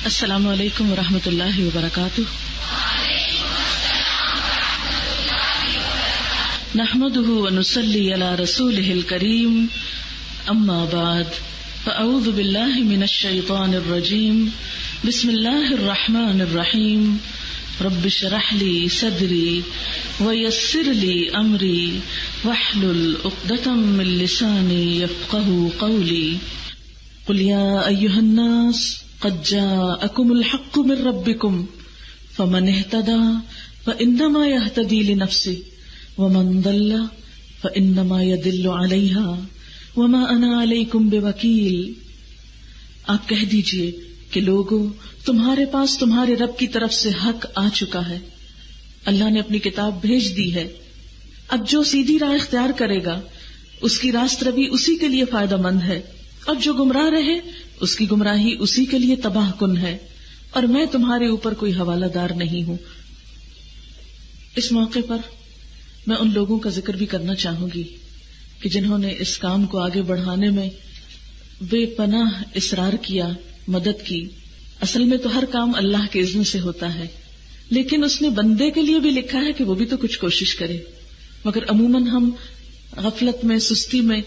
السلام علیکم ورحمۃ اللہ وبرکاتہ. نحمده ونصلي على رسوله الكريم. اما بعد فاعوذ بالله من الشيطان الرجيم. بسم الله الرحمن الرحيم. رب اشرح لي صدري ويسر لي امري واحلل عقدة من لساني يفقهوا قولي. قل يا ايها الناس قد جاءكم الحق من ربكم فمن اهتدى فإنما يهتدي لنفسه ومن ضل فإنما يضل عليها وما أنا عليكم بوكيل. آپ کہہ دیجئے کہ لوگو تمہارے پاس تمہارے رب کی طرف سے حق آ چکا ہے. اللہ نے اپنی کتاب بھیج دی ہے. اب جو سیدھی راہ اختیار کرے گا اس کی راست روی اسی کے لیے فائدہ مند ہے، اب جو گمراہ رہے اس کی گمراہی اسی کے لیے تباہ کن ہے، اور میں تمہارے اوپر کوئی حوالہ دار نہیں ہوں. اس موقع پر میں ان لوگوں کا ذکر بھی کرنا چاہوں گی کہ جنہوں نے اس کام کو آگے بڑھانے میں بے پناہ اصرار کیا، مدد کی. اصل میں تو ہر کام اللہ کے اذن سے ہوتا ہے، لیکن اس نے بندے کے لیے بھی لکھا ہے کہ وہ بھی تو کچھ کوشش کرے. مگر عموماً ہم غفلت میں، سستی میں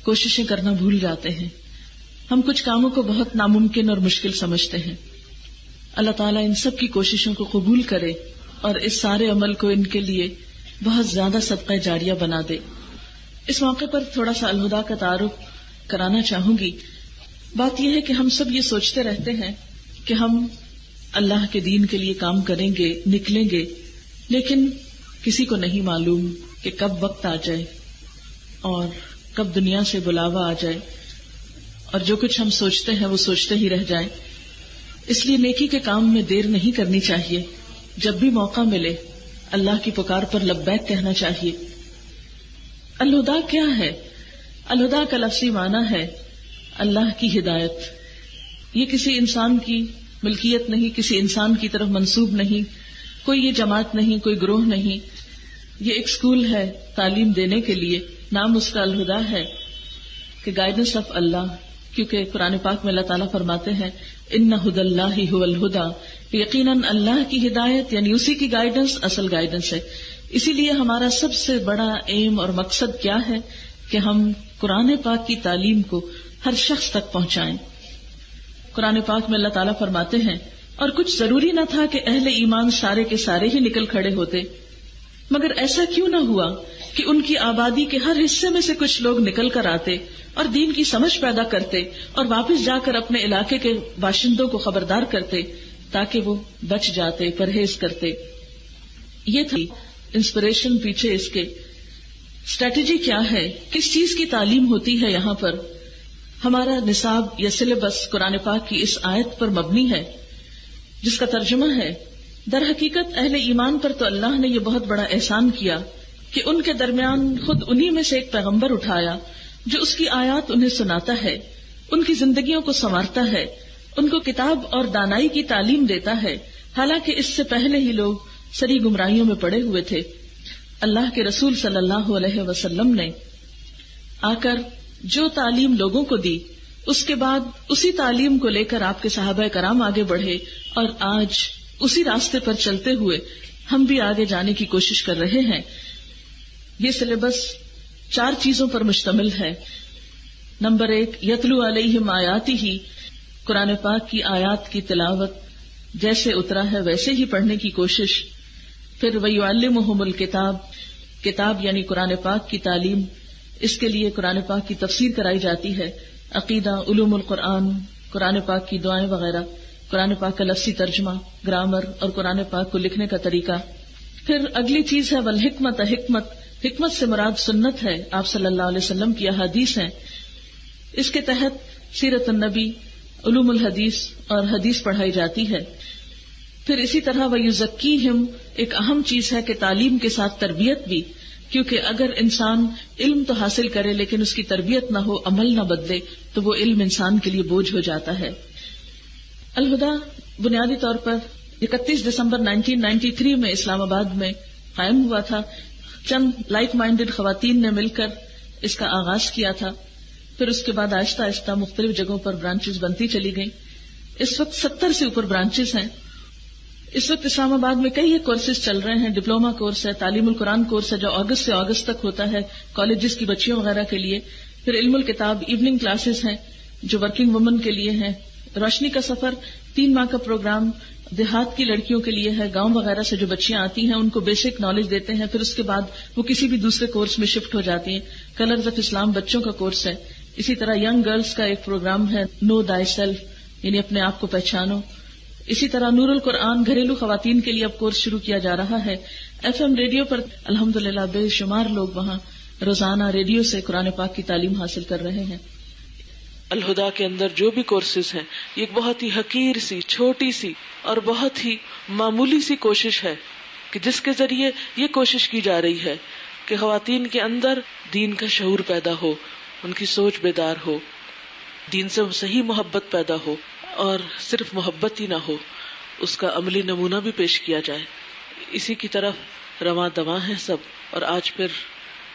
کوششیں کرنا بھول جاتے ہیں. ہم کچھ کاموں کو بہت ناممکن اور مشکل سمجھتے ہیں. اللہ تعالیٰ ان سب کی کوششوں کو قبول کرے اور اس سارے عمل کو ان کے لیے بہت زیادہ صدقہ جاریہ بنا دے. اس موقع پر تھوڑا سا الہدیٰ کا تعارف کرانا چاہوں گی. بات یہ ہے کہ ہم سب یہ سوچتے رہتے ہیں کہ ہم اللہ کے دین کے لیے کام کریں گے، نکلیں گے، لیکن کسی کو نہیں معلوم کہ کب وقت آ جائے اور کب دنیا سے بلاوا آ جائے اور جو کچھ ہم سوچتے ہیں وہ سوچتے ہی رہ جائیں. اس لیے نیکی کے کام میں دیر نہیں کرنی چاہیے. جب بھی موقع ملے اللہ کی پکار پر لبیک کہنا چاہیے. الہدیٰ کیا ہے؟ الہدیٰ کا لفظی معنی ہے اللہ کی ہدایت. یہ کسی انسان کی ملکیت نہیں، کسی انسان کی طرف منسوب نہیں، کوئی یہ جماعت نہیں، کوئی گروہ نہیں. یہ ایک اسکول ہے تعلیم دینے کے لیے. نام اس کا الہدیٰ ہے کہ گائیڈنس آف اللہ، کیونکہ قرآن پاک میں اللہ تعالیٰ فرماتے ہیں ان ھدی اللہ ھو الھدیٰ، یقیناً اللہ کی ہدایت یعنی اسی کی گائیڈنس اصل گائیڈنس ہے. اسی لیے ہمارا سب سے بڑا ایم اور مقصد کیا ہے کہ ہم قرآن پاک کی تعلیم کو ہر شخص تک پہنچائیں. قرآن پاک میں اللہ تعالیٰ فرماتے ہیں اور کچھ ضروری نہ تھا کہ اہل ایمان سارے کے سارے ہی نکل کھڑے ہوتے، مگر ایسا کیوں نہ ہوا کہ ان کی آبادی کے ہر حصے میں سے کچھ لوگ نکل کر آتے اور دین کی سمجھ پیدا کرتے اور واپس جا کر اپنے علاقے کے باشندوں کو خبردار کرتے تاکہ وہ بچ جاتے، پرہیز کرتے. یہ تھی انسپریشن پیچھے اس کے. اسٹریٹجی کیا ہے، کس چیز کی تعلیم ہوتی ہے؟ یہاں پر ہمارا نصاب یا سلیبس قرآن پاک کی اس آیت پر مبنی ہے جس کا ترجمہ ہے در حقیقت اہل ایمان پر تو اللہ نے یہ بہت بڑا احسان کیا کہ ان کے درمیان خود انہی میں سے ایک پیغمبر اٹھایا جو اس کی آیات انہیں سناتا ہے، ان کی زندگیوں کو سنوارتا ہے، ان کو کتاب اور دانائی کی تعلیم دیتا ہے، حالانکہ اس سے پہلے ہی لوگ سری گمراہیوں میں پڑے ہوئے تھے. اللہ کے رسول صلی اللہ علیہ وسلم نے آ کر جو تعلیم لوگوں کو دی، اس کے بعد اسی تعلیم کو لے کر آپ کے صحابہ کرام آگے بڑھے اور آج اسی راستے پر چلتے ہوئے ہم بھی آگے جانے کی کوشش کر رہے ہیں. یہ سلیبس 4 چیزوں پر مشتمل ہے. نمبر 1 یتلو علیہم آیاتہ، قرآن پاک کی آیات کی تلاوت جیسے اترا ہے ویسے ہی پڑھنے کی کوشش. پھر ویعلمہم الکتاب، کتاب یعنی قرآن پاک کی تعلیم، اس کے لیے قرآن پاک کی تفسیر کرائی جاتی ہے، عقیدہ، علوم القرآن، قرآن پاک کی دعائیں وغیرہ، قرآن پاک کا لفظی ترجمہ، گرامر اور قرآن پاک کو لکھنے کا طریقہ. پھر اگلی چیز ہے والحکمت، حکمت سے مراد سنت ہے، آپ صلی اللہ علیہ وسلم کی احادیث ہیں. اس کے تحت سیرت النبی، علوم الحدیث اور حدیث پڑھائی جاتی ہے. پھر اسی طرح ویزکیہم، ایک اہم چیز ہے کہ تعلیم کے ساتھ تربیت بھی، کیونکہ اگر انسان علم تو حاصل کرے لیکن اس کی تربیت نہ ہو، عمل نہ بدلے، تو وہ علم انسان کے لیے بوجھ ہو جاتا ہے. الہدیٰ بنیادی طور پر 31 دسمبر 1993 میں اسلام آباد میں قائم ہوا تھا. چند لائک مائنڈڈ خواتین نے مل کر اس کا آغاز کیا تھا. پھر اس کے بعد آہستہ آہستہ مختلف جگہوں پر برانچز بنتی چلی گئیں. اس وقت 70 سے اوپر برانچز ہیں. اس وقت اسلام آباد میں کئی کورسز چل رہے ہیں. ڈپلوما کورس ہے, تعلیم القرآن کورس ہے جو اگست سے اگست تک ہوتا ہے کالجز کی بچیوں وغیرہ کے لیے. پھر علم الکتاب ایوننگ کلاسز ہیں جو ورکنگ وومن کے لیے ہیں. روشنی کا سفر 3 ماہ کا پروگرام دیہات کی لڑکیوں کے لیے ہے. گاؤں وغیرہ سے جو بچیاں آتی ہیں ان کو بیسک نالج دیتے ہیں, پھر اس کے بعد وہ کسی بھی دوسرے کورس میں شفٹ ہو جاتی ہیں. کلرز آف اسلام بچوں کا کورس ہے. اسی طرح ینگ گرلز کا ایک پروگرام ہے نو دائی سیلف, یعنی اپنے آپ کو پہچانو. اسی طرح نور القرآن گھریلو خواتین کے لیے اب کورس شروع کیا جا رہا ہے. FM ریڈیو پر الحمدللہ بے شمار لوگ وہاں روزانہ ریڈیو سے قرآن پاک کی تعلیم حاصل کر رہے ہیں. الہدا کے اندر جو بھی کورسز ہیں یہ ایک بہت ہی حقیر سی, چھوٹی سی اور بہت ہی معمولی سی کوشش ہے کہ جس کے ذریعے یہ کوشش کی جا رہی ہے کہ خواتین کے اندر دین کا شعور پیدا ہو, ان کی سوچ بیدار ہو, دین سے صحیح محبت پیدا ہو, اور صرف محبت ہی نہ ہو, اس کا عملی نمونہ بھی پیش کیا جائے. اسی کی طرف رواں دواں ہیں سب. اور آج پھر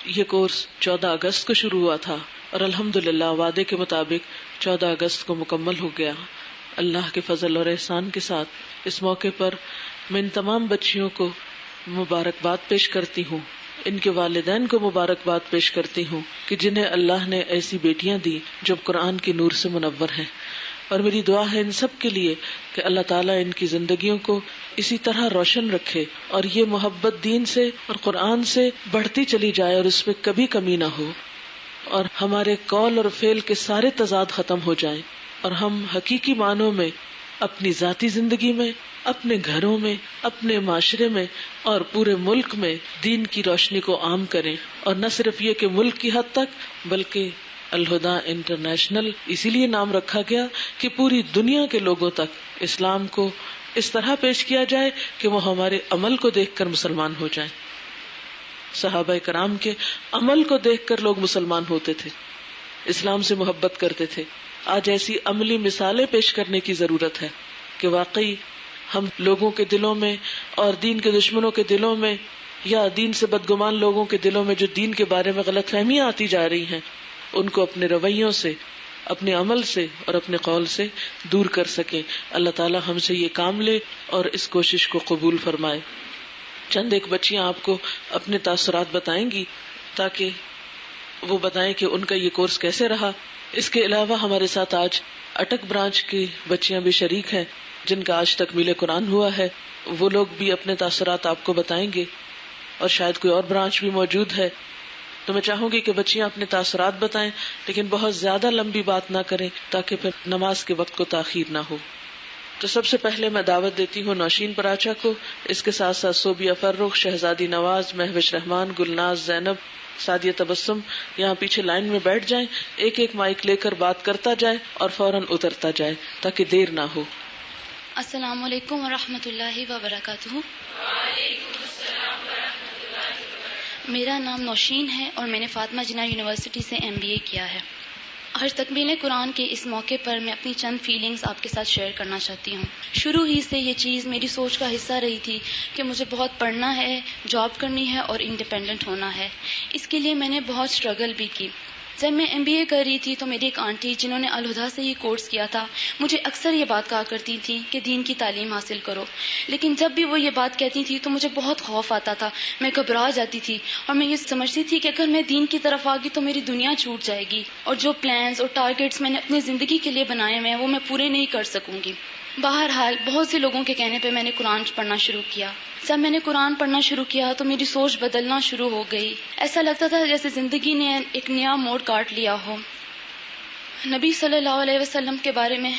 یہ کورس 14 اگست کو شروع ہوا تھا اور الحمدللہ وعدے کے مطابق 14 اگست کو مکمل ہو گیا. اللہ کے فضل اور احسان کے ساتھ اس موقع پر میں ان تمام بچیوں کو مبارکباد پیش کرتی ہوں, ان کے والدین کو مبارکباد پیش کرتی ہوں کہ جنہیں اللہ نے ایسی بیٹیاں دی جو قرآن کے نور سے منور ہیں. اور میری دعا ہے ان سب کے لیے کہ اللہ تعالیٰ ان کی زندگیوں کو اسی طرح روشن رکھے اور یہ محبت دین سے اور قرآن سے بڑھتی چلی جائے اور اس میں کبھی کمی نہ ہو, اور ہمارے قول اور فعل کے سارے تضاد ختم ہو جائیں اور ہم حقیقی معنوں میں اپنی ذاتی زندگی میں, اپنے گھروں میں, اپنے معاشرے میں اور پورے ملک میں دین کی روشنی کو عام کریں. اور نہ صرف یہ کہ ملک کی حد تک بلکہ الہدا انٹرنیشنل اسی لیے نام رکھا گیا کہ پوری دنیا کے لوگوں تک اسلام کو اس طرح پیش کیا جائے کہ وہ ہمارے عمل کو دیکھ کر مسلمان ہو جائیں. صحابہ کرام کے عمل کو دیکھ کر لوگ مسلمان ہوتے تھے, اسلام سے محبت کرتے تھے. آج ایسی عملی مثالیں پیش کرنے کی ضرورت ہے کہ واقعی ہم لوگوں کے دلوں میں اور دین کے دشمنوں کے دلوں میں یا دین سے بدگمان لوگوں کے دلوں میں جو دین کے بارے میں غلط فہمیاں آتی جا رہی ہیں ان کو اپنے رویوں سے, اپنے عمل سے اور اپنے قول سے دور کر سکیں. اللہ تعالی ہم سے یہ کام لے اور اس کوشش کو قبول فرمائے. چند ایک بچیاں آپ کو اپنے تاثرات بتائیں گی تاکہ وہ بتائیں کہ ان کا یہ کورس کیسے رہا. اس کے علاوہ ہمارے ساتھ آج اٹک برانچ کی بچیاں بھی شریک ہیں جن کا آج تک میل قرآن ہوا ہے. وہ لوگ بھی اپنے تاثرات آپ کو بتائیں گے, اور شاید کوئی اور برانچ بھی موجود ہے. تو میں چاہوں گی کہ بچیاں اپنے تاثرات بتائیں لیکن بہت زیادہ لمبی بات نہ کریں تاکہ پھر نماز کے وقت کو تاخیر نہ ہو. تو سب سے پہلے میں دعوت دیتی ہوں نوشین پراچا کو, اس کے ساتھ ساتھ صوبیہ فرخ, شہزادی نواز, مہوش رحمان, گلناز, زینب, سعدیہ تبسم یہاں پیچھے لائن میں بیٹھ جائیں. ایک ایک مائک لے کر بات کرتا جائے اور فوراً اترتا جائے تاکہ دیر نہ ہو. السلام علیکم ورحمۃ اللہ وبرکاتہ. میرا نام نوشین ہے اور میں نے فاطمہ جناح یونیورسٹی سے MBA کیا ہے. آج تکمیل قرآن کے اس موقع پر میں اپنی چند فیلنگز آپ کے ساتھ شیئر کرنا چاہتی ہوں. شروع ہی سے یہ چیز میری سوچ کا حصہ رہی تھی کہ مجھے بہت پڑھنا ہے, جاب کرنی ہے اور انڈیپینڈنٹ ہونا ہے. اس کے لیے میں نے بہت اسٹرگل بھی کی. جب میں MBA کر رہی تھی تو میری ایک آنٹی جنہوں نے الہدا سے یہ کورس کیا تھا مجھے اکثر یہ بات کہا کرتی تھی کہ دین کی تعلیم حاصل کرو. لیکن جب بھی وہ یہ بات کہتی تھی تو مجھے بہت خوف آتا تھا, میں گھبرا جاتی تھی اور میں یہ سمجھتی تھی کہ اگر میں دین کی طرف آ گئی تو میری دنیا چھوٹ جائے گی اور جو پلانز اور ٹارگیٹس میں نے اپنی زندگی کے لیے بنائے ہوئے ہیں وہ میں پورے نہیں کر سکوں گی. بہرحال بہت سے لوگوں کے کہنے پہ میں نے قرآن پڑھنا شروع کیا. جب میں نے قرآن پڑھنا شروع کیا تو میری سوچ بدلنا شروع ہو گئی. ایسا لگتا تھا جیسے زندگی نے ایک نیا موڑ کاٹ لیا ہو. نبی صلی اللہ علیہ وسلم کے بارے میں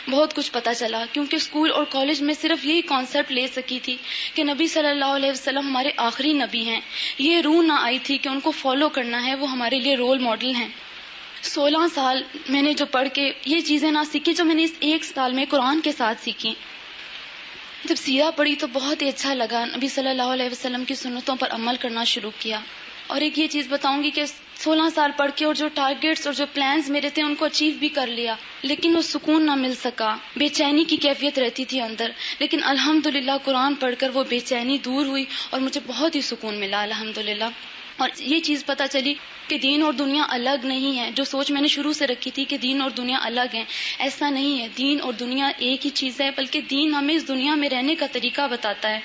بہت کچھ پتا چلا کیونکہ اسکول اور کالج میں صرف یہی کانسیپٹ لے سکی تھی کہ نبی صلی اللہ علیہ وسلم ہمارے آخری نبی ہیں. یہ روح نہ آئی تھی کہ ان کو فالو کرنا ہے, وہ ہمارے لیے رول ماڈل ہیں. 16 سال میں نے جو پڑھ کے یہ چیزیں نہ سیکھی جو میں نے اس 1 سال میں قرآن کے ساتھ سیکھی. جب سیرہ پڑھی تو بہت ہی اچھا لگا. نبی صلی اللہ علیہ وسلم کی سنتوں پر عمل کرنا شروع کیا. اور ایک یہ چیز بتاؤں گی کہ 16 سال پڑھ کے اور جو ٹارگیٹس اور جو پلانز میرے تھے ان کو اچیو بھی کر لیا, لیکن وہ سکون نہ مل سکا. بے چینی کی کیفیت رہتی تھی اندر. لیکن الحمدللہ قرآن پڑھ کر وہ بے چینی دور ہوئی اور مجھے بہت ہی سکون ملا الحمدللہ. اور یہ چیز پتہ چلی کہ دین اور دنیا الگ نہیں ہے. جو سوچ میں نے شروع سے رکھی تھی کہ دین اور دنیا الگ ہیں، ایسا نہیں ہے. دین اور دنیا ایک ہی چیز ہے، بلکہ دین ہمیں اس دنیا میں رہنے کا طریقہ بتاتا ہے.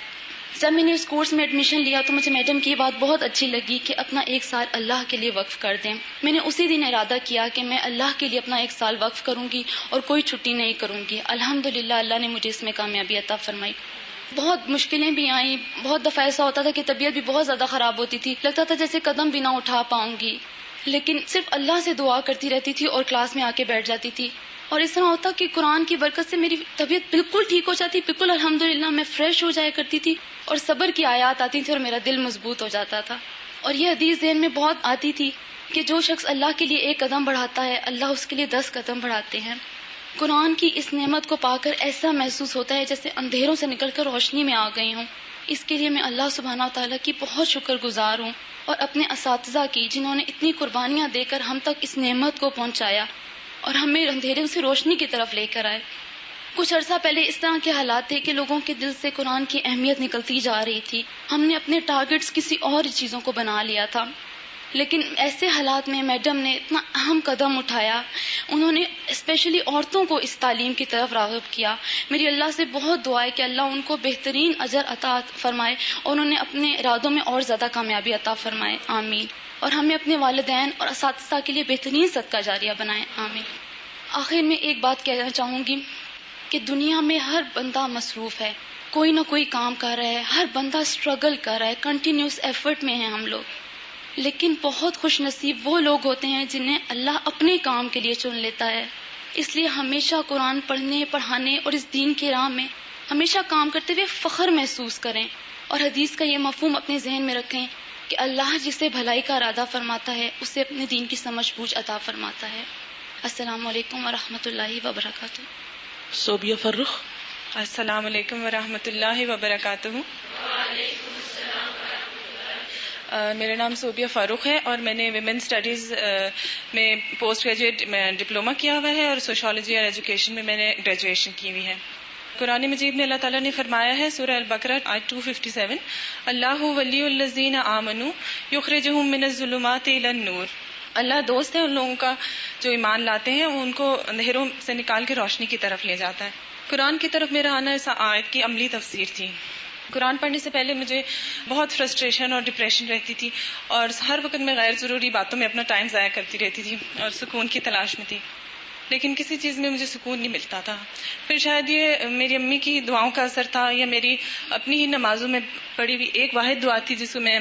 جب میں نے اس کورس میں ایڈمیشن لیا تو مجھے میڈم کی بات بہت اچھی لگی کہ اپنا 1 سال اللہ کے لیے وقف کر دیں. میں نے اسی دن ارادہ کیا کہ میں اللہ کے لیے اپنا 1 سال وقف کروں گی اور کوئی چھٹی نہیں کروں گی. الحمدللہ اللہ نے مجھے اس میں کامیابی عطا فرمائی. بہت مشکلیں بھی آئیں، بہت دفعہ ایسا ہوتا تھا کہ طبیعت بھی بہت زیادہ خراب ہوتی تھی، لگتا تھا جیسے قدم بھی نہ اٹھا پاؤں گی، لیکن صرف اللہ سے دعا کرتی رہتی تھی اور کلاس میں آ کے بیٹھ جاتی تھی. اور اس طرح ہوتا کہ قرآن کی برکت سے میری طبیعت بالکل ٹھیک ہو جاتی، بالکل الحمدللہ میں فریش ہو جایا کرتی تھی، اور صبر کی آیات آتی تھی اور میرا دل مضبوط ہو جاتا تھا. اور یہ حدیث ذہن میں بہت آتی تھی کہ جو شخص اللہ کے لیے 1 قدم بڑھاتا ہے، اللہ اس کے لیے 10 قدم بڑھاتے ہیں. قرآن کی اس نعمت کو پا کر ایسا محسوس ہوتا ہے جیسے اندھیروں سے نکل کر روشنی میں آ گئی ہوں. اس کے لیے میں اللہ سبحانہ و تعالیٰ کی بہت شکر گزار ہوں، اور اپنے اساتذہ کی جنہوں نے اتنی قربانیاں دے کر ہم تک اس نعمت کو پہنچایا اور ہمیں اندھیرے سے روشنی کی طرف لے کر آئے. کچھ عرصہ پہلے اس طرح کے حالات تھے کہ لوگوں کے دل سے قرآن کی اہمیت نکلتی جا رہی تھی. ہم نے اپنے ٹارگٹس کسی اور چیزوں کو بنا لیا تھا، لیکن ایسے حالات میں میڈم نے اتنا اہم قدم اٹھایا. انہوں نے اسپیشلی عورتوں کو اس تعلیم کی طرف راغب کیا. میری اللہ سے بہت دعا ہے کہ اللہ ان کو بہترین اجر عطا فرمائے اور انہوں نے اپنے ارادوں میں اور زیادہ کامیابی عطا فرمائے. آمین. اور ہمیں اپنے والدین اور اساتذہ کے لیے بہترین صدقہ جاریہ بنائے. آمین. آخر میں ایک بات کہنا چاہوں گی کہ دنیا میں ہر بندہ مصروف ہے، کوئی نہ کوئی کام کر رہا ہے، ہر بندہ اسٹرگل کر رہا ہے، کنٹینیوس ایفرٹ میں ہیں ہم لوگ. لیکن بہت خوش نصیب وہ لوگ ہوتے ہیں جنہیں اللہ اپنے کام کے لیے چن لیتا ہے. اس لیے ہمیشہ قرآن پڑھنے، پڑھانے اور اس دین کے راہ میں ہمیشہ کام کرتے ہوئے فخر محسوس کریں، اور حدیث کا یہ مفہوم اپنے ذہن میں رکھیں کہ اللہ جسے بھلائی کا ارادہ فرماتا ہے اسے اپنے دین کی سمجھ بوجھ عطا فرماتا ہے. السلام علیکم ورحمۃ اللہ وبرکاتہ. صوبیہ فرخ. السلام علیکم ورحمۃ اللہ وبرکاتہ. میرا نام صوبیہ فاروق ہے اور میں نے ویمن اسٹڈیز میں پوسٹ گریجویٹ میں ڈپلومہ کیا ہوا ہے اور سوشالوجی اور ایجوکیشن میں نے گریجویشن کی ہوئی ہے. قرآن مجید میں اللہ تعالیٰ نے فرمایا ہے سورہ البقرہ آیت 257 اللہ ولی الذین آمنوا یخرجہم من الظلمات الی النور. اللہ دوست ہے ان لوگوں کا جو ایمان لاتے ہیں، وہ ان کو اندھیروں سے نکال کے روشنی کی طرف لے جاتا ہے. قرآن کی طرف میرا آنا اس آیت کی عملی تفسیر تھی. قرآن پڑھنے سے پہلے مجھے بہت فرسٹریشن اور ڈپریشن رہتی تھی، اور ہر وقت میں غیر ضروری باتوں میں اپنا ٹائم ضائع کرتی رہتی تھی اور سکون کی تلاش میں تھی، لیکن کسی چیز میں مجھے سکون نہیں ملتا تھا. پھر شاید یہ میری امی کی دعاؤں کا اثر تھا، یا میری اپنی ہی نمازوں میں پڑھی ہوئی ایک واحد دعا تھی جس کو میں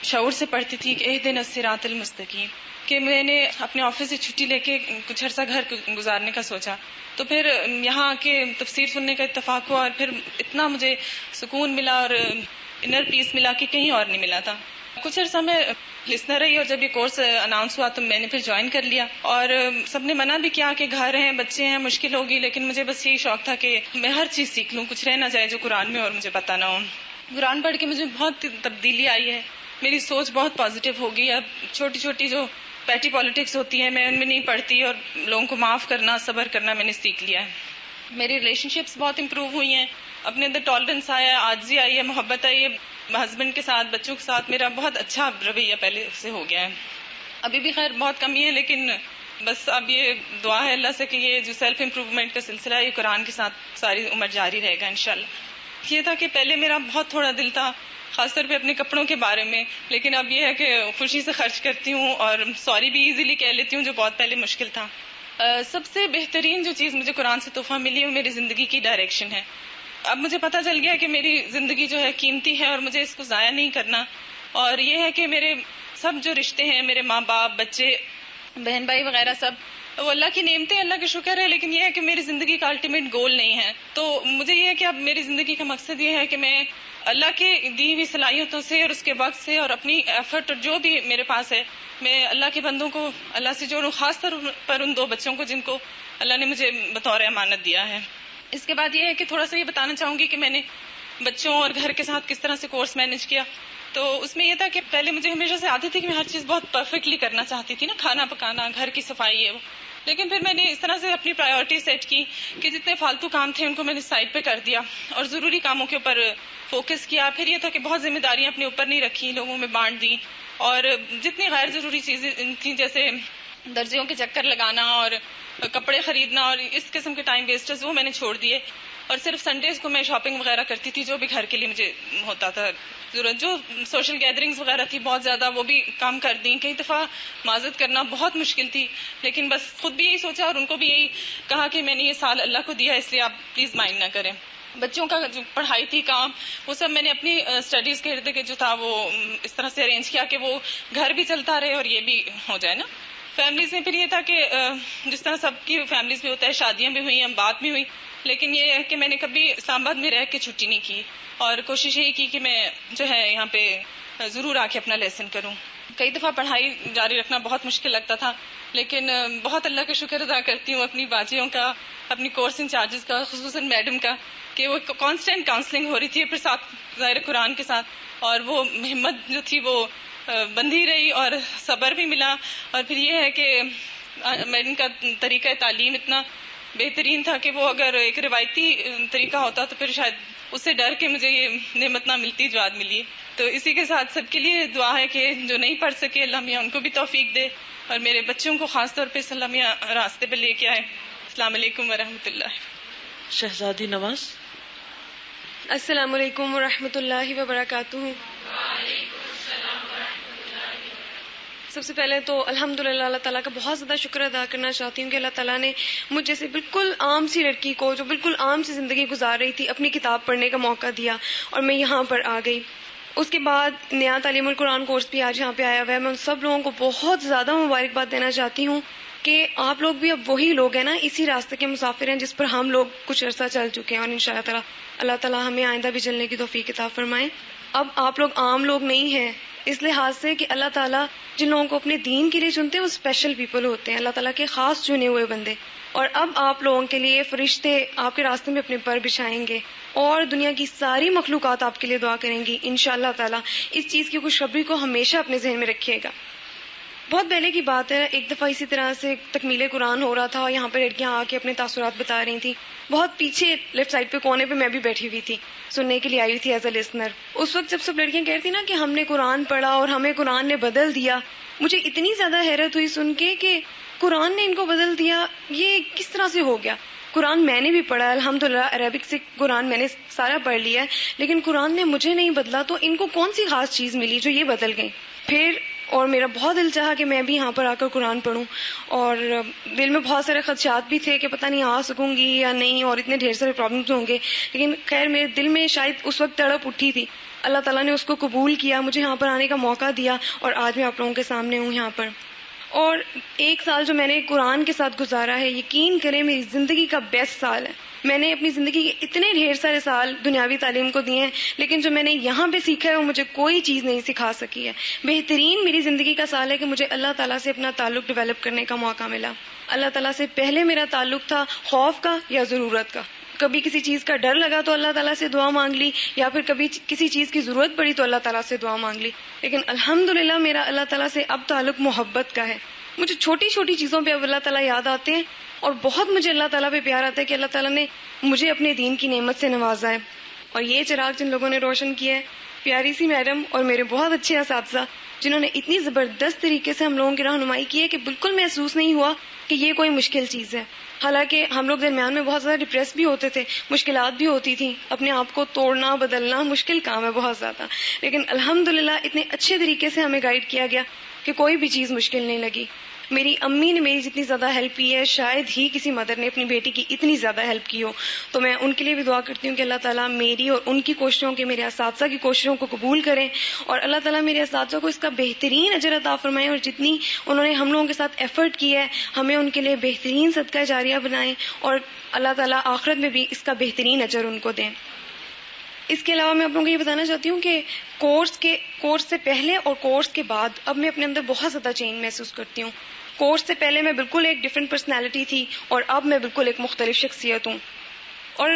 شعور سے پڑھتی تھی کہ اہدنا الصراط المستقیم، کہ میں نے اپنے آفس سے چھٹی لے کے کچھ عرصہ گھر گزارنے کا سوچا. تو پھر یہاں کے تفسیر سننے کا اتفاق ہوا اور پھر اتنا مجھے سکون ملا اور انر پیس ملا کہ کہیں اور نہیں ملا تھا. کچھ عرصہ میں لسنر رہی، اور جب یہ کورس اناؤنس ہوا تو میں نے پھر جوائن کر لیا. اور سب نے منع بھی کیا کہ گھر ہیں، بچے ہیں، مشکل ہوگی، لیکن مجھے بس یہی شوق تھا کہ میں ہر چیز سیکھ لوں، کچھ رہ نہ جائے جو قرآن میں اور مجھے پتہ نہ ہو. قرآن پڑھ کے مجھے بہت تبدیلی آئی ہے، میری سوچ بہت پازیٹیو ہو گئی. اب چھوٹی چھوٹی جو پیٹی پالیٹکس ہوتی ہیں میں ان میں نہیں پڑتی، اور لوگوں کو معاف کرنا، صبر کرنا میں نے سیکھ لیا ہے. میری ریلیشن شپس بہت امپروو ہوئی ہیں، اپنے اندر ٹالرنس آیا ہے، عاجزی آئی ہے، محبت آئی ہے. ہسبینڈ کے ساتھ، بچوں کے ساتھ میرا بہت اچھا رویہ پہلے سے ہو گیا ہے. ابھی بھی خیر بہت کمی ہے، لیکن بس اب یہ دعا ہے اللہ سے کہ یہ جو سیلف امپروومنٹ کا سلسلہ ہے یہ قرآن کے ساتھ ساری عمر جاری رہے گا انشاءاللہ. یہ تھا کہ پہلے میرا بہت تھوڑا دل تھا خاص طور پہ اپنے کپڑوں کے بارے میں، لیکن اب یہ ہے کہ خوشی سے خرچ کرتی ہوں اور سوری بھی ایزیلی کہہ لیتی ہوں، جو بہت پہلے مشکل تھا. سب سے بہترین جو چیز مجھے قرآن سے تحفہ ملی ہے وہ میری زندگی کی ڈائریکشن ہے. اب مجھے پتہ چل گیا کہ میری زندگی جو ہے قیمتی ہے اور مجھے اس کو ضائع نہیں کرنا. اور یہ ہے کہ میرے سب جو رشتے ہیں، میرے ماں باپ، بچے، بہن بھائی وغیرہ، سب وہ اللہ کی نعمتیں، اللہ کا شکر ہے، لیکن یہ ہے کہ میری زندگی کا الٹیمیٹ گول نہیں ہے. تو مجھے یہ ہے کہ اب میری زندگی کا مقصد یہ ہے کہ میں اللہ کی دی ہوئی صلاحیتوں سے اور اس کے وقت سے اور اپنی ایفرٹ اور جو بھی میرے پاس ہے، میں اللہ کے بندوں کو اللہ سے جوڑوں، خاص طور پر ان 2 بچوں کو جن کو اللہ نے مجھے بطور امانت دیا ہے. اس کے بعد یہ ہے کہ تھوڑا سا یہ بتانا چاہوں گی کہ میں نے بچوں اور گھر کے ساتھ کس طرح سے کورس مینج کیا. تو اس میں یہ تھا کہ پہلے مجھے ہمیشہ سے عادت تھی کہ میں ہر چیز بہت پرفیکٹلی کرنا چاہتی تھی نا، کھانا پکانا، گھر کی صفائی ہے وہ. لیکن پھر میں نے اس طرح سے اپنی پرائیورٹی سیٹ کی کہ جتنے فالتو کام تھے ان کو میں نے سائڈ پہ کر دیا اور ضروری کاموں کے اوپر فوکس کیا. پھر یہ تھا کہ بہت ذمہ داریاں اپنے اوپر نہیں رکھی, لوگوں میں بانٹ دی, اور جتنی غیر ضروری چیزیں تھیں جیسے درزیوں کے چکر لگانا اور کپڑے خریدنا اور اس قسم کے ٹائم ویسٹرز وہ میں نے چھوڑ دیے, اور صرف سنڈیز کو میں شاپنگ وغیرہ کرتی تھی جو بھی گھر کے لیے مجھے ہوتا تھا ضرورت. جو سوشل گیدرنگز وغیرہ تھی بہت زیادہ وہ بھی کام کر دیں. کئی دفعہ معذرت کرنا بہت مشکل تھی, لیکن بس خود بھی یہی سوچا اور ان کو بھی یہی کہا کہ میں نے یہ سال اللہ کو دیا اس لیے آپ پلیز مائنڈ نہ کریں. بچوں کا جو پڑھائی تھی کام وہ سب میں نے اپنی اسٹڈیز کے ارد گرد جو تھا وہ اس طرح سے ارینج کیا کہ وہ گھر بھی چلتا رہے اور یہ بھی ہو جائے نا. فیملیز میں پھر یہ تھا کہ جس طرح سب کی فیملیز میں ہوتا ہے, شادیاں بھی ہوئی, بات بھی ہوئی, لیکن یہ ہے کہ میں نے کبھی اسلام آباد میں رہ کے چھٹی نہیں کی اور کوشش یہی کی کہ میں جو ہے یہاں پہ ضرور آ کے اپنا لیسن کروں. کئی دفعہ پڑھائی جاری رکھنا بہت مشکل لگتا تھا, لیکن بہت اللہ کا شکر ادا کرتی ہوں اپنی باجیوں کا, اپنی کورس انچارجز کا, خصوصاً میڈم کا کہ وہ کانسٹینٹ کاؤنسلنگ ہو رہی تھی پھر ساتھ ظاہر قرآن کے ساتھ, اور وہ ہمت جو تھی وہ بندھی رہی اور صبر بھی ملا. اور پھر یہ ہے کہ میڈم کا طریقہ تعلیم اتنا بہترین تھا کہ وہ اگر ایک روایتی طریقہ ہوتا تو پھر شاید اس سے ڈر کے مجھے یہ نعمت نہ ملتی جو آج ملی. تو اسی کے ساتھ سب کے لیے دعا ہے کہ جو نہیں پڑھ سکے اللہ میاں ان کو بھی توفیق دے, اور میرے بچوں کو خاص طور پہ اللہ میاں راستے پہ لے کے آئے. السلام علیکم ورحمۃ اللہ. شہزادی نواز. السلام علیکم ورحمۃ اللہ وبرکاتہ. سب سے پہلے تو الحمدللہ اللہ تعالیٰ کا بہت زیادہ شکر ادا کرنا چاہتی ہوں کہ اللہ تعالیٰ نے مجھ جیسے بالکل عام سی لڑکی کو جو بالکل عام سی زندگی گزار رہی تھی اپنی کتاب پڑھنے کا موقع دیا اور میں یہاں پر آ گئی. اس کے بعد نیا تعلیم القرآن کورس بھی آج یہاں پہ آیا ہوا ہے. میں ان سب لوگوں کو بہت زیادہ مبارکباد دینا چاہتی ہوں کہ آپ لوگ بھی اب وہی لوگ ہیں نا, اسی راستے کے مسافر ہیں جس پر ہم لوگ کچھ عرصہ چل چکے ہیں, اور انشاءاللہ اللہ تعالیٰ ہمیں آئندہ بھی چلنے کی توفیق عطا فرمائے. اب آپ لوگ عام لوگ نہیں ہیں اس لحاظ سے کہ اللہ تعالیٰ جن لوگوں کو اپنے دین کے لیے چنتے ہیں وہ اسپیشل پیپل ہوتے ہیں, اللہ تعالیٰ کے خاص چنے ہوئے بندے. اور اب آپ لوگوں کے لیے فرشتے آپ کے راستے میں اپنے پر بچھائیں گے اور دنیا کی ساری مخلوقات آپ کے لیے دعا کریں گی انشاءاللہ تعالیٰ. اس چیز کی خوشخبری کو ہمیشہ اپنے ذہن میں رکھیے گا. بہت پہلے کی بات ہے, ایک دفعہ اسی طرح سے تکمیل قرآن ہو رہا تھا اور یہاں پہ لڑکیاں آ کے اپنے تاثرات بتا رہی تھیں. بہت پیچھے لیفٹ سائڈ پہ کونے پہ میں بھی بیٹھی ہوئی تھی, سننے کے لیے آئی ہوئی تھی ایز اے لسنر. اس وقت جب سب لڑکیاں کہتی نا کہ ہم نے قرآن پڑھا اور ہمیں قرآن نے بدل دیا, مجھے اتنی زیادہ حیرت ہوئی سن کے کہ قرآن نے ان کو بدل دیا, یہ کس طرح سے ہو گیا. قرآن میں نے بھی پڑھا الحمدللہ, عربک سے قرآن میں نے سارا پڑھ لیا ہے, لیکن قرآن نے مجھے نہیں بدلا, تو ان کو کون سی خاص چیز ملی جو یہ بدل گئی. پھر اور میرا بہت دل چاہا کہ میں بھی یہاں پر آ کر قرآن پڑھوں, اور دل میں بہت سارے خدشات بھی تھے کہ پتہ نہیں آ سکوں گی یا نہیں, اور اتنے ڈھیر سارے پرابلمز ہوں گے, لیکن خیر میرے دل میں شاید اس وقت تڑپ اٹھی تھی. اللہ تعالیٰ نے اس کو قبول کیا, مجھے یہاں پر آنے کا موقع دیا, اور آج میں آپ لوگوں کے سامنے ہوں یہاں پر. اور ایک سال جو میں نے قرآن کے ساتھ گزارا ہے, یقین کریں میری زندگی کا بیسٹ سال ہے. میں نے اپنی زندگی کے اتنے ڈھیر سارے سال دنیاوی تعلیم کو دیے ہیں, لیکن جو میں نے یہاں پہ سیکھا ہے وہ مجھے کوئی چیز نہیں سکھا سکی ہے. بہترین میری زندگی کا سال ہے کہ مجھے اللہ تعالیٰ سے اپنا تعلق ڈیولپ کرنے کا موقع ملا. اللہ تعالیٰ سے پہلے میرا تعلق تھا خوف کا یا ضرورت کا. کبھی کسی چیز کا ڈر لگا تو اللہ تعالیٰ سے دعا مانگ لی, یا پھر کبھی کسی چیز کی ضرورت پڑی تو اللہ تعالیٰ سے دعا مانگ لی. لیکن الحمدللہ میرا اللہ تعالیٰ سے اب تعلق محبت کا ہے. مجھے چھوٹی چھوٹی چیزوں پہ اب اللہ تعالیٰ یاد آتے ہیں, اور بہت مجھے اللہ تعالیٰ پہ پیار آتا ہے کہ اللہ تعالیٰ نے مجھے اپنے دین کی نعمت سے نوازا ہے. اور یہ چراغ جن لوگوں نے روشن کیا ہے, پیاری سی میڈم اور میرے بہت اچھے اساتذہ جنہوں نے اتنی زبردست طریقے سے ہم لوگوں کی رہنمائی کی ہے کہ بالکل محسوس نہیں ہوا کہ یہ کوئی مشکل چیز ہے. حالانکہ ہم لوگ درمیان میں بہت زیادہ ڈپریس بھی ہوتے تھے, مشکلات بھی ہوتی تھیں, اپنے آپ کو توڑنا بدلنا مشکل کام ہے بہت زیادہ, لیکن الحمدللہ اتنے اچھے طریقے سے ہمیں گائیڈ کیا گیا کہ کوئی بھی چیز مشکل نہیں لگی. میری امی نے میری جتنی زیادہ ہیلپ کی ہے شاید ہی کسی مدر نے اپنی بیٹی کی اتنی زیادہ ہیلپ کی ہو. تو میں ان کے لیے بھی دعا کرتی ہوں کہ اللہ تعالیٰ میری اور ان کی کوششوں کے, میرے اساتذہ کی کوششوں کو قبول کریں, اور اللہ تعالیٰ میرے اساتذہ کو اس کا بہترین اجر عطا فرمائیں, اور جتنی انہوں نے ہم لوگوں کے ساتھ ایفرٹ کی ہے ہمیں ان کے لیے بہترین صدقہ جاریہ بنائیں, اور اللہ تعالیٰ آخرت میں بھی اس کا بہترین اجر ان کو دیں. اس کے علاوہ میں آپ لوگوں کو یہ بتانا چاہتی ہوں کہ کورس سے پہلے اور کورس کے بعد اب میں اپنے اندر بہت زیادہ چینج محسوس کرتی ہوں. کورس سے پہلے میں بالکل ایک ڈفرینٹ پرسنالٹی تھی, اور اب میں بالکل ایک مختلف شخصیت ہوں. اور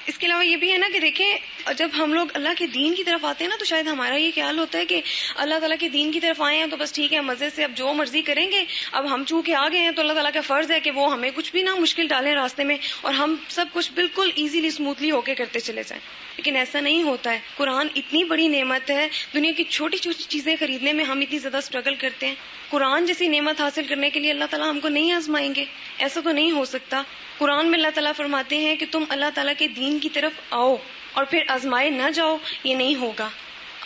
اس کے علاوہ یہ بھی ہے نا کہ دیکھیں جب ہم لوگ اللہ کے دین کی طرف آتے ہیں نا تو شاید ہمارا یہ خیال ہوتا ہے کہ اللہ تعالیٰ کے دین کی طرف آئے ہیں تو بس ٹھیک ہے مزے سے اب جو مرضی کریں گے. اب ہم چونکہ آ گئے ہیں تو اللہ تعالیٰ کا فرض ہے کہ وہ ہمیں کچھ بھی نہ مشکل ڈالیں راستے میں اور ہم سب کچھ بالکل ایزیلی اسموتھلی ہو کے کرتے چلے جائیں. لیکن ایسا نہیں ہوتا ہے. قرآن اتنی بڑی نعمت ہے, دنیا کی چھوٹی چھوٹی چیزیں خریدنے میں ہم اتنی زیادہ اسٹرگل کرتے ہیں. قرآن جیسی نعمت حاصل کرنے کے لیے اللہ تعالیٰ ہم کو نہیں آزمائیں گے؟ ایسا تو نہیں ہو سکتا. قرآن میں اللہ تعالیٰ فرماتے ہیں کہ تم اللہ تعالیٰ کے دین کی طرف آؤ اور پھر آزمائے نہ جاؤ, یہ نہیں ہوگا.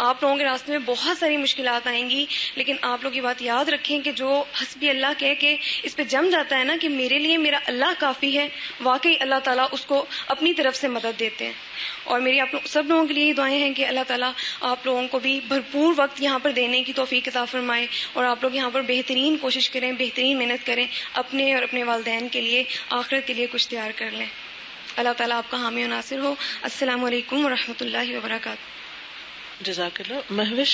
آپ لوگوں کے راستے میں بہت ساری مشکلات آئیں گی, لیکن آپ لوگ یہ بات یاد رکھیں کہ جو حسبی اللہ کہہ کے اس پہ جم جاتا ہے نا کہ میرے لیے میرا اللہ کافی ہے, واقعی اللہ تعالیٰ اس کو اپنی طرف سے مدد دیتے ہیں. اور میری آپ سب لوگوں کے لیے یہ دعائیں ہیں کہ اللہ تعالیٰ آپ لوگوں کو بھی بھرپور وقت یہاں پر دینے کی توفیق عطا فرمائے اور آپ لوگ یہاں پر بہترین کوشش کریں, بہترین محنت کریں, اپنے اور اپنے والدین کے لیے آخرت کے لیے کچھ تیار کر لیں. اللہ تعالیٰ آپ کا حامی و ناصر ہو. السلام علیکم ورحمۃ اللہ وبرکاتہ. جزاک اللہ. مہوش.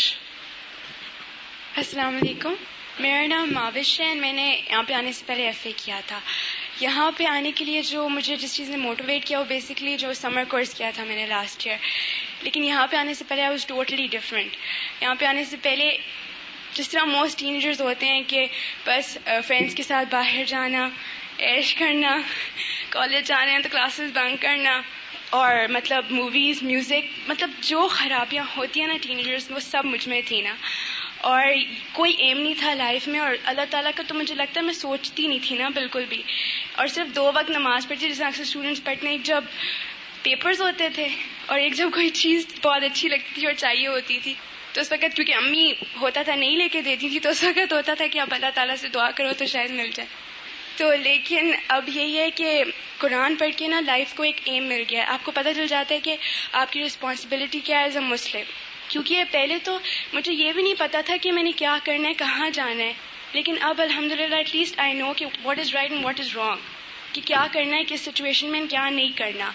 السلام علیکم, میرا نام ماوش ہے. میں نے یہاں پہ آنے سے پہلے ایف اے کیا تھا. یہاں پہ آنے کے لیے جو مجھے جس چیز نے موٹیویٹ کیا وہ بیسکلی جو سمر کورس کیا تھا میں نے لاسٹ ایئر. لیکن یہاں پہ آنے سے پہلے آئی واز ٹوٹلی ڈفرینٹ. یہاں پہ آنے سے پہلے جس طرح موسٹ ٹینیجرز ہوتے ہیں کہ بس فرینڈس کے ساتھ باہر جانا, عیش کرنا, کالج جانا ہے تو کلاسز بنک کرنا, اور مطلب موویز, میوزک, مطلب جو خرابیاں ہوتی ہیں نا ٹینیجرز میں وہ سب مجھ میں تھی نا. اور کوئی ایم نہیں تھا لائف میں, اور اللہ تعالیٰ کا تو مجھے لگتا ہے میں سوچتی نہیں تھی نا بالکل بھی. اور صرف 2 وقت نماز پڑھتی جیسے اکثر اسٹوڈنٹس پڑھتے ہیں, ایک جب پیپرز ہوتے تھے اور ایک جب کوئی چیز بہت اچھی لگتی تھی اور چاہیے ہوتی تھی. تو اس وقت کیونکہ امی ہوتا تھا نہیں لے کے دیتی تھی تو اس وقت ہوتا تھا کہ اب اللہ تعالیٰ سے دعا کرو تو شاید مل جائے. تو لیکن اب یہی ہے کہ قرآن پڑھ کے نا لائف کو ایک ایم مل گیا ہے. آپ کو پتہ چل جاتا ہے کہ آپ کی رسپانسبلٹی کیا ہے ایز اے مسلم. کیونکہ پہلے تو مجھے یہ بھی نہیں پتا تھا کہ میں نے کیا کرنا ہے, کہاں جانا ہے. لیکن اب الحمدللہ ایٹ لیسٹ آئی نو کہ what is right and what is wrong, کہ کیا کرنا ہے کس سچویشن میں کیا نہیں کرنا.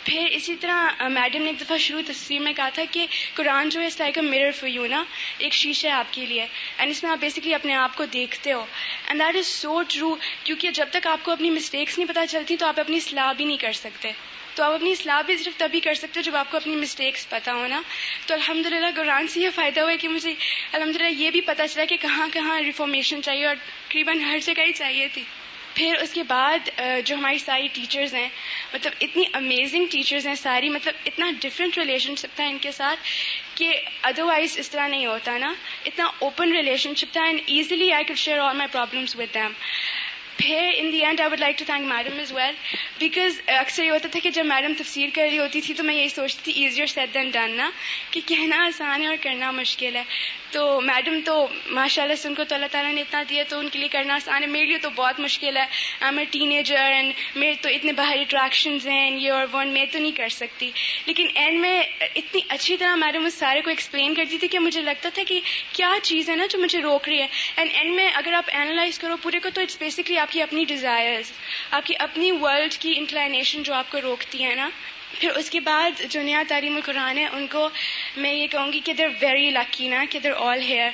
پھر اسی طرح میڈم نے ایک دفعہ شروع تصویر میں کہا تھا کہ قرآن جو ہے it's like a mirror for you, نا, ایک شیشہ ہے آپ کے لیے, اینڈ اس میں آپ بیسکلی اپنے آپ کو دیکھتے ہو. And that is so true, کیونکہ جب تک آپ کو اپنی مسٹیکس نہیں پتہ چلتی تو آپ اپنی اصلاح بھی نہیں کر سکتے. تو آپ اپنی اصلاح بھی صرف تبھی کر سکتے جب آپ کو اپنی مسٹیکس پتہ ہو نا. تو الحمدللہ قرآن سے یہ فائدہ ہوا ہے کہ مجھے الحمدللہ یہ بھی پتہ چلا کہ کہاں کہاں ریفارمیشن چاہیے, اور تقریباً ہر جگہ ہی چاہیے تھی. پھر اس کے بعد جو ہماری ساری ٹیچرز ہیں, مطلب اتنی امیزنگ ٹیچرز ہیں ساری, مطلب اتنا ڈفرینٹ ریلیشن شپ تھا ان کے ساتھ کہ ادروائز اس طرح نہیں ہوتا نا. اتنا اوپن ریلیشن شپ تھا and easily I could share all my problems with them. پھر in the end I would like to thank madam as well, because اکثر یہ ہوتا تھا کہ جب میڈم تفسیر کر رہی ہوتی تھی تو میں یہی سوچتی تھی ایزیئر سیڈ دین ڈن نا, کہ کہنا آسان ہے اور کرنا مشکل ہے. تو میڈم تو ماشاء اللہ سے ان کو تو اللہ تعالیٰ نے اتنا دیا تو ان کے لیے کرنا آسان ہے, میرے لیے تو بہت مشکل ہے. I am a ten ager and میرے تو اتنے باہر اٹریکشنز ہیں یہ اور وہ, میں تو نہیں کر سکتی. لیکن اینڈ میں اتنی اچھی طرح میڈم اس سارے کو ایکسپلین کرتی تھی کہ مجھے لگتا تھا کہ کیا چیز ہے نا جو مجھے روک رہی ہے. اینڈ اینڈ میں اگر آپ اینالائز کرو پورے کو تو اٹس بیسکلی آپ کی اپنی ڈیزائرز, آپ کی اپنی ورلڈ کی انکلائنیشن جو آپ کو روکتی ہے نا. پھر اس کے بعد جو نیا تعلیم القرآن ہے ان کو میں یہ کہوں گی کہ دیر ویری لکی نا, کہ دیر آل ہیئر.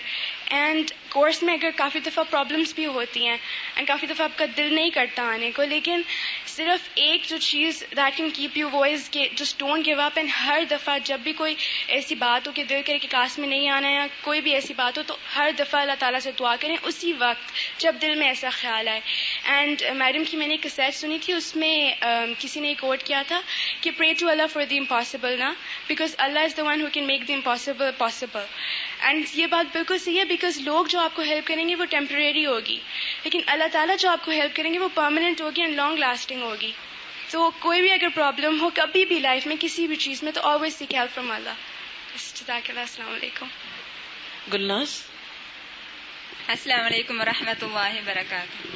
اینڈ کورس میں اگر کافی دفعہ پرابلمس بھی ہوتی ہیں اینڈ کافی دفعہ آپ کا دل نہیں کرتا آنے کو, لیکن صرف ایک جو چیز that can keep you wise کہ just don't give up. And ہر دفعہ جب بھی کوئی ایسی بات ہو کہ دل کرے کہ کلاس میں نہیں آنا ہے یا کوئی بھی ایسی بات ہو تو ہر دفعہ اللہ تعالیٰ سے دعا کریں اسی وقت جب دل میں ایسا خیال آئے. اینڈ میڈم کی میں نے ایک کیسٹ سنی تھی, اس میں کسی نے کوٹ کیا تھا کہ pray to Allah for the impossible نا, because Allah is the one who can make the impossible possible. And یہ بات بالکل صحیح ہے, بیکاز لوگ جو آپ کو ہیلپ کریں گے وہ ٹیمپریری ہوگی, لیکن اللہ تعالیٰ جو آپ کو ہیلپ کریں گے وہ پرماننٹ ہوگی اینڈ لانگ لاسٹنگ ہوگی. تو کوئی بھی اگر پرابلم ہو کبھی بھی لائف میں کسی بھی چیز میں تو آلویز سیک ہیلپ فرام اللہ. جزاک اللہ. السلام علیکم. گلناز. السلام علیکم ورحمۃ اللہ وبرکاتہ.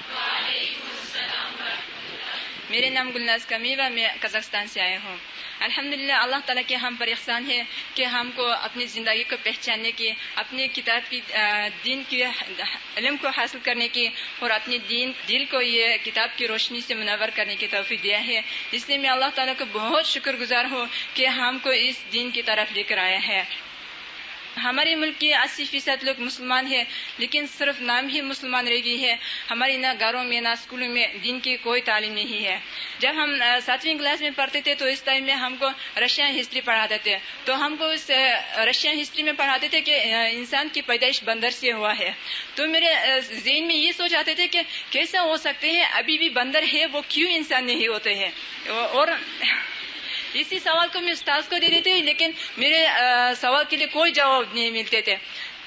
میرے نام گلناز کمیوا, میں قزاقستان سے آیا ہوں. الحمدللہ اللہ تعالیٰ کے ہم پر احسان ہے کہ ہم کو اپنی زندگی کو پہچاننے کی, اپنی کتاب کی دین کی علم کو حاصل کرنے کی اور اپنے دل کو یہ کتاب کی روشنی سے منور کرنے کی توفیق دیا ہے. اس لیے میں اللہ تعالیٰ کو بہت شکر گزار ہوں کہ ہم کو اس دین کی طرف لے کر آیا ہے. ہمارے ملک کے 80% لوگ مسلمان ہیں، لیکن صرف نام ہی مسلمان رہ گئی ہے. ہماری نہ گھروں میں نہ اسکولوں میں دین کی کوئی تعلیم نہیں ہے. جب ہم 7ویں کلاس میں پڑھتے تھے تو اس ٹائم میں ہم کو رشین ہسٹری پڑھاتے تھے. تو ہم کو اس رشین ہسٹری میں پڑھاتے تھے کہ انسان کی پیدائش بندر سے ہوا ہے. تو میرے ذہن میں یہ سوچ آتے تھے کہ کیسا ہو سکتے ہیں ابھی بھی بندر ہے وہ کیوں انسان نہیں ہوتے ہیں. اور اسی سوال کو میں استاذ کو دیتے تھے لیکن میرے سوال کے لیے کوئی جواب نہیں ملتے تھے.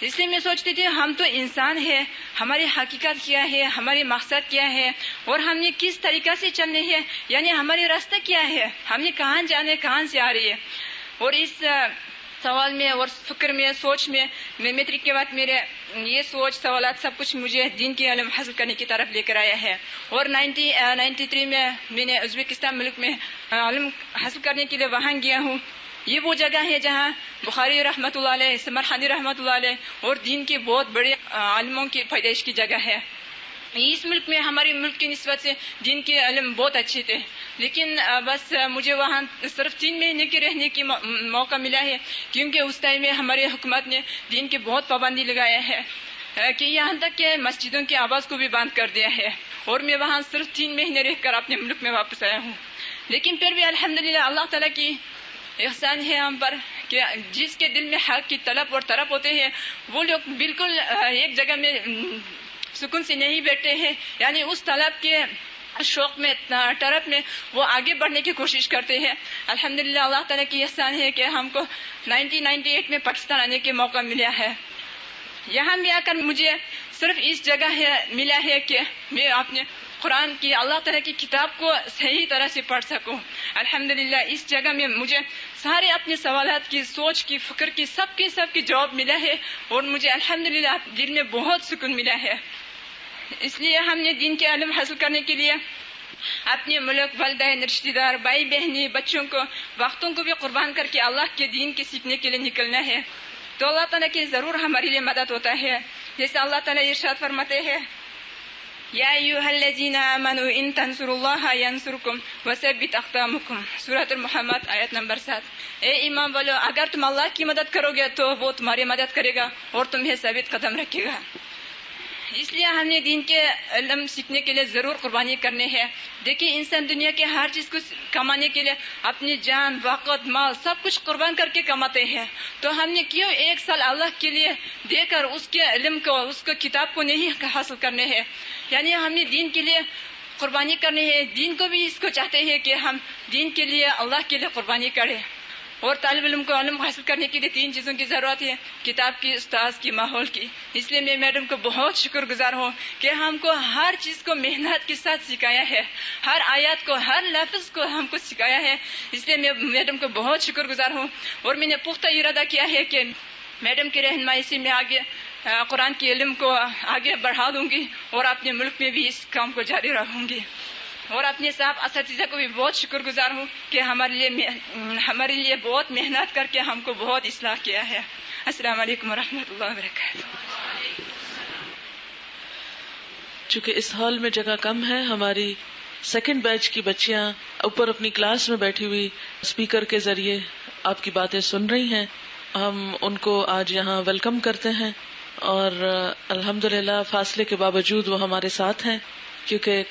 اس لیے میں سوچتی تھی ہم تو انسان ہیں، ہماری حقیقت کیا ہے، ہماری مقصد کیا ہے، اور ہم نے کس طریقہ سے چلنے ہے، یعنی ہماری راستہ کیا ہے، ہم نے کہاں جانے، کہاں سے آ رہی ہے. اور اس سوال میں اور فکر میں سوچ میں میٹرک کے بعد میرے یہ سوچ سوالات سب کچھ مجھے دین کے علم حاصل کرنے کی طرف لے کر آیا ہے. اور 1993 میں نے ازبکستان ملک میں علم حاصل کرنے کے لیے وہاں گیا ہوں. یہ وہ جگہ ہے جہاں بخاری رحمۃ اللہ علیہ، سمرخانی رحمۃ اللہ علیہ اور دین کے بہت بڑے عالموں کی پیدائش کی جگہ ہے. اس ملک میں ہمارے ملک کی نسبت سے دین کے علم بہت اچھے تھے، لیکن بس مجھے وہاں صرف 3 مہینے کے رہنے کی موقع ملا ہے، کیونکہ اس ٹائم میں ہماری حکومت نے دین کی بہت پابندی لگایا ہے کہ یہاں تک کہ مسجدوں کی آواز کو بھی بند کر دیا ہے. اور میں وہاں صرف 3 مہینے رہ کر اپنے ملک میں واپس آیا ہوں. لیکن پھر بھی الحمدللہ اللہ تعالیٰ کی احسان ہے ہم پر کہ جس کے دل میں حق کی طلب اور طرف ہوتے ہیں وہ لوگ بالکل ایک جگہ میں سکون سے نہیں بیٹھتے ہیں، یعنی اس طلب کے شوق میں طرف میں وہ آگے بڑھنے کی کوشش کرتے ہیں. الحمدللہ اللہ تعالیٰ کی احسان ہے کہ ہم کو 1998 میں پاکستان آنے کے موقع ملا ہے. یہاں بھی آ کر مجھے صرف اس جگہ ملا ہے کہ میں اپنے قرآن کی اللہ تعالیٰ کی کتاب کو صحیح طرح سے پڑھ سکوں. الحمدللہ اس جگہ میں مجھے سارے اپنے سوالات کی، سوچ کی، فکر کی سب کی جواب ملا ہے اور مجھے الحمدللہ دل میں بہت سکون ملا ہے. اس لیے ہم نے دین کے علم حاصل کرنے کے لیے اپنے ملک، والدین، رشتہ دار، بھائی بہنیں، بچوں کو، وقتوں کو بھی قربان کر کے اللہ کے دین کے سیکھنے کے لیے نکلنا ہے. تو اللہ تعالیٰ کی ضرور ہمارے لیے مدد ہوتا ہے. جیسے اللہ تعالیٰ ارشاد فرماتے ہیں یا ایھا الذین آمنوا ان تنصروا اللہ ینصرکم وثبت اقدامکم، سورۃ المحمد آیت نمبر 7. اے ایمان والو، اگر تم اللہ کی مدد کرو گے تو وہ تمہاری مدد کرے گا اور تمہیں ثابت قدم رکھے گا. اس لیے ہم نے دین کے علم سیکھنے کے لیے ضرور قربانی کرنے ہے. دیکھیے انسان دنیا کے ہر چیز کو کمانے کے لیے اپنی جان، وقت، مال سب کچھ قربان کر کے کماتے ہیں. تو ہم نے کیوں 1 سال اللہ کے لیے دے کر اس کے علم کو، اس کو کتاب کو نہیں حاصل کرنے ہے. یعنی ہم نے دین کے لیے قربانی کرنی ہے. دین کو بھی اس کو چاہتے ہیں کہ ہم دین کے لیے، اللہ کے لیے قربانی کریں. اور طالب علم کو علم حاصل کرنے کے لیے 3 چیزوں کی ضرورت ہے: کتاب کی، استاذ کی، ماحول کی. اس لیے میں میڈم کو بہت شکر گزار ہوں کہ ہم کو ہر چیز کو محنت کے ساتھ سکھایا ہے، ہر آیات کو، ہر لفظ کو ہم کو سکھایا ہے. اس لیے میں میڈم کو بہت شکر گزار ہوں اور میں نے پختہ ارادہ کیا ہے کہ میڈم کی رہنمائی سے میں آگے قرآن کے علم کو آگے بڑھا دوں گی اور اپنے ملک میں بھی اس کام کو جاری رکھوں گی. اور اپنے صاحب اساتذہ کو بھی بہت شکر گزار ہوں کہ ہمارے لیے بہت محنت کر کے ہم کو بہت اصلاح کیا ہے. السلام علیکم ورحمۃ اللہ وبرکاتہ. چونکہ اس ہال میں جگہ کم ہے، ہماری 2nd بیچ کی بچیاں اوپر اپنی کلاس میں بیٹھی ہوئی اسپیکر کے ذریعے آپ کی باتیں سن رہی ہیں. ہم ان کو آج یہاں ویلکم کرتے ہیں اور الحمدللہ فاصلے کے باوجود وہ ہمارے ساتھ ہیں، کیونکہ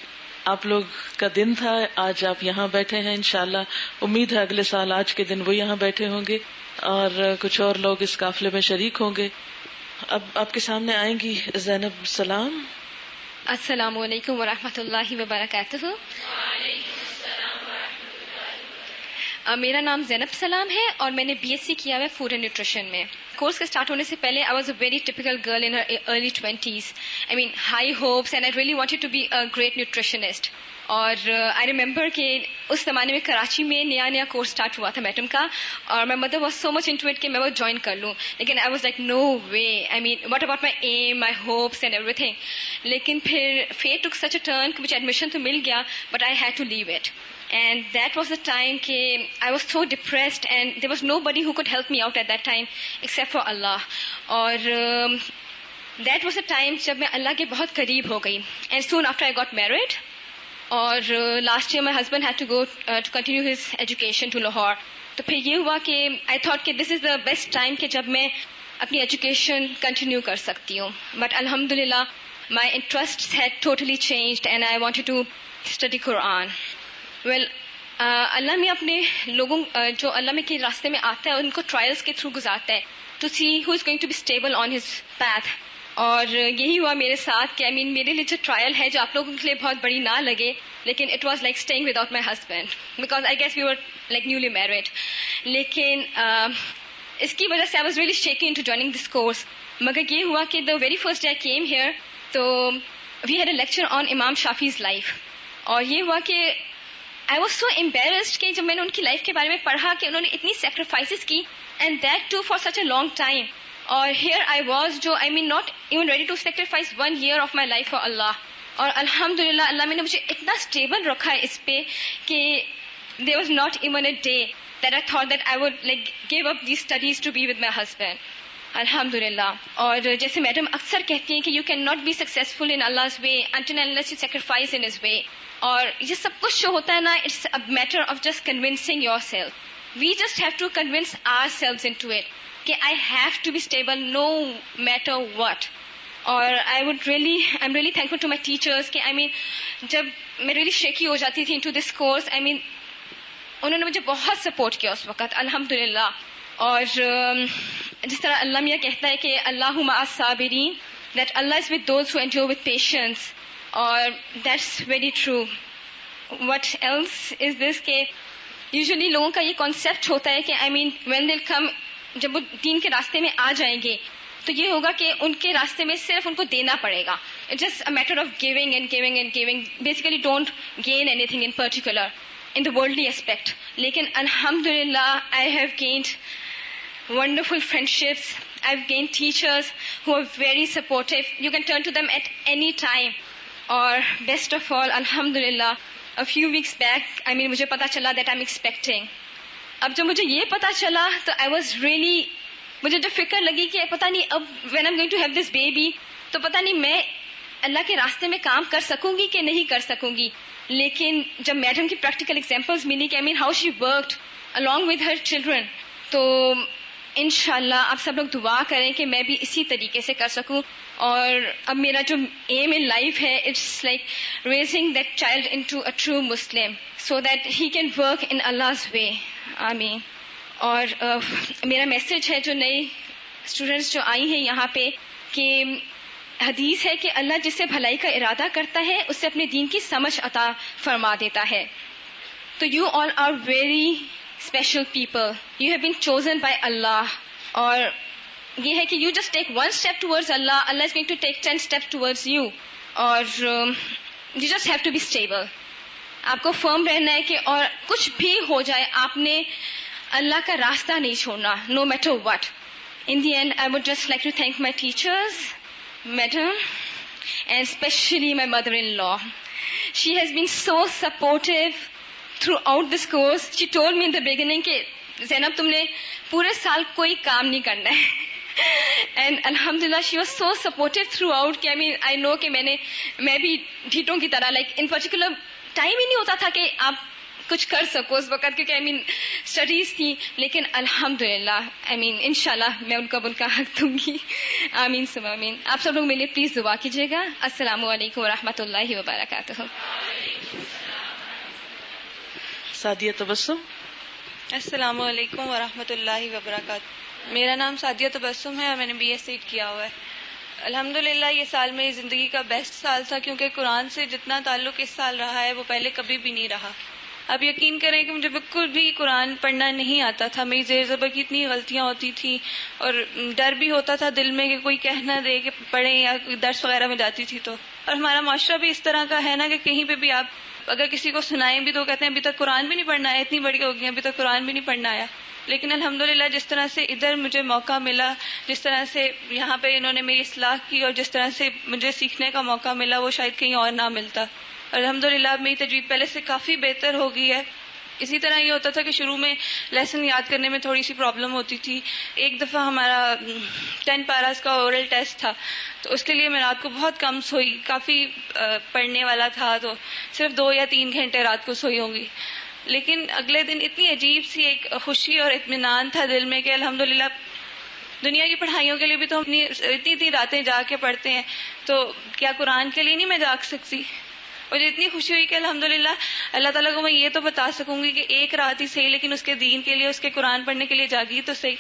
آپ لوگ کا دن تھا، آج آپ یہاں بیٹھے ہیں. انشاءاللہ امید ہے اگلے سال آج کے دن وہ یہاں بیٹھے ہوں گے اور کچھ اور لوگ اس قافلے میں شریک ہوں گے. اب آپ کے سامنے آئیں گی زینب سلام. السلام علیکم ورحمۃ اللہ وبرکاتہ. میرا نام زینب سلام ہے اور میں نے BSc کیا ہے فوڈ اینڈ نیوٹریشن میں. کورس کے اسٹارٹ ہونے سے پہلے I was a very typical girl in her early 20s. I mean high hopes and I really wanted to be a great nutritionist. اور I remember کہ اس زمانے میں کراچی میں نیا کورس اسٹارٹ ہوا تھا میڈم کا اور my mother was so much into it کہ میں وہ جوائن کر لوں، لیکن I was like no way. I mean what about my aim, my hopes and everything. لیکن پھر fate took such a turn کہ مجھے ایڈمیشن تو مل گیا but I had to leave it. And that was the time کہ I was so depressed and there was nobody who could help me out at that time except for Allah. اور that was the time جب میں اللہ کے بہت قریب ہو گئی. And soon after I got married. اور last year my husband had to go to continue his education to Lahore. تو پھر یہ ہوا کہ I thought کہ this is the best time کہ جب میں اپنی ایجوکیشن کنٹینیو کر سکتی ہوں. بٹ الحمدللہ my interests had totally changed and I wanted to study Quran. Well, اللہ میں اپنے لوگوں جو اللہ میں کے راستے میں آتا ہے ان کو ٹرائلس کے تھرو گزارتا ہے to see who is going to be stable on his path. اور یہی ہوا میرے ساتھ کہ میرے لیے جو ٹرائل ہے جو آپ لوگوں کے لیے بہت بڑی نہ لگے لیکن it was like staying without my husband because I guess we were like newly married. لیکن اس کی وجہ سے I was really shaking into joining this course. مگر یہ ہوا کہ the very first day I came here تو we had a lecture on امام شافیز لائف. اور یہ ہوا کہ آئی واز سو امبیرسڈ کہ جب میں نے ان کی لائف کے بارے میں پڑھا کہ انہوں نے اتنی سیکریفائسز کی and that too for such a long time. اور ہیئر آئی واز جو not even ready to sacrifice 1 year of my life for Allah. اور الحمدللہ اللہ میں نے مجھے اتنا اسٹیبل رکھا ہے اس پہ کہ there was not even a day that I thought that I would like give up these studies to be with my husband. الحمدللہ. اور جیسے میڈم اکثر کہتی ہیں کہ you can not be successful in Allah's way until and unless you sacrifice in His way. اور یہ سب کچھ جو ہوتا ہے نا it's a matter of just convincing yourself. We just have to convince ourselves into it کہ I have to be stable no matter what. اور I'm really thankful to my teachers کہ جب میں really shaky ہو جاتی تھی into this course انہوں نے مجھے بہت سپورٹ کیا اس وقت الحمدللہ. اور جس طرح اللہ میاں کہتا ہے کہ اللہ مع الصابرین that Allah is with those who endure with patience. اور that's very true. What else is this کہ usually لوگوں کا یہ concept ہوتا ہے کہ when they'll come جب وہ دین کے راستے میں آ جائیں گے تو یہ ہوگا کہ ان کے راستے میں صرف ان کو دینا پڑے گا. It's just a matter of giving and giving and giving. Basically don't gain anything in particular in the worldly aspect. لیکن alhamdulillah I have gained wonderful friendships. I've gained teachers who are very supportive. You can turn to them at any time. اور best of all alhamdulillah a few weeks back مجھے پتا چلا that I'm expecting. اب جب مجھے یہ پتا چلا تو I was really مجھے جو فکر لگی کہ پتا نہیں اب when I'm going to have this baby تو پتا نہیں میں اللہ کے راستے میں کام کر سکوں گی کہ نہیں کر سکوں گی. لیکن جب میڈم کی پریکٹیکل ایگزامپلز ملی کہ how she worked along with her children تو انشاءاللہ آپ سب لوگ دعا کریں کہ میں بھی اسی طریقے سے کر سکوں. اور اب میرا جو ایم ان لائف ہے it's like raising that child into a true Muslim so that he can work in Allah's way. آمین. اور میرا میسج ہے جو نئی اسٹوڈینٹس جو آئی ہیں یہاں پہ کہ حدیث ہے کہ اللہ جس سے بھلائی کا ارادہ کرتا ہے اس سے اپنے دین کی سمجھ عطا فرما دیتا ہے. تو you all are very special people. You have been chosen by Allah. اور یہ ہے کہ you just take 1 step towards Allah is going to take 10 steps towards you. اور you just have to be stable. آپ کو فرم رہنا ہے کہ اور کچھ بھی ہو جائے آپ نے اللہ کا راستہ نہیں چھوڑنا no matter what. In the end I would just like to thank my teachers, madam, and especially my mother-in-law. She has been so supportive throughout this course. She told me in the beginning کہ زینب تم نے پورے سال کوئی کام نہیں کرنا ہے. And alhamdulillah she was so supportive throughout کہ I know کہ میں بھی ڈھیٹوں کی طرح like in particular ٹائم ہی نہیں ہوتا تھا کہ آپ کچھ کر سکو اس وقت کیونکہ اسٹڈیز تھی. لیکن الحمدللہ انشاءاللہ میں ان کا حق دوں گی. آمین ثم آمین. آپ سب لوگ میرے لیے پلیز دعا کیجیے گا. السلام علیکم ورحمۃ اللہ وبرکاتہ. سعدیہ تبسم. السلام علیکم ورحمۃ اللہ وبرکاتہ. میرا نام سعدیہ تبسم ہے اور میں نے BS کیا ہوا ہے. الحمدللہ یہ سال میری زندگی کا بیسٹ سال تھا کیونکہ قرآن سے جتنا تعلق اس سال رہا ہے وہ پہلے کبھی بھی نہیں رہا. اب یقین کریں کہ مجھے بالکل بھی قرآن پڑھنا نہیں آتا تھا. میری زیر زبر کی اتنی غلطیاں ہوتی تھیں اور ڈر بھی ہوتا تھا دل میں کہ کوئی کہہ نہ دے کہ پڑھیں یا درس وغیرہ میں جاتی تھی تو. اور ہمارا معاشرہ بھی اس طرح کا ہے نا کہ کہیں پہ بھی آپ اگر کسی کو سنائیں بھی تو کہتے ہیں ابھی تک قرآن بھی نہیں پڑھنا آیا, اتنی بڑی ہو گئی ابھی تک قرآن بھی نہیں پڑھنا آیا. لیکن الحمدللہ جس طرح سے ادھر مجھے موقع ملا, جس طرح سے یہاں پہ انہوں نے میری اصلاح کی اور جس طرح سے مجھے سیکھنے کا موقع ملا وہ شاید کہیں اور نہ ملتا. الحمدللہ اب میری تجوید پہلے سے کافی بہتر ہو گئی ہے. اسی طرح یہ ہوتا تھا کہ شروع میں لیسن یاد کرنے میں تھوڑی سی پرابلم ہوتی تھی. ایک دفعہ ہمارا 10 پیراز کا اورل ٹیسٹ تھا تو اس کے لیے میں رات کو بہت کم سوئی, کافی پڑھنے والا تھا تو صرف 2 یا 3 گھنٹے رات کو سوئی ہوں گی. لیکن اگلے دن اتنی عجیب سی ایک خوشی اور اطمینان تھا دل میں کہ الحمدللہ دنیا کی پڑھائیوں کے لیے بھی تو ہم اتنی راتیں جا کے پڑھتے ہیں، تو کیا قرآن کے لیے نہیں میں جاگ سکتی؟ مجھے اتنی خوشی ہوئی کہ الحمدللہ اللہ تعالیٰ کو میں یہ تو بتا سکوں گی کہ ایک رات ہی صحیح لیکن اس کے دین کے لیے، اس کے قرآن پڑھنے کے لیے جاگی تو صحیح.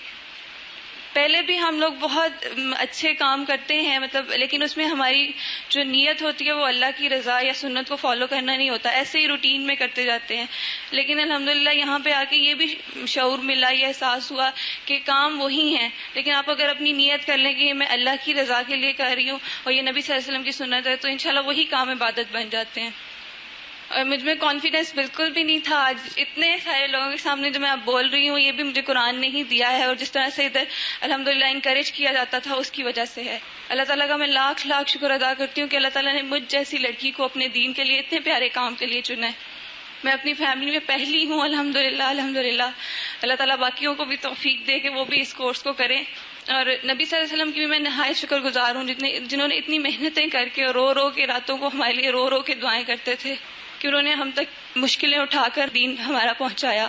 پہلے بھی ہم لوگ بہت اچھے کام کرتے ہیں لیکن اس میں ہماری جو نیت ہوتی ہے وہ اللہ کی رضا یا سنت کو فالو کرنا نہیں ہوتا، ایسے ہی روٹین میں کرتے جاتے ہیں. لیکن الحمدللہ یہاں پہ آ کے یہ بھی شعور ملا، یہ احساس ہوا کہ کام وہی ہیں، لیکن آپ اگر اپنی نیت کر لیں کہ یہ میں اللہ کی رضا کے لیے کر رہی ہوں اور یہ نبی صلی اللہ علیہ وسلم کی سنت ہے، تو انشاءاللہ وہی کام عبادت بن جاتے ہیں. اور مجھ میں کانفیڈینس بالکل بھی نہیں تھا. آج اتنے سارے لوگوں کے سامنے جو میں اب بول رہی ہوں یہ بھی مجھے قرآن نے ہی دیا ہے، اور جس طرح سے ادھر الحمدللہ انکریج کیا جاتا تھا اس کی وجہ سے ہے. اللہ تعالیٰ کا میں لاکھ لاکھ شکر ادا کرتی ہوں کہ اللہ تعالیٰ نے مجھ جیسی لڑکی کو اپنے دین کے لیے اتنے پیارے کام کے لیے چنا ہے. میں اپنی فیملی میں پہلی ہوں الحمدللہ. اللہ تعالیٰ باقیوں کو بھی توفیق دے کہ وہ بھی اس کورس کو کریں. اور نبی صلی اللہ علیہ وسلم کی بھی میں نہایت شکر گزار ہوں جنہوں نے اتنی محنتیں کر کے اور رو کے راتوں کو ہمارے لیے رو کے دعائیں کرتے تھے کہ انہوں نے ہم تک مشکلیں اٹھا کر دین ہمارا پہنچایا.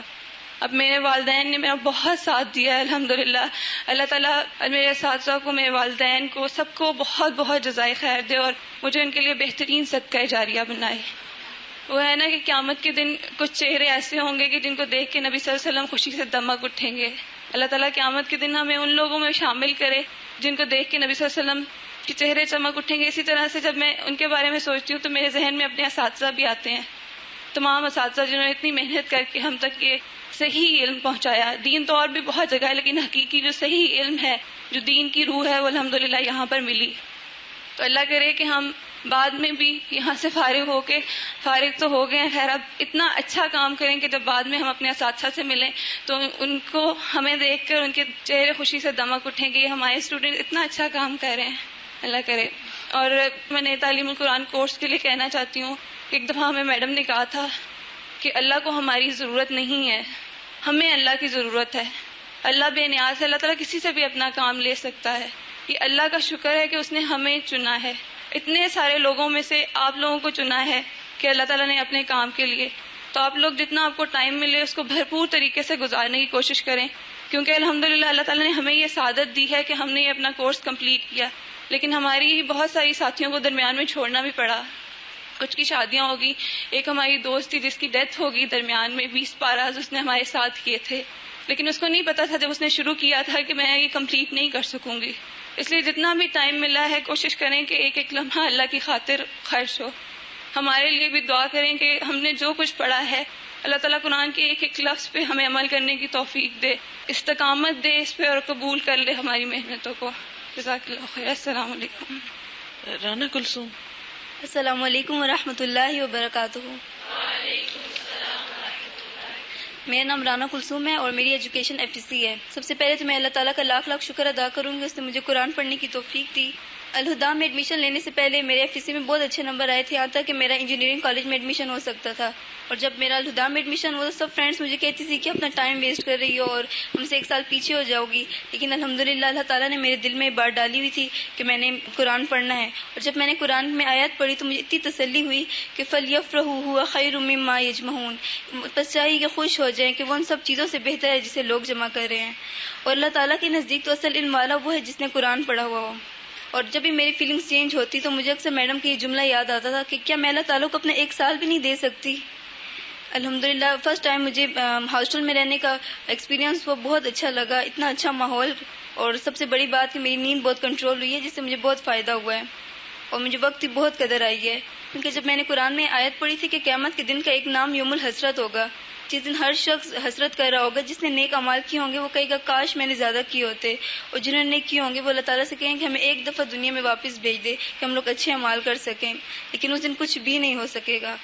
اب میرے والدین نے میرا بہت ساتھ دیا ہے الحمدللہ. اللہ تعالیٰ میرے اساتذہ کو، میرے والدین کو، سب کو بہت بہت جزائے خیر دے اور مجھے ان کے لیے بہترین صدقہ جاریہ بنائے. وہ ہے نا کہ قیامت کے دن کچھ چہرے ایسے ہوں گے کہ جن کو دیکھ کے نبی صلی اللہ علیہ وسلم خوشی سے دمک اٹھیں گے. اللہ تعالیٰ قیامت کے دن ہمیں ان لوگوں میں شامل کرے جن کو دیکھ کے نبی صلی اللہ علیہ وسلم کے چہرے چمک اٹھیں گے. اسی طرح سے جب میں ان کے بارے میں سوچتی ہوں تو میرے ذہن میں اپنے اساتذہ بھی آتے ہیں، تمام اساتذہ جنہوں نے اتنی محنت کر کے ہم تک یہ صحیح علم پہنچایا. دین تو اور بھی بہت جگہ ہے لیکن حقیقی جو صحیح علم ہے، جو دین کی روح ہے، وہ الحمدللہ یہاں پر ملی. تو اللہ کرے کہ ہم بعد میں بھی یہاں سے فارغ تو ہو گئے ہیں، خیر اب اتنا اچھا کام کریں کہ جب بعد میں ہم اپنے اساتذہ سے ملیں تو ان کو ہمیں دیکھ کر ان کے چہرے خوشی سے دمک اٹھیں کہ ہمارے اسٹوڈنٹ اتنا اچھا کام کر رہے ہیں. اللہ کرے. اور میں نے تعلیم القرآن کورس کے لیے کہنا چاہتی ہوں کہ ایک دفعہ ہمیں میڈم نے کہا تھا کہ اللہ کو ہماری ضرورت نہیں ہے، ہمیں اللہ کی ضرورت ہے. اللہ بے نیاز ہے، اللہ تعالیٰ کسی سے بھی اپنا کام لے سکتا ہے. یہ اللہ کا شکر ہے کہ اس نے ہمیں چنا ہے. اتنے سارے لوگوں میں سے آپ لوگوں کو چنا ہے کہ اللہ تعالیٰ نے اپنے کام کے لیے. تو آپ لوگ جتنا آپ کو ٹائم ملے اس کو بھرپور طریقے سے گزارنے کی کوشش کریں، کیونکہ الحمدللہ اللہ تعالیٰ نے ہمیں یہ سعادت دی ہے کہ ہم نے یہ اپنا کورس کمپلیٹ کیا. لیکن ہماری بہت ساری ساتھیوں کو درمیان میں چھوڑنا بھی پڑا. کچھ کی شادیاں ہوگی. ایک ہماری دوست تھی جس کی ڈیتھ ہوگی درمیان میں. 20 پاراز اس نے ہمارے ساتھ کیے تھے، لیکن اس کو نہیں پتا تھا جب اس نے شروع کیا تھا کہ میں یہ کمپلیٹ نہیں کر سکوں گی. اس لیے جتنا بھی ٹائم ملا ہے کوشش کریں کہ ایک ایک لمحہ اللہ کی خاطر خرچ ہو. ہمارے لیے بھی دعا کریں کہ ہم نے جو کچھ پڑھا ہے اللہ تعالیٰ قرآن کے ایک ایک لفظ پہ ہمیں عمل کرنے کی توفیق دے، استقامت دے اس پہ اور قبول کر لے ہماری محنتوں کو. جزاک اللہ خیر. السلام علیکم. رانا کلثوم. السلام علیکم ورحمۃ اللہ وبرکاتہ. میرا نام رانا کلثوم ہے اور میری ایجوکیشن FTC ہے. سب سے پہلے تو میں اللہ تعالیٰ کا لاکھ لاکھ شکر ادا کروں گی، اس نے مجھے قرآن پڑھنے کی توفیق دی. الہدا میں ایڈمیشن لینے سے پہلے میرے FTC میں بہت اچھے نمبر آئے تھے، یہاں تک کہ میرا انجینئرنگ کالج میں ایڈمیشن ہو سکتا تھا. اور جب میرا الہدا میں ایڈمیشن ہوا تو سب فرینڈس مجھے کہتی تھی کہ اپنا ٹائم ویسٹ کر رہی ہو اور ہم سے 1 سال پیچھے ہو جاؤ گی. لیکن الحمدللہ اللہ تعالیٰ نے میرے دل میں بات ڈالی ہوئی تھی کہ میں نے قرآن پڑھنا ہے. اور جب میں نے قرآن میں آیات پڑھی تو مجھے اتنی تسلی ہوئی کہ فَلْيَفْرَحُوا هُوَ خَيْرٌ مِّمَّا يَجْمَعُونَ. بس چاہیے کہ خوش ہو جائیں کہ وہ ان سب چیزوں سے بہتر ہے جسے لوگ جمع کر رہے ہیں. اور اللہ تعالیٰ کے نزدیک تو اصل علم والا وہ ہے جس نے قرآن پڑھا ہوا ہو. اور جب بھی میری فیلنگز چینج ہوتی تو مجھے اکثر میڈم کا یہ جملہ یاد آتا تھا کہ کیا میں اللہ تعالیٰ کو اپنا 1 سال بھی نہیں دے سکتی. الحمدللہ فرسٹ ٹائم مجھے ہاسٹل میں رہنے کا ایکسپیرینس وہ بہت اچھا لگا، اتنا اچھا ماحول. اور سب سے بڑی بات کہ میری نیند بہت کنٹرول ہوئی ہے جس سے مجھے بہت فائدہ ہوا ہے اور مجھے وقت کی بہت قدر آئی ہے. کیونکہ جب میں نے قرآن میں آیت پڑھی تھی کہ قیامت کے دن کا ایک نام یوم الحسرت ہوگا، جس دن ہر شخص حسرت کر رہا ہوگا. جس نے نیک اعمال کیے ہوں گے وہ کہے گا کاش میں نے زیادہ کیے ہوتے، اور جنہوں نے نیک کیے ہوں گے وہ اللہ تعالیٰ سے کہیں کہ ہمیں ایک دفعہ دنیا میں واپس بھیج دے کہ ہم لوگ اچھے اعمال کر سکیں. لیکن اس دن کچھ بھی نہیں ہو سکے گا.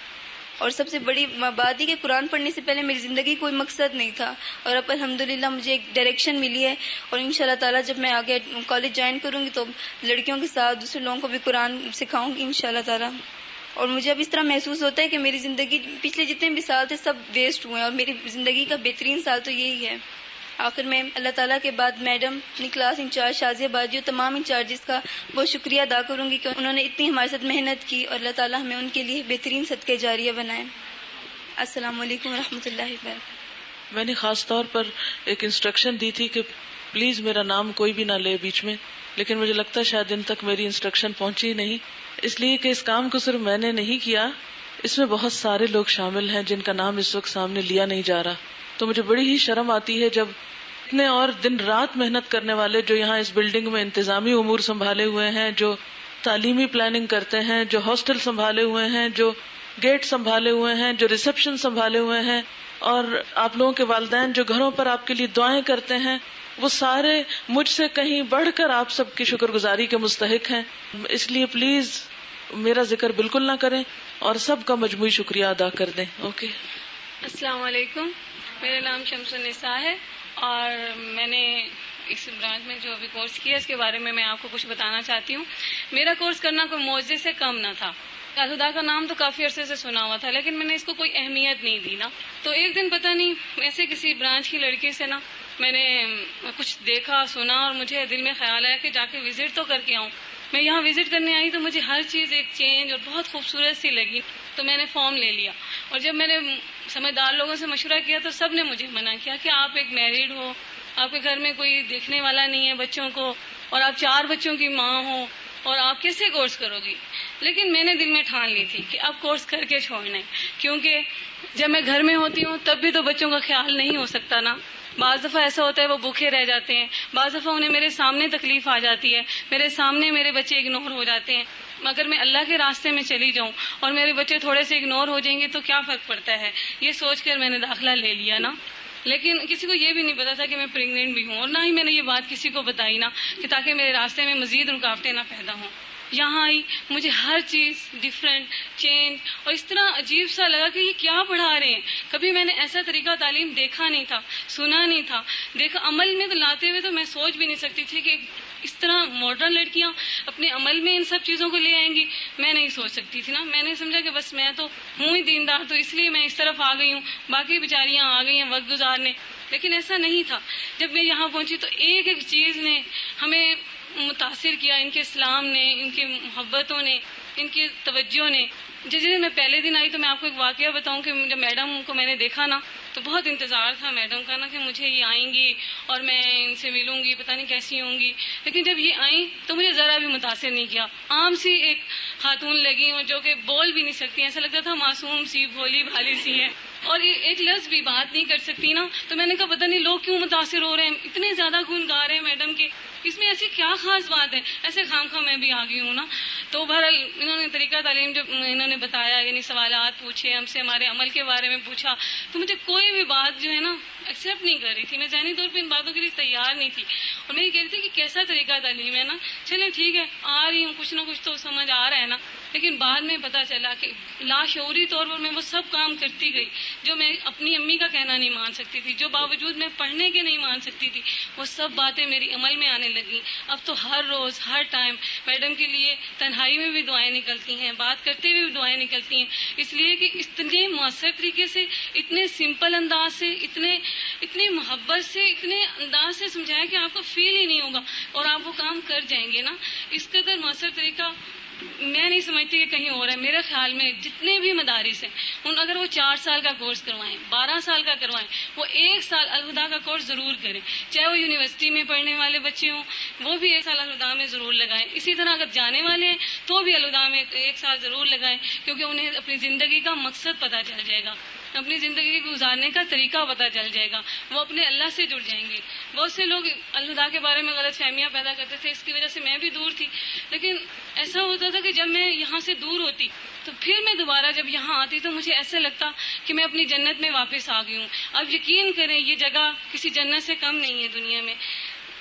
اور سب سے بڑی بات یہ کہ قرآن پڑھنے سے پہلے میری زندگی کوئی مقصد نہیں تھا، اور اب الحمدللہ مجھے ایک ڈائریکشن ملی ہے. اور انشاءاللہ تعالیٰ جب میں آگے کالج جوائن کروں گی تو لڑکیوں کے ساتھ دوسرے لوگوں کو بھی قرآن سکھاؤں گی انشاءاللہ تعالیٰ. اور مجھے اب اس طرح محسوس ہوتا ہے کہ میری زندگی پچھلے جتنے بھی سال تھے سب ویسٹ ہوئے ہیں، اور میری زندگی کا بہترین سال تو یہی ہے. آخر میں اللہ تعالیٰ کے بعد میڈم، اپنی کلاس انچارج شازیہ باجی اور تمام انچارجز کا بہت شکریہ ادا کروں گی کہ انہوں نے اتنی ہمارے ساتھ محنت کی، اور اللہ تعالیٰ ہمیں ان کے لیے بہترین صدقہ جاریہ بنائے. السلام علیکم ورحمۃ اللہ وبرکاتہ. میں نے خاص طور پر ایک انسٹرکشن دی تھی کہ پلیز میرا نام کوئی بھی نہ لے بیچ میں، لیکن مجھے لگتا ہے شاید ان تک میری انسٹرکشن پہنچی نہیں، اس لیے کہ اس کام کو صرف میں نے نہیں کیا، اس میں بہت سارے لوگ شامل ہیں جن کا نام اس وقت سامنے لیا نہیں جا رہا. تو مجھے بڑی ہی شرم آتی ہے جب اتنے اور دن رات محنت کرنے والے جو یہاں اس بلڈنگ میں انتظامی امور سنبھالے ہوئے ہیں، جو تعلیمی پلاننگ کرتے ہیں، جو ہاسٹل سنبھالے ہوئے ہیں، جو گیٹ سنبھالے ہوئے ہیں، جو ریسپشن سنبھالے ہوئے ہیں، اور آپ لوگوں کے والدین جو گھروں پر آپ کے لیے دعائیں کرتے ہیں، وہ سارے مجھ سے کہیں بڑھ کر آپ سب کی شکر گزاری کے مستحق ہیں. اس لیے پلیز میرا ذکر بالکل نہ کریں اور سب کا مجموعی شکریہ ادا کر دیں. اوکے. السلام علیکم، میرا نام شمس النساء ہے اور میں نے اس برانچ میں جو ابھی کورس کیا اس کے بارے میں آپ کو کچھ بتانا چاہتی ہوں. میرا کورس کرنا کوئی معجزے سے کم نہ تھا. الہدا کا نام تو کافی عرصے سے سنا ہوا تھا لیکن میں نے اس کو کوئی اہمیت نہیں دی نا. تو ایک دن پتہ نہیں ایسے کسی برانچ کی لڑکی سے نا میں نے کچھ دیکھا سنا اور مجھے دل میں خیال آیا کہ جا کے وزٹ تو کر کے آؤں. میں یہاں وزٹ کرنے آئی تو مجھے ہر چیز ایک چینج اور بہت خوبصورت سی لگی. تو میں نے فارم لے لیا اور جب میں نے سمجھدار لوگوں سے مشورہ کیا تو سب نے مجھے منع کیا کہ آپ ایک میریڈ ہو، آپ کے گھر میں کوئی دیکھنے والا نہیں ہے بچوں کو، اور آپ 4 بچوں کی ماں ہو اور آپ کیسے کورس کرو گی. لیکن میں نے دل میں ٹھان لی تھی کہ اب کورس کر کے چھوڑنا ہے، کیونکہ جب میں گھر میں ہوتی ہوں تب بھی تو بچوں کا خیال نہیں ہو سکتا نا. بعض دفعہ ایسا ہوتا ہے وہ بھوکے رہ جاتے ہیں، بعض دفعہ انہیں میرے سامنے تکلیف آ جاتی ہے، میرے سامنے میرے بچے اگنور ہو جاتے ہیں. اگر میں اللہ کے راستے میں چلی جاؤں اور میرے بچے تھوڑے سے اگنور ہو جائیں گے تو کیا فرق پڑتا ہے. یہ سوچ کر میں نے داخلہ لے لیا نا. لیکن کسی کو یہ بھی نہیں پتا تھا کہ میں پریگننٹ بھی ہوں، اور نہ ہی میں نے یہ بات کسی کو بتائی نا کہ تاکہ میرے راستے میں مزید رکاوٹیں نہ پیدا ہوں. یہاں آئی مجھے ہر چیز ڈفرینٹ چینج اور اس طرح عجیب سا لگا کہ یہ کیا پڑھا رہے ہیں. کبھی میں نے ایسا طریقہ تعلیم دیکھا نہیں تھا، سنا نہیں تھا، دیکھا عمل میں تو لاتے ہوئے تو میں سوچ بھی نہیں سکتی تھی کہ اس طرح ماڈرن لڑکیاں اپنے عمل میں ان سب چیزوں کو لے آئیں گی. میں نہیں سوچ سکتی تھی نا. میں نے سمجھا کہ بس میں تو ہوں ہی دیندار تو اس لیے میں اس طرف آ گئی ہوں، باقی بیچاریاں آ گئی ہیں وقت گزارنے. لیکن ایسا نہیں تھا. جب میں یہاں پہنچی تو ایک ایک چیز نے ہمیں متاثر کیا، ان کے اسلام نے، ان کی محبتوں نے، ان کی توجہ نے. جس دن میں پہلے دن آئی تو میں آپ کو ایک واقعہ بتاؤں کہ جب میڈم کو میں نے دیکھا نا تو بہت انتظار تھا میڈم کا نا کہ مجھے یہ آئیں گی اور میں ان سے ملوں گی، پتہ نہیں کیسی ہوں گی. لیکن جب یہ آئیں تو مجھے ذرا بھی متاثر نہیں کیا. عام سی ایک خاتون لگی اور جو کہ بول بھی نہیں سکتی، ایسا لگتا تھا معصوم سی بھولی بھالی سی ہے اور ایک لفظ بھی بات نہیں کر سکتی نا. تو میں نے کہا پتہ نہیں لوگ کیوں متاثر ہو رہے ہیں، اتنے زیادہ گن گا رہے ہیں میڈم کے، اس میں ایسی کیا خاص بات ہے. ایسے خام خواہ میں بھی آ گئی ہوں نا. تو بہرحال انہوں نے طریقہ تعلیم جو انہوں نے بتایا، یعنی سوالات پوچھے ہم سے، ہمارے عمل کے بارے میں پوچھا، تو مجھے کوئی بھی بات جو ہے نا ایکسیپٹ نہیں کر رہی تھی. میں ذہنی طور پہ ان باتوں کے لیے تیار نہیں تھی اور میں یہ کہہ رہی تھی کہ کیسا طریقہ تعلیم ہے نا. چلیں ٹھیک ہے، آ رہی ہوں، کچھ نہ کچھ تو سمجھ آ رہا ہے نا. لیکن بعد میں پتا چلا کہ لاشعوری طور پر میں وہ سب کام کرتی گئی جو میں اپنی امی کا کہنا نہیں مان سکتی تھی، جو باوجود میں پڑھنے کے نہیں مان سکتی تھی. وہ سب باتیں میری عمل میں آنے لگی. اب تو ہر روز ہر ٹائم میڈم کے لیے تنہائی میں بھی دعائیں نکلتی ہیں، بات کرتے ہوئے بھی دعائیں نکلتی ہیں، اس لیے کہ اتنے مؤثر طریقے سے، اتنے سمپل انداز سے، اتنی محبت سے، اتنے انداز سے سمجھایا کہ آپ کو فیل ہی نہیں ہوگا اور آپ وہ کام کر جائیں گے نا. اس قدر مؤثر طریقہ میں نہیں سمجھتی کہ کہیں اور ہے. میرے خیال میں جتنے بھی مدارس ہیں ان اگر وہ 4 سال کا کورس کروائیں، 12 سال کا کروائیں، وہ 1 سال الہدا کا کورس ضرور کریں. چاہے وہ یونیورسٹی میں پڑھنے والے بچے ہوں وہ بھی 1 سال الہدا میں ضرور لگائیں. اسی طرح اگر جانے والے ہیں تو بھی الہدا میں 1 سال ضرور لگائیں، کیونکہ انہیں اپنی زندگی کا مقصد پتہ چل جائے گا، اپنی زندگی گزارنے کا طریقہ پتہ چل جائے گا، وہ اپنے اللہ سے جڑ جائیں گے. بہت سے لوگ الہدا کے بارے میں غلط فہمیاں پیدا کرتے تھے، اس کی وجہ سے میں بھی دور تھی. لیکن ایسا ہوتا تھا کہ جب میں یہاں سے دور ہوتی تو پھر میں دوبارہ جب یہاں آتی تو مجھے ایسا لگتا کہ میں اپنی جنت میں واپس آ گئی ہوں. اب یقین کریں یہ جگہ کسی جنت سے کم نہیں ہے دنیا میں.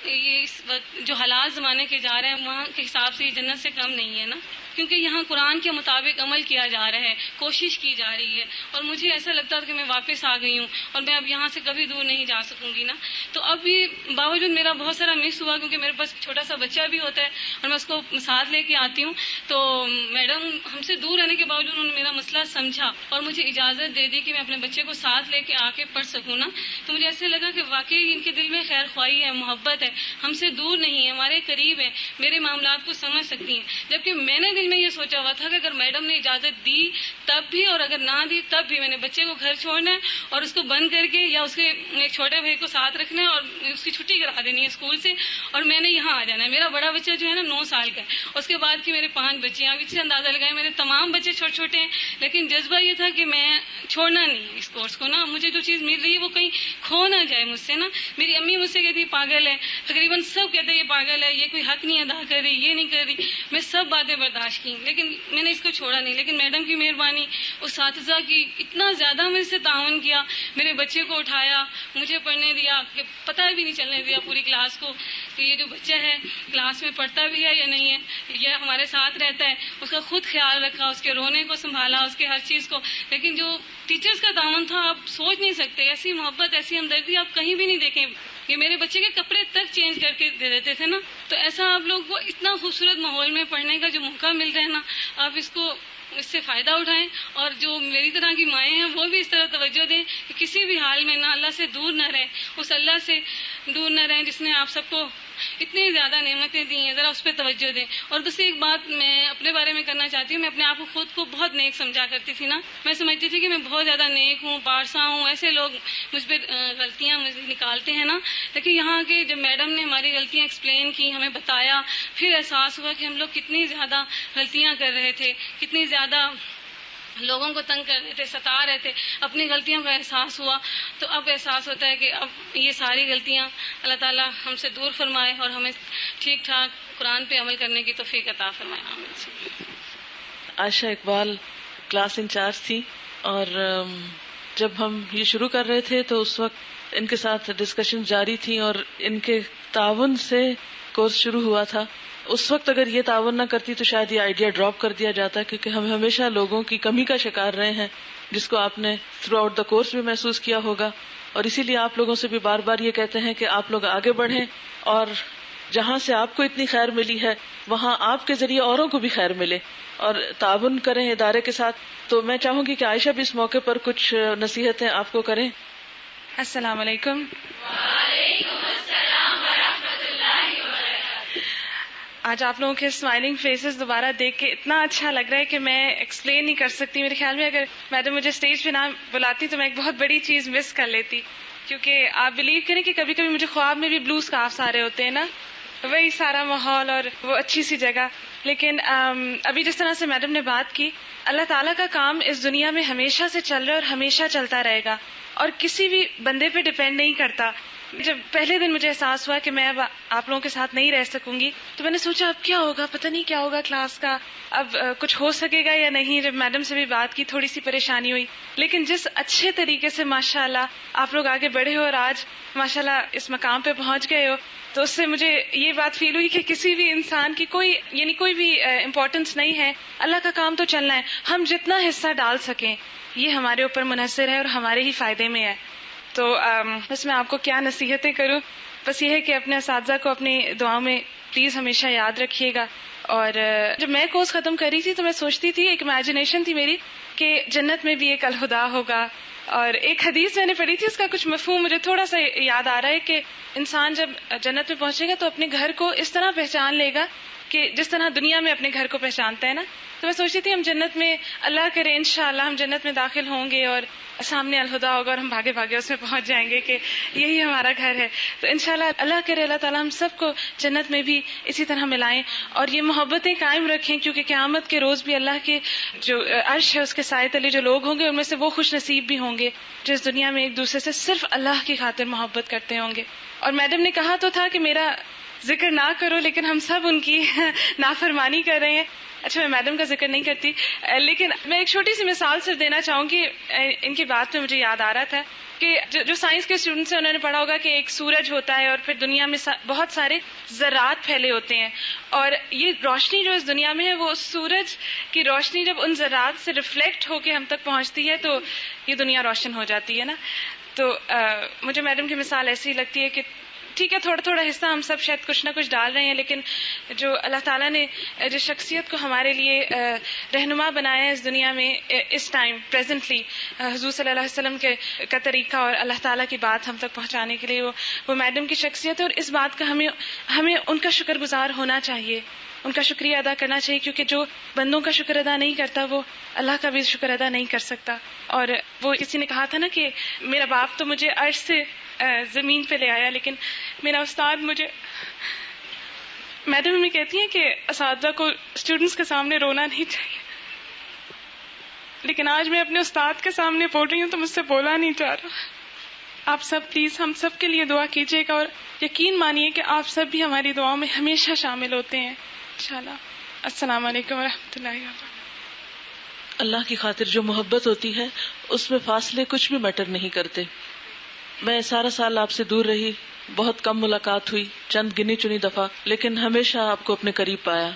یہ اس وقت جو حالات زمانے کے جا رہے ہیں وہاں کے حساب سے یہ جنت سے کم نہیں ہے نا، کیونکہ یہاں قرآن کے مطابق عمل کیا جا رہا ہے، کوشش کی جا رہی ہے. اور مجھے ایسا لگتا تھا کہ میں واپس آ گئی ہوں اور میں اب یہاں سے کبھی دور نہیں جا سکوں گی نا. تو اب بھی باوجود میرا بہت سارا مس ہوا، کیونکہ میرے پاس چھوٹا سا بچہ بھی ہوتا ہے اور میں اس کو ساتھ لے کے آتی ہوں. تو میڈم ہم سے دور رہنے کے باوجود انہوں نے میرا مسئلہ سمجھا اور مجھے اجازت دے دی کہ میں اپنے بچے کو ساتھ لے کے آ کے پڑھ سکوں نا. تو مجھے ایسے لگا کہ واقعی ان کے دل میں خیر خواہی ہے، محبت ہے. ہے, ہم سے دور نہیں ہے, ہمارے قریب ہے, میرے معاملات کو سمجھ سکتی ہیں. جبکہ میں نے دل میں یہ سوچا ہوا تھا کہ اگر میڈم نے اجازت دی تب بھی اور اگر نہ دی تب بھی میں نے بچے کو گھر چھوڑنا ہے اور اس کو بند کر کے یا اس کے ایک چھوٹے بھائی کو ساتھ رکھنا ہے اور اس کی چھٹی کرا دینی ہے اسکول سے اور میں نے یہاں آ جانا ہے. میرا بڑا بچہ جو ہے نا 9 سال کا ہے, اس کے بعد کی میرے 5 بچے ہیں. اب اس سے اندازہ لگائے میرے تمام بچے چھوٹے چھوٹے ہیں, لیکن جذبہ یہ تھا کہ میں چھوڑنا نہیں اس کورس کو نا. مجھے جو چیز مل رہی ہے وہ کہیں کھو نہ جائے مجھ سے نا. میری امی مجھ سے کہتی پاگل ہے, تقریباً سب کہتے یہ پاگل ہے, یہ کوئی حق نہیں ادا کر رہی, یہ نہیں کر رہی. میں سب باتیں برداشت کی لیکن میں نے اس کو چھوڑا نہیں. لیکن میڈم کی مہربانی, اساتذہ کی اتنا زیادہ مجھ سے تعاون کیا, میرے بچے کو اٹھایا, مجھے پڑھنے دیا کہ پتہ بھی نہیں چلنے دیا پوری کلاس کو کہ یہ جو بچہ ہے کلاس میں پڑھتا بھی ہے یا نہیں ہے, یہ ہمارے ساتھ رہتا ہے. اس کا خود خیال رکھا, اس کے رونے کو سنبھالا, اس کے ہر چیز کو. لیکن جو ٹیچرز کا تعاون تھا آپ سوچ نہیں سکتے, ایسی محبت ایسی ہمدردی آپ کہیں بھی نہیں دیکھیں. یہ میرے بچے کے کپڑے تک چینج کر کے دے دیتے تھے نا. تو ایسا آپ لوگ کو اتنا خوبصورت ماحول میں پڑھنے کا جو موقع مل رہا ہے نا, آپ اس سے فائدہ اٹھائیں. اور جو میری طرح کی مائیں ہیں وہ بھی اس طرح توجہ دیں کہ کسی بھی حال میں نہ اللہ سے دور نہ رہیں, اس اللہ سے دور نہ رہیں جس نے آپ سب کو اتنی زیادہ نعمتیں دی ہیں. ذرا اس پہ توجہ دیں. اور دوسری ایک بات میں اپنے بارے میں کرنا چاہتی ہوں, میں اپنے آپ کو خود کو بہت نیک سمجھا کرتی تھی نا. میں سمجھتی تھی کہ میں بہت زیادہ نیک ہوں, پارسا ہوں, ایسے لوگ مجھ پہ غلطیاں مجھے نکالتے ہیں نا. لیکن یہاں کے جب میڈم نے ہماری غلطیاں ایکسپلین کی, ہمیں بتایا, پھر احساس ہوا کہ ہم لوگ کتنی زیادہ غلطیاں کر رہے تھے, کتنی زیادہ لوگوں کو تنگ کر رہے تھے, ستا رہے تھے. اپنی غلطیوں کا احساس ہوا تو اب احساس ہوتا ہے کہ اب یہ ساری غلطیاں اللہ تعالیٰ ہم سے دور فرمائے اور ہمیں ٹھیک ٹھاک قرآن پہ عمل کرنے کی توفیق عطا فرمائے. آمین. عائشہ اقبال کلاس انچارج تھی اور جب ہم یہ شروع کر رہے تھے تو اس وقت ان کے ساتھ ڈسکشن جاری تھی اور ان کے تعاون سے کورس شروع ہوا تھا. اس وقت اگر یہ تعاون نہ کرتی تو شاید یہ آئیڈیا ڈراپ کر دیا جاتا, کیونکہ ہم ہمیشہ لوگوں کی کمی کا شکار رہے ہیں, جس کو آپ نے تھرو آؤٹ دا کورس بھی محسوس کیا ہوگا. اور اسی لیے آپ لوگوں سے بھی بار بار یہ کہتے ہیں کہ آپ لوگ آگے بڑھیں اور جہاں سے آپ کو اتنی خیر ملی ہے وہاں آپ کے ذریعے اوروں کو بھی خیر ملے اور تعاون کریں ادارے کے ساتھ. تو میں چاہوں گی کہ عائشہ بھی اس موقع پر کچھ نصیحتیں آپ کو کریں. السلام علیکم. آج آپ لوگوں کے اسمائلنگ فیسز دوبارہ دیکھ کے اتنا اچھا لگ رہا ہے کہ میں ایکسپلین نہیں کر سکتی. میرے خیال میں اگر میڈم مجھے اسٹیج پہ نہ بلاتی تو میں ایک بہت بڑی چیز مس کر لیتی. کیونکہ آپ بلیو کریں کہ کبھی کبھی مجھے خواب میں بھی بلو اسکارفس آ رہے ہوتے ہیں نا, وہی سارا ماحول اور وہ اچھی سی جگہ. لیکن ابھی جس طرح سے میڈم نے بات کی, اللہ تعالیٰ کا کام اس دنیا میں ہمیشہ سے چل رہا ہے اور ہمیشہ چلتا رہے گا اور کسی بھی بندے پہ ڈپینڈ نہیں کرتا. جب پہلے دن مجھے احساس ہوا کہ میں اب آپ لوگوں کے ساتھ نہیں رہ سکوں گی تو میں نے سوچا اب کیا ہوگا, پتہ نہیں کیا ہوگا کلاس کا, اب کچھ ہو سکے گا یا نہیں. جب میڈم سے بھی بات کی تھوڑی سی پریشانی ہوئی, لیکن جس اچھے طریقے سے ماشاءاللہ آپ لوگ آگے بڑھے ہو اور آج ماشاءاللہ اس مقام پہ پہنچ گئے ہو, تو اس سے مجھے یہ بات فیل ہوئی کہ کسی بھی انسان کی کوئی بھی امپورٹنس نہیں ہے. اللہ کا کام تو چلنا ہے, ہم جتنا حصہ ڈال سکیں یہ ہمارے اوپر منحصر ہے اور ہمارے ہی فائدے میں ہے. تو بس میں آپ کو کیا نصیحتیں کروں, بس یہ ہے کہ اپنے اساتذہ کو اپنی دعاؤں میں پلیز ہمیشہ یاد رکھیے گا. اور جب میں کورس ختم کر رہی تھی تو میں سوچتی تھی, ایک امیجنیشن تھی میری کہ جنت میں بھی ایک الہدا ہوگا. اور ایک حدیث میں نے پڑھی تھی, اس کا کچھ مفہوم مجھے تھوڑا سا یاد آ رہا ہے کہ انسان جب جنت میں پہنچے گا تو اپنے گھر کو اس طرح پہچان لے گا کہ جس طرح دنیا میں اپنے گھر کو پہچانتا ہے نا. تو میں سوچتی تھی ہم جنت میں, اللہ کرے انشاءاللہ ہم جنت میں داخل ہوں گے اور سامنے الہدا ہوگا اور ہم بھاگے بھاگے اس میں پہنچ جائیں گے کہ یہی ہمارا گھر ہے. تو انشاءاللہ اللہ کرے اللہ تعالیٰ ہم سب کو جنت میں بھی اسی طرح ملائیں اور یہ محبتیں قائم رکھیں, کیونکہ قیامت کے روز بھی اللہ کے جو عرش ہے اس کے سائے تلے جو لوگ ہوں گے ان میں سے وہ خوش نصیب بھی ہوں گے جو اس دنیا میں ایک دوسرے سے صرف اللہ کی خاطر محبت کرتے ہوں گے. اور میڈم نے کہا تو تھا کہ میرا ذکر نہ کرو, لیکن ہم سب ان کی نافرمانی کر رہے ہیں. اچھا, میں میڈم کا ذکر نہیں کرتی, لیکن میں ایک چھوٹی سی مثال صرف دینا چاہوں گی. ان کی بات میں مجھے یاد آ رہا تھا کہ جو سائنس کے اسٹوڈنٹس ہیں انہوں نے پڑھا ہوگا کہ ایک سورج ہوتا ہے اور پھر دنیا میں بہت سارے ذرات پھیلے ہوتے ہیں, اور یہ روشنی جو اس دنیا میں ہے وہ سورج کی روشنی جب ان ذرات سے ریفلیکٹ ہو کے ہم تک پہنچتی ہے تو یہ دنیا روشن ہو جاتی ہے نا. تو مجھے میڈم کی مثال ایسی لگتی ہے کہ ٹھیک ہے تھوڑا تھوڑا حصہ ہم سب شاید کچھ نہ کچھ ڈال رہے ہیں، لیکن جو اللہ تعالیٰ نے جس شخصیت کو ہمارے لیے رہنما بنایا ہے اس دنیا میں اس ٹائم پریزنٹلی، حضور صلی اللہ علیہ وسلم کا طریقہ اور اللہ تعالیٰ کی بات ہم تک پہنچانے کے لیے وہ میڈم کی شخصیت ہے، اور اس بات کا ہمیں ان کا شکر گزار ہونا چاہیے، ان کا شکریہ ادا کرنا چاہیے، کیونکہ جو بندوں کا شکر ادا نہیں کرتا وہ اللہ کا بھی شکر ادا نہیں کر سکتا. اور وہ کسی نے کہا تھا نا کہ میرا باپ تو مجھے عرش سے زمین پہ لے آیا، لیکن میرا استاد مجھے، میڈم ہمیں کہتی ہیں کہ اساتذہ کو اسٹوڈنٹس کے سامنے رونا نہیں چاہیے، لیکن آج میں اپنے استاد کے سامنے بول رہی ہوں تو مجھ سے بولا نہیں جا رہا. آپ سب پلیز ہم سب کے لیے دعا کیجیے گا، اور یقین مانیے کہ آپ سب بھی ہماری دعاؤں میں ہمیشہ شامل ہوتے ہیں انشاءاللہ. السلام علیکم ورحمۃ اللہ وبرکاتہ. اللہ کی خاطر جو محبت ہوتی ہے اس میں فاصلے کچھ بھی میٹر نہیں کرتے. میں سارا سال آپ سے دور رہی، بہت کم ملاقات ہوئی، چند گنی چنی دفعہ، لیکن ہمیشہ آپ کو اپنے قریب پایا.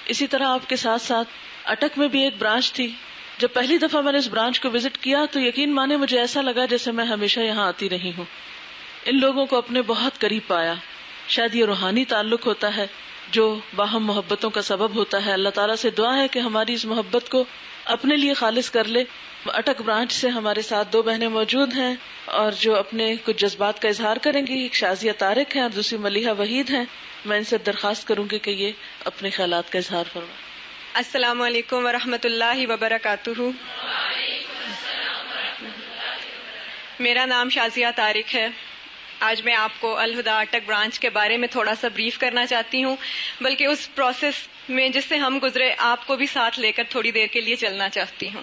اسی طرح آپ کے ساتھ ساتھ اٹک میں بھی ایک برانچ تھی. جب پہلی دفعہ میں نے اس برانچ کو وزٹ کیا تو یقین مانے مجھے ایسا لگا جیسے میں ہمیشہ یہاں آتی رہی ہوں. ان لوگوں کو اپنے بہت قریب پایا. شاید یہ روحانی تعلق ہوتا ہے جو باہم محبتوں کا سبب ہوتا ہے. اللہ تعالیٰ سے دعا ہے کہ ہماری اس محبت کو اپنے لیے خالص کر لے. اٹک برانچ سے ہمارے ساتھ 2 بہنیں موجود ہیں اور جو اپنے کچھ جذبات کا اظہار کریں گی. ایک شازیہ طارق ہیں اور دوسری ملیحہ وحید ہیں. میں ان سے درخواست کروں گی کہ یہ اپنے خیالات کا اظہار فرمائیں. السلام علیکم ورحمۃ اللہ وبرکاتہ. میرا نام شازیہ طارق ہے. آج میں آپ کو الہدیٰ اٹک برانچ کے بارے میں تھوڑا سا بریف کرنا چاہتی ہوں، بلکہ اس پروسیس میں جس سے ہم گزرے آپ کو بھی ساتھ لے کر تھوڑی دیر کے لیے چلنا چاہتی ہوں.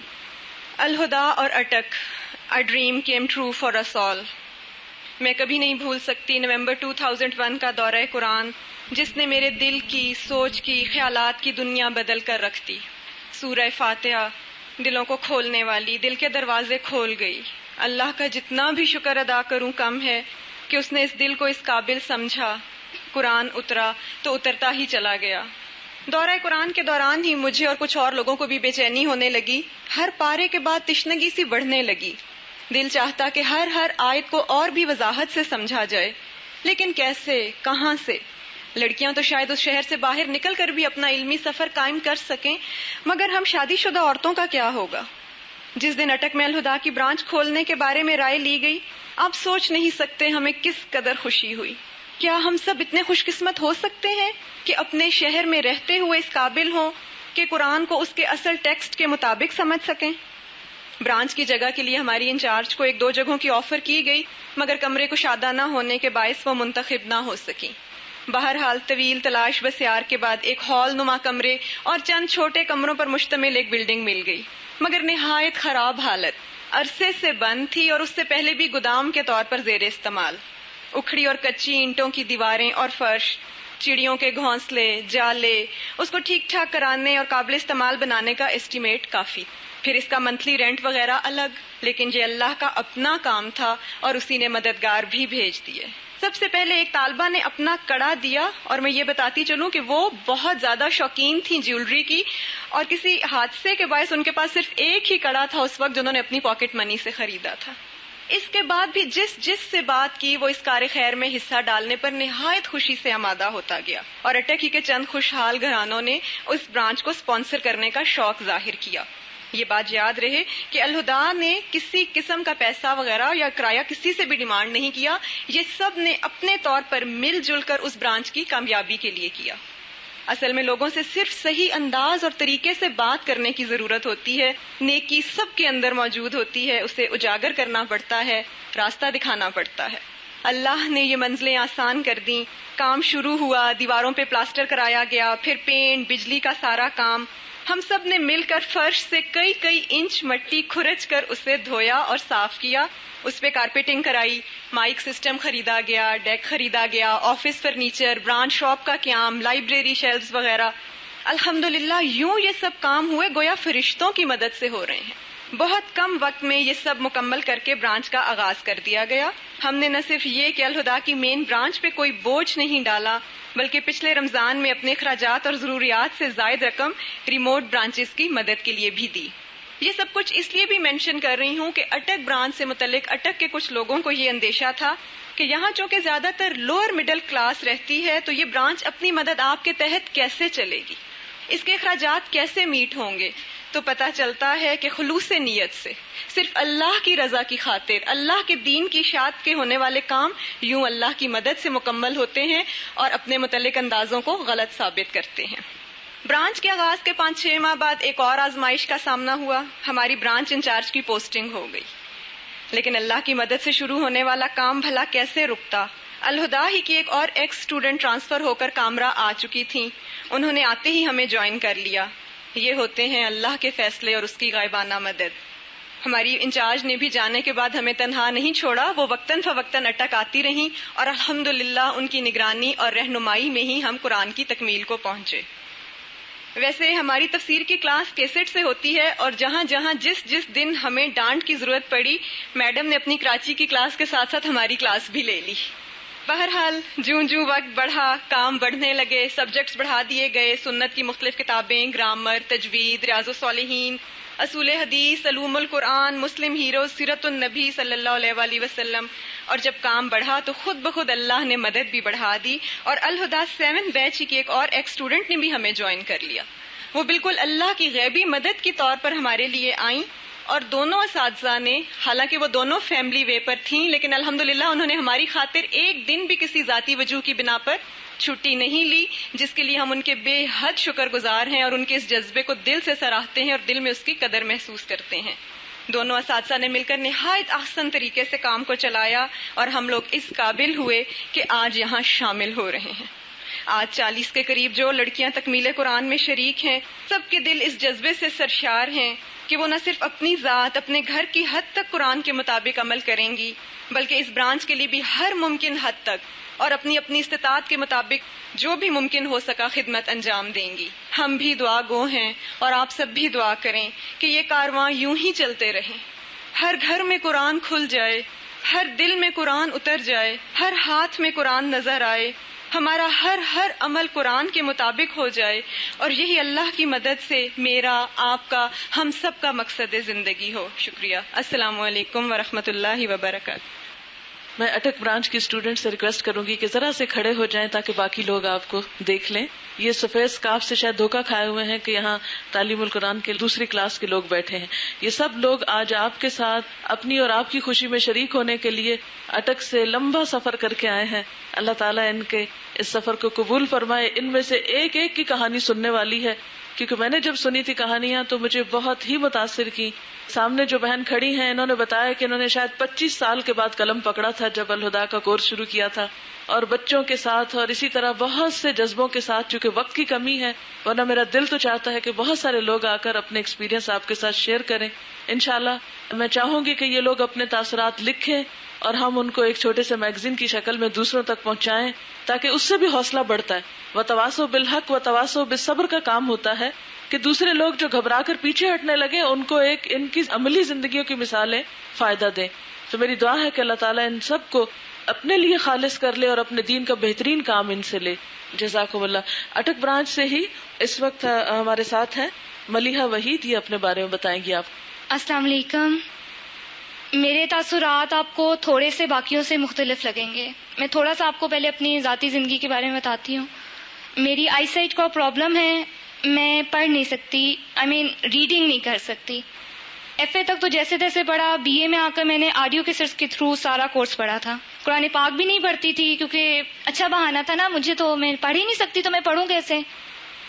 الہدیٰ اور اٹک، A dream came true for us all. میں کبھی نہیں بھول سکتی نومبر 2001 کا دورہ قرآن جس نے میرے دل کی، سوچ کی، خیالات کی دنیا بدل کر رکھ دی. سورہ فاتحہ دلوں کو کھولنے والی، دل کے دروازے کھول گئی. اللہ کا جتنا بھی شکر ادا کروں کم ہے کہ اس نے اس دل کو اس قابل سمجھا. قرآن اترا تو اترتا ہی چلا گیا. دورہ قرآن کے دوران ہی مجھے اور کچھ اور لوگوں کو بھی بے چینی ہونے لگی. ہر پارے کے بعد تشنگی سی بڑھنے لگی. دل چاہتا کہ ہر آیت کو اور بھی وضاحت سے سمجھا جائے، لیکن کیسے، کہاں سے؟ لڑکیاں تو شاید اس شہر سے باہر نکل کر بھی اپنا علمی سفر قائم کر سکیں، مگر ہم شادی شدہ عورتوں کا کیا ہوگا؟ جس دن اٹک میں الہدیٰ کی برانچ کھولنے کے بارے میں رائے لی گئی، آپ سوچ نہیں سکتے ہمیں کس قدر خوشی ہوئی. کیا ہم سب اتنے خوش قسمت ہو سکتے ہیں کہ اپنے شہر میں رہتے ہوئے اس قابل ہوں کہ قرآن کو اس کے اصل ٹیکسٹ کے مطابق سمجھ سکیں؟ برانچ کی جگہ کے لیے ہماری انچارج کو 1-2 جگہوں کی آفر کی گئی، مگر کمرے کو شادہ نہ ہونے کے باعث وہ منتخب نہ ہو سکی. بہرحال طویل تلاش بسیار کے بعد ایک ہال نما کمرے اور چند چھوٹے کمروں پر مشتمل ایک بلڈنگ مل گئی، مگر نہایت خراب حالت، عرصے سے بند تھی اور اس سے پہلے بھی گودام کے طور پر زیر استعمال. اکھڑی اور کچی اینٹوں کی دیواریں اور فرش، چڑیوں کے گھونسلے، جالے، اس کو ٹھیک ٹھاک کرانے اور قابل استعمال بنانے کا ایسٹیمیٹ کافی. پھر اس کا منتھلی رینٹ وغیرہ الگ، لیکن یہ اللہ کا اپنا کام تھا اور اسی نے مددگار بھی بھیج دیے. سب سے پہلے ایک طالبہ نے اپنا کڑا دیا، اور میں یہ بتاتی چلوں کہ وہ بہت زیادہ شوقین تھیں جیولری کی، اور کسی حادثے کے باعث ان کے پاس صرف ایک ہی کڑا تھا اس وقت جنہوں نے اپنی پاکٹ منی سے خریدا تھا. اس کے بعد بھی جس سے بات کی وہ اس کار خیر میں حصہ ڈالنے پر نہایت خوشی سے آمادہ ہوتا گیا، اور اٹک ہی کے چند خوشحال گھرانوں نے اس برانچ کو سپانسر کرنے کا شوق ظاہر کیا. یہ بات یاد رہے کہ الہدیٰ نے کسی قسم کا پیسہ وغیرہ یا کرایہ کسی سے بھی ڈیمانڈ نہیں کیا. یہ سب نے اپنے طور پر مل جل کر اس برانچ کی کامیابی کے لیے کیا. اصل میں لوگوں سے صرف صحیح انداز اور طریقے سے بات کرنے کی ضرورت ہوتی ہے. نیکی سب کے اندر موجود ہوتی ہے، اسے اجاگر کرنا پڑتا ہے، راستہ دکھانا پڑتا ہے. اللہ نے یہ منزلیں آسان کر دیں. کام شروع ہوا، دیواروں پہ پلاسٹر کرایا گیا، پھر پینٹ، بجلی کا سارا کام. ہم سب نے مل کر فرش سے کئی انچ مٹی کھرچ کر اسے دھویا اور صاف کیا. اس پہ کارپیٹنگ کرائی، مائک سسٹم خریدا گیا، ڈیک خریدا گیا، آفس فرنیچر، برانچ شاپ کا قیام، لائبریری شیلفز وغیرہ. الحمدللہ یوں یہ سب کام ہوئے گویا فرشتوں کی مدد سے ہو رہے ہیں. بہت کم وقت میں یہ سب مکمل کر کے برانچ کا آغاز کر دیا گیا. ہم نے نہ صرف یہ کہ الہدیٰ کی مین برانچ پہ کوئی بوجھ نہیں ڈالا، بلکہ پچھلے رمضان میں اپنے اخراجات اور ضروریات سے زائد رقم ریموٹ برانچز کی مدد کے لیے بھی دی. یہ سب کچھ اس لیے بھی مینشن کر رہی ہوں کہ اٹک برانچ سے متعلق اٹک کے کچھ لوگوں کو یہ اندیشہ تھا کہ یہاں چونکہ زیادہ تر لوور مڈل کلاس رہتی ہے تو یہ برانچ اپنی مدد آپ کے تحت کیسے چلے گی، اس کے اخراجات کیسے میٹ ہوں گے. تو پتہ چلتا ہے کہ خلوص نیت سے صرف اللہ کی رضا کی خاطر اللہ کے دین کی اشاعت کے ہونے والے کام یوں اللہ کی مدد سے مکمل ہوتے ہیں اور اپنے متعلق اندازوں کو غلط ثابت کرتے ہیں. برانچ کے آغاز کے 5-6 ماہ بعد ایک اور آزمائش کا سامنا ہوا. ہماری برانچ انچارج کی پوسٹنگ ہو گئی، لیکن اللہ کی مدد سے شروع ہونے والا کام بھلا کیسے رکتا. الہدا ہی کی ایک اور ایکس اسٹوڈنٹ ٹرانسفر ہو کر کامرا آ چکی تھیں، انہوں نے آتے ہی ہمیں جوائن کر لیا. یہ ہوتے ہیں اللہ کے فیصلے اور اس کی غائبانہ مدد. ہماری انچارج نے بھی جانے کے بعد ہمیں تنہا نہیں چھوڑا، وہ وقتاً فوقتاً اٹک آتی رہیں اور الحمدللہ ان کی نگرانی اور رہنمائی میں ہی ہم قرآن کی تکمیل کو پہنچے. ویسے ہماری تفسیر کی کلاس کیسٹ سے ہوتی ہے اور جہاں جہاں جس دن ہمیں ڈانٹ کی ضرورت پڑی میڈم نے اپنی کراچی کی کلاس کے ساتھ ساتھ ہماری کلاس بھی لے لی. بہرحال جوں وقت بڑھا کام بڑھنے لگے، سبجیکٹس بڑھا دیے گئے. سنت کی مختلف کتابیں، گرامر، تجوید، ریاض الصالحین، اصول حدیث، علوم القرآن، مسلم ہیروز، سیرت النبی صلی اللہ علیہ وآلہ وسلم. اور جب کام بڑھا تو خود بخود اللہ نے مدد بھی بڑھا دی اور الہدا 7 بیچ کی ایک اور ایکس اسٹوڈنٹ نے بھی ہمیں جوائن کر لیا. وہ بالکل اللہ کی غیبی مدد کے طور پر ہمارے لیے آئیں اور دونوں اساتذہ نے، حالانکہ وہ دونوں فیملی وے پر تھیں، لیکن الحمدللہ انہوں نے ہماری خاطر ایک دن بھی کسی ذاتی وجوہ کی بنا پر چھٹی نہیں لی، جس کے لیے ہم ان کے بے حد شکر گزار ہیں اور ان کے اس جذبے کو دل سے سراہتے ہیں اور دل میں اس کی قدر محسوس کرتے ہیں. دونوں اساتذہ نے مل کر نہایت احسن طریقے سے کام کو چلایا اور ہم لوگ اس قابل ہوئے کہ آج یہاں شامل ہو رہے ہیں. آج 40 کے قریب جو لڑکیاں تکمیل قرآن میں شریک ہیں، سب کے دل اس جذبے سے سرشار ہیں کہ وہ نہ صرف اپنی ذات، اپنے گھر کی حد تک قرآن کے مطابق عمل کریں گی، بلکہ اس برانچ کے لیے بھی ہر ممکن حد تک اور اپنی استطاعت کے مطابق جو بھی ممکن ہو سکا خدمت انجام دیں گی. ہم بھی دعا گو ہیں اور آپ سب بھی دعا کریں کہ یہ کارواں یوں ہی چلتے رہیں، ہر گھر میں قرآن کھل جائے، ہر دل میں قرآن اتر جائے، ہر ہاتھ میں قرآن نظر آئے، ہمارا ہر عمل قرآن کے مطابق ہو جائے اور یہی اللہ کی مدد سے میرا، آپ کا، ہم سب کا مقصد زندگی ہو. شکریہ. السلام علیکم ورحمۃ اللہ وبرکاتہ. میں اٹک برانچ کی اسٹوڈنٹ سے ریکویسٹ کروں گی کہ ذرا سے کھڑے ہو جائیں تاکہ باقی لوگ آپ کو دیکھ لیں. یہ سفید اسکارف سے شاید دھوکہ کھائے ہوئے ہیں کہ یہاں تعلیم القرآن کے دوسری کلاس کے لوگ بیٹھے ہیں. یہ سب لوگ آج آپ کے ساتھ اپنی اور آپ کی خوشی میں شریک ہونے کے لیے اٹک سے لمبا سفر کر کے آئے ہیں. اللہ تعالیٰ ان کے اس سفر کو قبول فرمائے. ان میں سے ایک ایک کی کہانی سننے والی ہے، کیونکہ میں نے جب سنی تھی کہانیاں تو مجھے بہت ہی متاثر کی. سامنے جو بہن کھڑی ہیں انہوں نے بتایا کہ انہوں نے شاید 25 سال کے بعد قلم پکڑا تھا جب الہدا کا کورس شروع کیا تھا، اور بچوں کے ساتھ اور اسی طرح بہت سے جذبوں کے ساتھ. چونکہ وقت کی کمی ہے ورنہ میرا دل تو چاہتا ہے کہ بہت سارے لوگ آ کر اپنے ایکسپیرینس آپ کے ساتھ شیئر کریں. انشاءاللہ میں چاہوں گی کہ یہ لوگ اپنے تاثرات لکھیں اور ہم ان کو ایک چھوٹے سے میگزین کی شکل میں دوسروں تک پہنچائیں تاکہ اس سے بھی حوصلہ بڑھتا ہے. وتواصوا بالحق وتواصوا بالصبر کا کام ہوتا ہے کہ دوسرے لوگ جو گھبرا کر پیچھے ہٹنے لگے ان کو ایک ان کی عملی زندگیوں کی مثالیں فائدہ دیں. تو میری دعا ہے کہ اللہ تعالیٰ ان سب کو اپنے لیے خالص کر لے اور اپنے دین کا بہترین کام ان سے لے. جزاکم اللہ. اٹک برانچ سے ہی اس وقت ہمارے ساتھ ہیں ملیحہ وحید، یہ اپنے بارے میں بتائیں گی آپ. السلام علیکم. میرے تاثرات آپ کو تھوڑے سے باقیوں سے مختلف لگیں گے. میں تھوڑا سا آپ کو پہلے اپنی ذاتی زندگی کے بارے میں بتاتی ہوں. میری آئی سائٹ کا پرابلم ہے، میں پڑھ نہیں سکتی، ریڈنگ نہیں کر سکتی. ایف اے تک تو جیسے تیسے پڑھا، بی اے میں آ کر میں نے آڈیو کیسٹس کے تھرو سارا کورس پڑھا تھا. قرآن پاک بھی نہیں پڑھتی تھی کیونکہ اچھا بہانہ تھا نا، مجھے تو میں پڑھ ہی نہیں سکتی تو میں پڑھوں کیسے.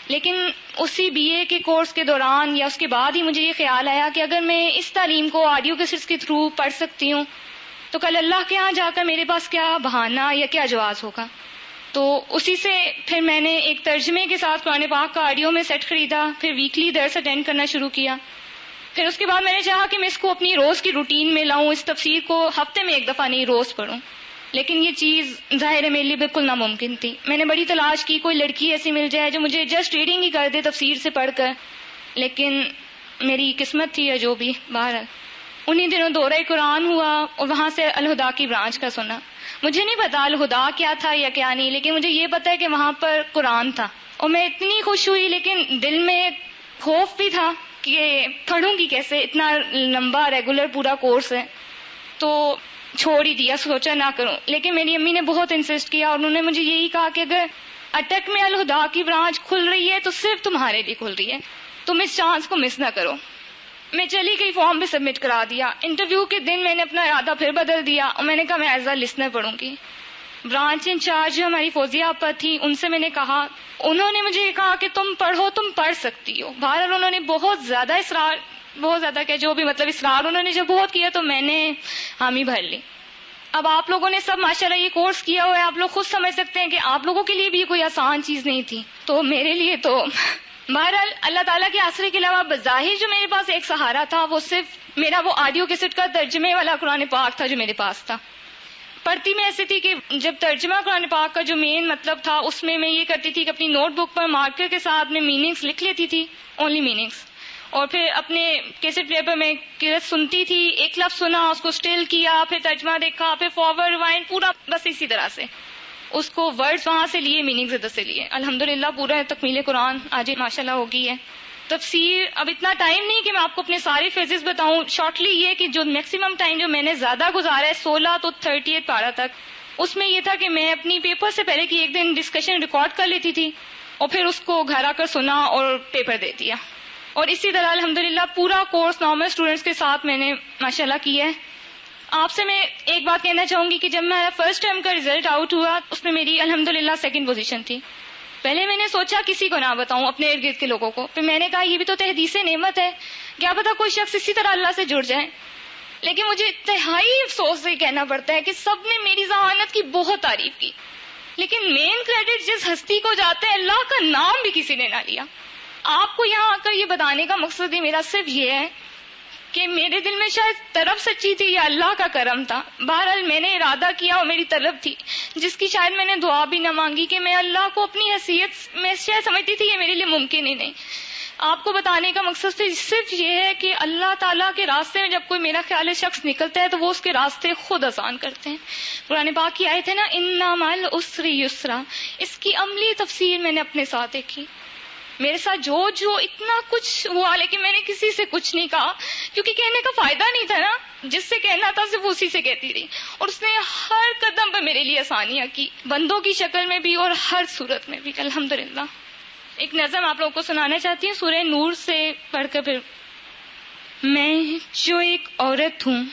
لیکن اسی بی اے کے کورس کے دوران یا اس کے بعد ہی مجھے یہ خیال آیا کہ اگر میں اس تعلیم کو آڈیو کیسٹس کے تھرو پڑھ سکتی ہوں تو کل اللہ کے ہاں جا کر میرے پاس کیا بہانہ یا کیا جواز ہوگا. تو اسی سے پھر میں نے ایک ترجمے کے ساتھ قرآن پاک کا آڈیو میں سیٹ خریدا، پھر ویکلی درس اٹینڈ کرنا شروع کیا. پھر اس کے بعد میں نے چاہا کہ میں اس کو اپنی روز کی روٹین میں لاؤں، اس تفسیر کو ہفتے میں ایک دفعہ نہیں روز پڑھوں. لیکن یہ چیز ظاہر ہے میرے لیے بالکل ناممکن تھی. میں نے بڑی تلاش کی کوئی لڑکی ایسی مل جائے جو مجھے جسٹ ریڈنگ ہی کر دے تفسیر سے پڑھ کر، لیکن میری قسمت تھی یا جو بھی. بہرحال انہی دنوں دورہ قرآن ہوا اور وہاں سے الہدا کی برانچ کا سنا. مجھے نہیں پتا الہدا کیا تھا یا کیا نہیں، لیکن مجھے یہ پتا ہے کہ وہاں پر قرآن تھا اور میں اتنی خوش ہوئی. لیکن دل میں خوف بھی تھا کہ پڑھوں گی کیسے، اتنا لمبا ریگولر پورا کورس ہے، تو چھوڑ ہی دیا، سوچا نہ کروں. لیکن میری امی نے بہت انسسٹ کیا اور انہوں نے مجھے یہی کہا کہ اگر اٹک میں الہدا کی برانچ کھل رہی ہے تو صرف تمہارے لیے کھل رہی ہے، تم اس چانس کو مس نہ کرو. میں چلی گئی، فارم بھی سبمٹ کرا دیا. انٹرویو کے دن میں نے اپنا ارادہ پھر بدل دیا اور میں نے کہا میں ایز اے لسنر پڑھوں گی. برانچ انچارج جو ہماری فوزیہ آپا تھی، ان سے میں نے کہا، انہوں نے مجھے کہا کہ تم پڑھو، تم پڑھ سکتی ہو. بہرحال انہوں نے بہت زیادہ کہ جو بھی مطلب اصرار انہوں نے جب بہت کیا تو میں نے حامی بھر لی. اب آپ لوگوں نے سب ماشاءاللہ یہ کورس کیا ہوا ہے، آپ لوگ خود سمجھ سکتے ہیں کہ آپ لوگوں کے لیے بھی کوئی آسان چیز نہیں تھی. تو میرے لیے تو بہرحال اللہ تعالیٰ کے آسرے کے علاوہ بظاہر جو میرے پاس ایک سہارا تھا وہ صرف میرا وہ آڈیو کیسٹ کا ترجمے والا قرآن پاک تھا جو میرے پاس تھا. پڑھتی میں ایسے تھی کہ جب ترجمہ قرآن پاک کا جو مین مطلب تھا اس میں یہ کرتی تھی کہ اپنی نوٹ بک پر مارکر کے ساتھ میں میننگز لکھ لیتی تھی، اونلی میننگز، اور پھر اپنے کیسٹ پلیئر پر میں قرأت سنتی تھی، ایک لفظ سنا، اس کو اسٹل کیا، پھر ترجمہ دیکھا، پھر فارورڈ ریوائنڈ، پورا بس اسی طرح سے اس کو ورڈز وہاں سے لیے، میننگز ادھر سے لیے. الحمدللہ پورا تکمیل قرآن آج ماشاءاللہ ہو گئی ہے. تفسیر اب اتنا ٹائم نہیں کہ میں آپ کو اپنے سارے فیزز بتاؤں. شارٹلی یہ کہ جو میکسیمم ٹائم جو میں نے زیادہ گزارا ہے 16 تو 38 پارہ تک، اس میں یہ تھا کہ میں اپنی پیپر سے پہلے کی ایک دن ڈسکشن ریکارڈ کر لیتی تھی اور پھر اس کو گھر آ کر سنا اور پیپر دے دیا. اور اسی طرح الحمدللہ پورا کورس نارمل اسٹوڈنٹس کے ساتھ میں نے ماشاءاللہ کیا ہے. آپ سے میں ایک بات کہنا چاہوں گی کہ جب میرا فرسٹ ٹرم کا رزلٹ آؤٹ ہوا اس میں میری الحمدللہ 2nd پوزیشن تھی. پہلے میں نے سوچا کسی کو نہ بتاؤں، اپنے ارد گرد کے لوگوں کو. پھر میں نے کہا یہ بھی تو تحدیث نعمت ہے، کیا پتا کوئی شخص اسی طرح اللہ سے جڑ جائے. لیکن مجھے انتہائی افسوس سے کہنا پڑتا ہے کہ سب نے میری ذہانت کی بہت تعریف کی، لیکن مین کریڈٹ جس ہستی کو جاتا ہے اللہ کا نام بھی کسی نے نہ لیا. آپ کو یہاں آ کر یہ بتانے کا مقصد ہی میرا صرف یہ ہے کہ میرے دل میں شاید طلب سچی تھی یا اللہ کا کرم تھا. بہرحال میں نے ارادہ کیا اور میری طلب تھی جس کی شاید میں نے دعا بھی نہ مانگی کہ میں اللہ کو اپنی حیثیت میں شاید سمجھتی تھی یہ میرے لیے ممکن ہی نہیں. آپ کو بتانے کا مقصد صرف یہ ہے کہ اللہ تعالیٰ کے راستے میں جب کوئی میرا خیال شخص نکلتا ہے تو وہ اس کے راستے خود آسان کرتے ہیں. قرآن پاک کی آیت ہے نا اِنَّ مَعَ الْعُسْرِ یُسْرًا، اس کی عملی تفسیر میں نے اپنے ساتھ دیکھی. میرے ساتھ جو اتنا کچھ ہوا لیکن میں نے کسی سے کچھ نہیں کہا کیونکہ کہنے کا فائدہ نہیں تھا نا. جس سے کہنا تھا صرف اسی سے کہتی رہی اور اس نے ہر قدم پر میرے لیے آسانیاں کی، بندوں کی شکل میں بھی اور ہر صورت میں بھی الحمدللہ. ایک نظم آپ لوگوں کو سنانا چاہتی ہوں سورہ نور سے پڑھ کر. پھر میں جو ایک عورت ہوں،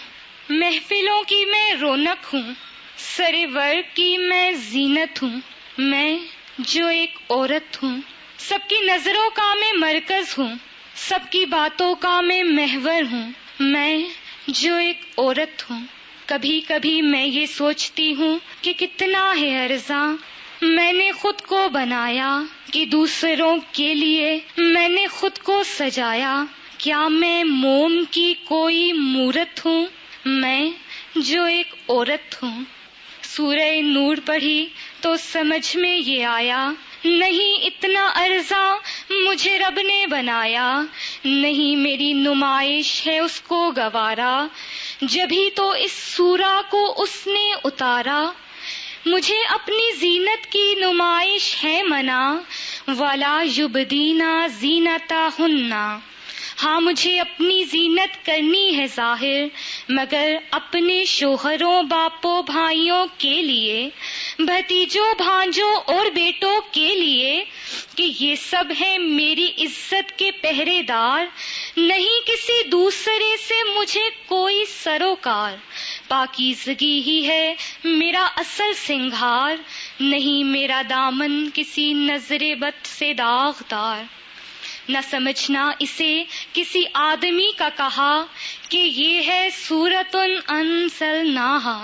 محفلوں کی میں رونق ہوں، سرور کی میں زینت ہوں. میں جو ایک عورت ہوں، سب کی نظروں کا میں مرکز ہوں، سب کی باتوں کا میں محور ہوں. میں جو ایک عورت ہوں، کبھی کبھی میں یہ سوچتی ہوں کہ کتنا ہے عرضاں میں نے خود کو بنایا کہ دوسروں کے لیے میں نے خود کو سجایا. کیا میں موم کی کوئی مورت ہوں؟ میں جو ایک عورت ہوں. سورہ نور پڑھی تو سمجھ میں یہ آیا، نہیں اتنا عرضاں مجھے رب نے بنایا، نہیں میری نمائش ہے اس کو گوارا، جبھی تو اس سورہ کو اس نے اتارا. مجھے اپنی زینت کی نمائش ہے منع، وَلَا يُبْدِينَ زِينَتَهُنَّ. ہاں مجھے اپنی زینت کرنی ہے ظاہر مگر اپنے شوہروں، باپوں، بھائیوں کے لیے، بھتیجوں، بھانجوں اور بیٹوں کے لیے کہ یہ سب ہے میری عزت کے پہرے دار. نہیں کسی دوسرے سے مجھے کوئی سروکار، پاکیزگی ہی ہے میرا اصل سنگھار، نہیں میرا دامن کسی نظر بد سے داغدار. نہ سمجھنا اسے کسی آدمی کا کہا کہ یہ ہے سورۃ انزلناہا،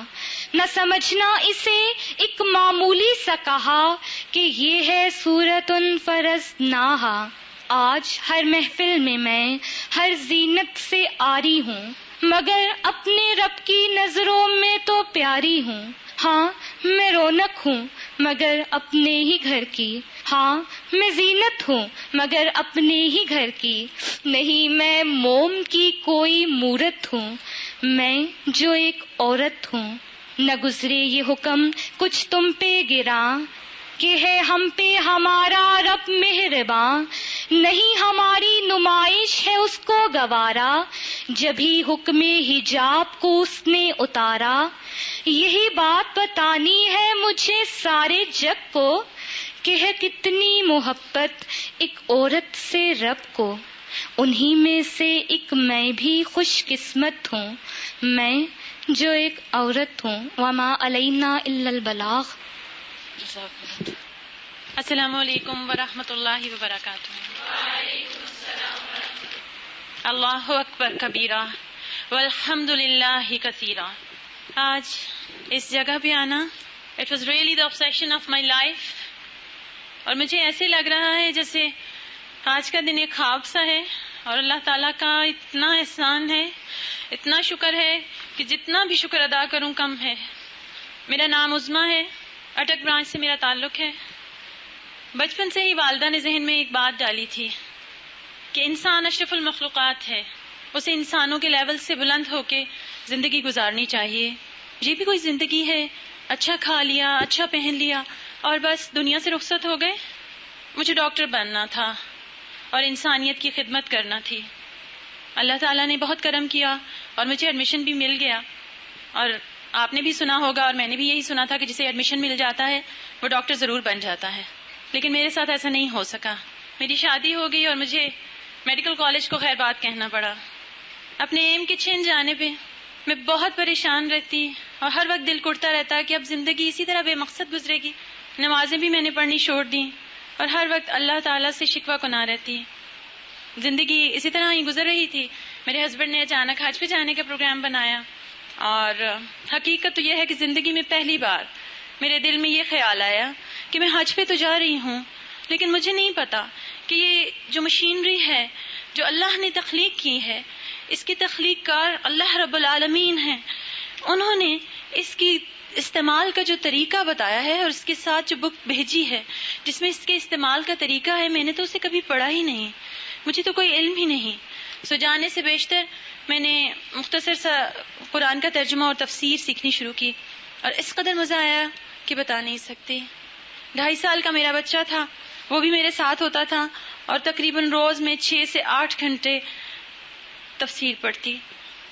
نہ سمجھنا اسے ایک معمولی سا کہا کہ یہ ہے سورۃ فرضناہا. آج ہر محفل میں ہر زینت سے آری ہوں مگر اپنے رب کی نظروں میں تو پیاری ہوں. ہاں میں رونق ہوں مگر اپنے ہی گھر کی، ہاں میں زینت ہوں مگر اپنے ہی گھر کی، نہیں میں موم کی کوئی مورت ہوں. میں جو ایک عورت ہوں. نہ گزرے یہ حکم کچھ تم پہ گراں کہ ہے ہم پہ ہمارا رب مہرباں، نہیں ہماری نمائش ہے اس کو گوارا، جبھی حکم حجاب کو اس نے اتارا. یہی بات بتانی ہے مجھے سارے جگ کو کہ ہے کتنی محبت ایک عورت سے رب کو. انہی میں سے ایک میں بھی خوش قسمت ہوں، میں جو ایک عورت ہوں. وما علینا الا البلاغ. السلام علیکم ورحمۃ اللہ وبرکاتہ. اللہ اکبر کبیرہ والحمد للہ کثیرہ. آج اس جگہ پہ آنا it was really the obsession of my life, اور مجھے ایسے لگ رہا ہے جیسے آج کا دن ایک خواب سا ہے، اور اللہ تعالیٰ کا اتنا احسان ہے، اتنا شکر ہے کہ جتنا بھی شکر ادا کروں کم ہے. میرا نام عظمیٰ ہے، اٹک برانچ سے میرا تعلق ہے. بچپن سے ہی والدہ نے ذہن میں ایک بات ڈالی تھی کہ انسان اشرف المخلوقات ہے، اسے انسانوں کے لیول سے بلند ہو کے زندگی گزارنی چاہیے. یہ بھی کوئی زندگی ہے؟ اچھا کھا لیا، اچھا پہن لیا اور بس دنیا سے رخصت ہو گئے. مجھے ڈاکٹر بننا تھا اور انسانیت کی خدمت کرنا تھی. اللہ تعالیٰ نے بہت کرم کیا اور مجھے ایڈمیشن بھی مل گیا. اور آپ نے بھی سنا ہوگا اور میں نے بھی یہی سنا تھا کہ جسے ایڈمیشن مل جاتا ہے وہ ڈاکٹر ضرور بن جاتا ہے. لیکن میرے ساتھ ایسا نہیں ہو سکا. میری شادی ہو گئی اور مجھے میڈیکل کالج کو خیر بات کہنا پڑا. اپنے ایم کے چھن جانے پہ میں بہت پریشان رہتی اور ہر وقت دل کڑتا رہتا کہ اب زندگی اسی طرح بے مقصد گزرے گی. نمازیں بھی میں نے پڑھنی چھوڑ دیں اور ہر وقت اللہ تعالیٰ سے شکوہ گناہ رہتی. زندگی اسی طرح ہی گزر رہی تھی. میرے ہسبینڈ نے اچانک حج پہ جانے کا پروگرام بنایا، اور حقیقت تو یہ ہے کہ زندگی میں پہلی بار میرے دل میں یہ خیال آیا کہ میں حج پہ تو جا رہی ہوں، لیکن مجھے نہیں پتا کہ یہ جو مشینری ہے جو اللہ نے تخلیق کی ہے، اس کی تخلیق کار اللہ رب العالمین ہیں. انہوں نے اس کی استعمال کا جو طریقہ بتایا ہے اور اس کے ساتھ جو بک بھیجی ہے جس میں اس کے استعمال کا طریقہ ہے، میں نے تو اسے کبھی پڑھا ہی نہیں، مجھے تو کوئی علم ہی نہیں. سو جانے سے بیشتر میں نے مختصر سا قرآن کا ترجمہ اور تفسیر سیکھنی شروع کی، اور اس قدر مزہ آیا کہ بتا نہیں سکتی. 2.5 سال کا میرا بچہ تھا، وہ بھی میرے ساتھ ہوتا تھا، اور تقریباً روز میں 6 سے 8 گھنٹے تفسیر پڑھتی.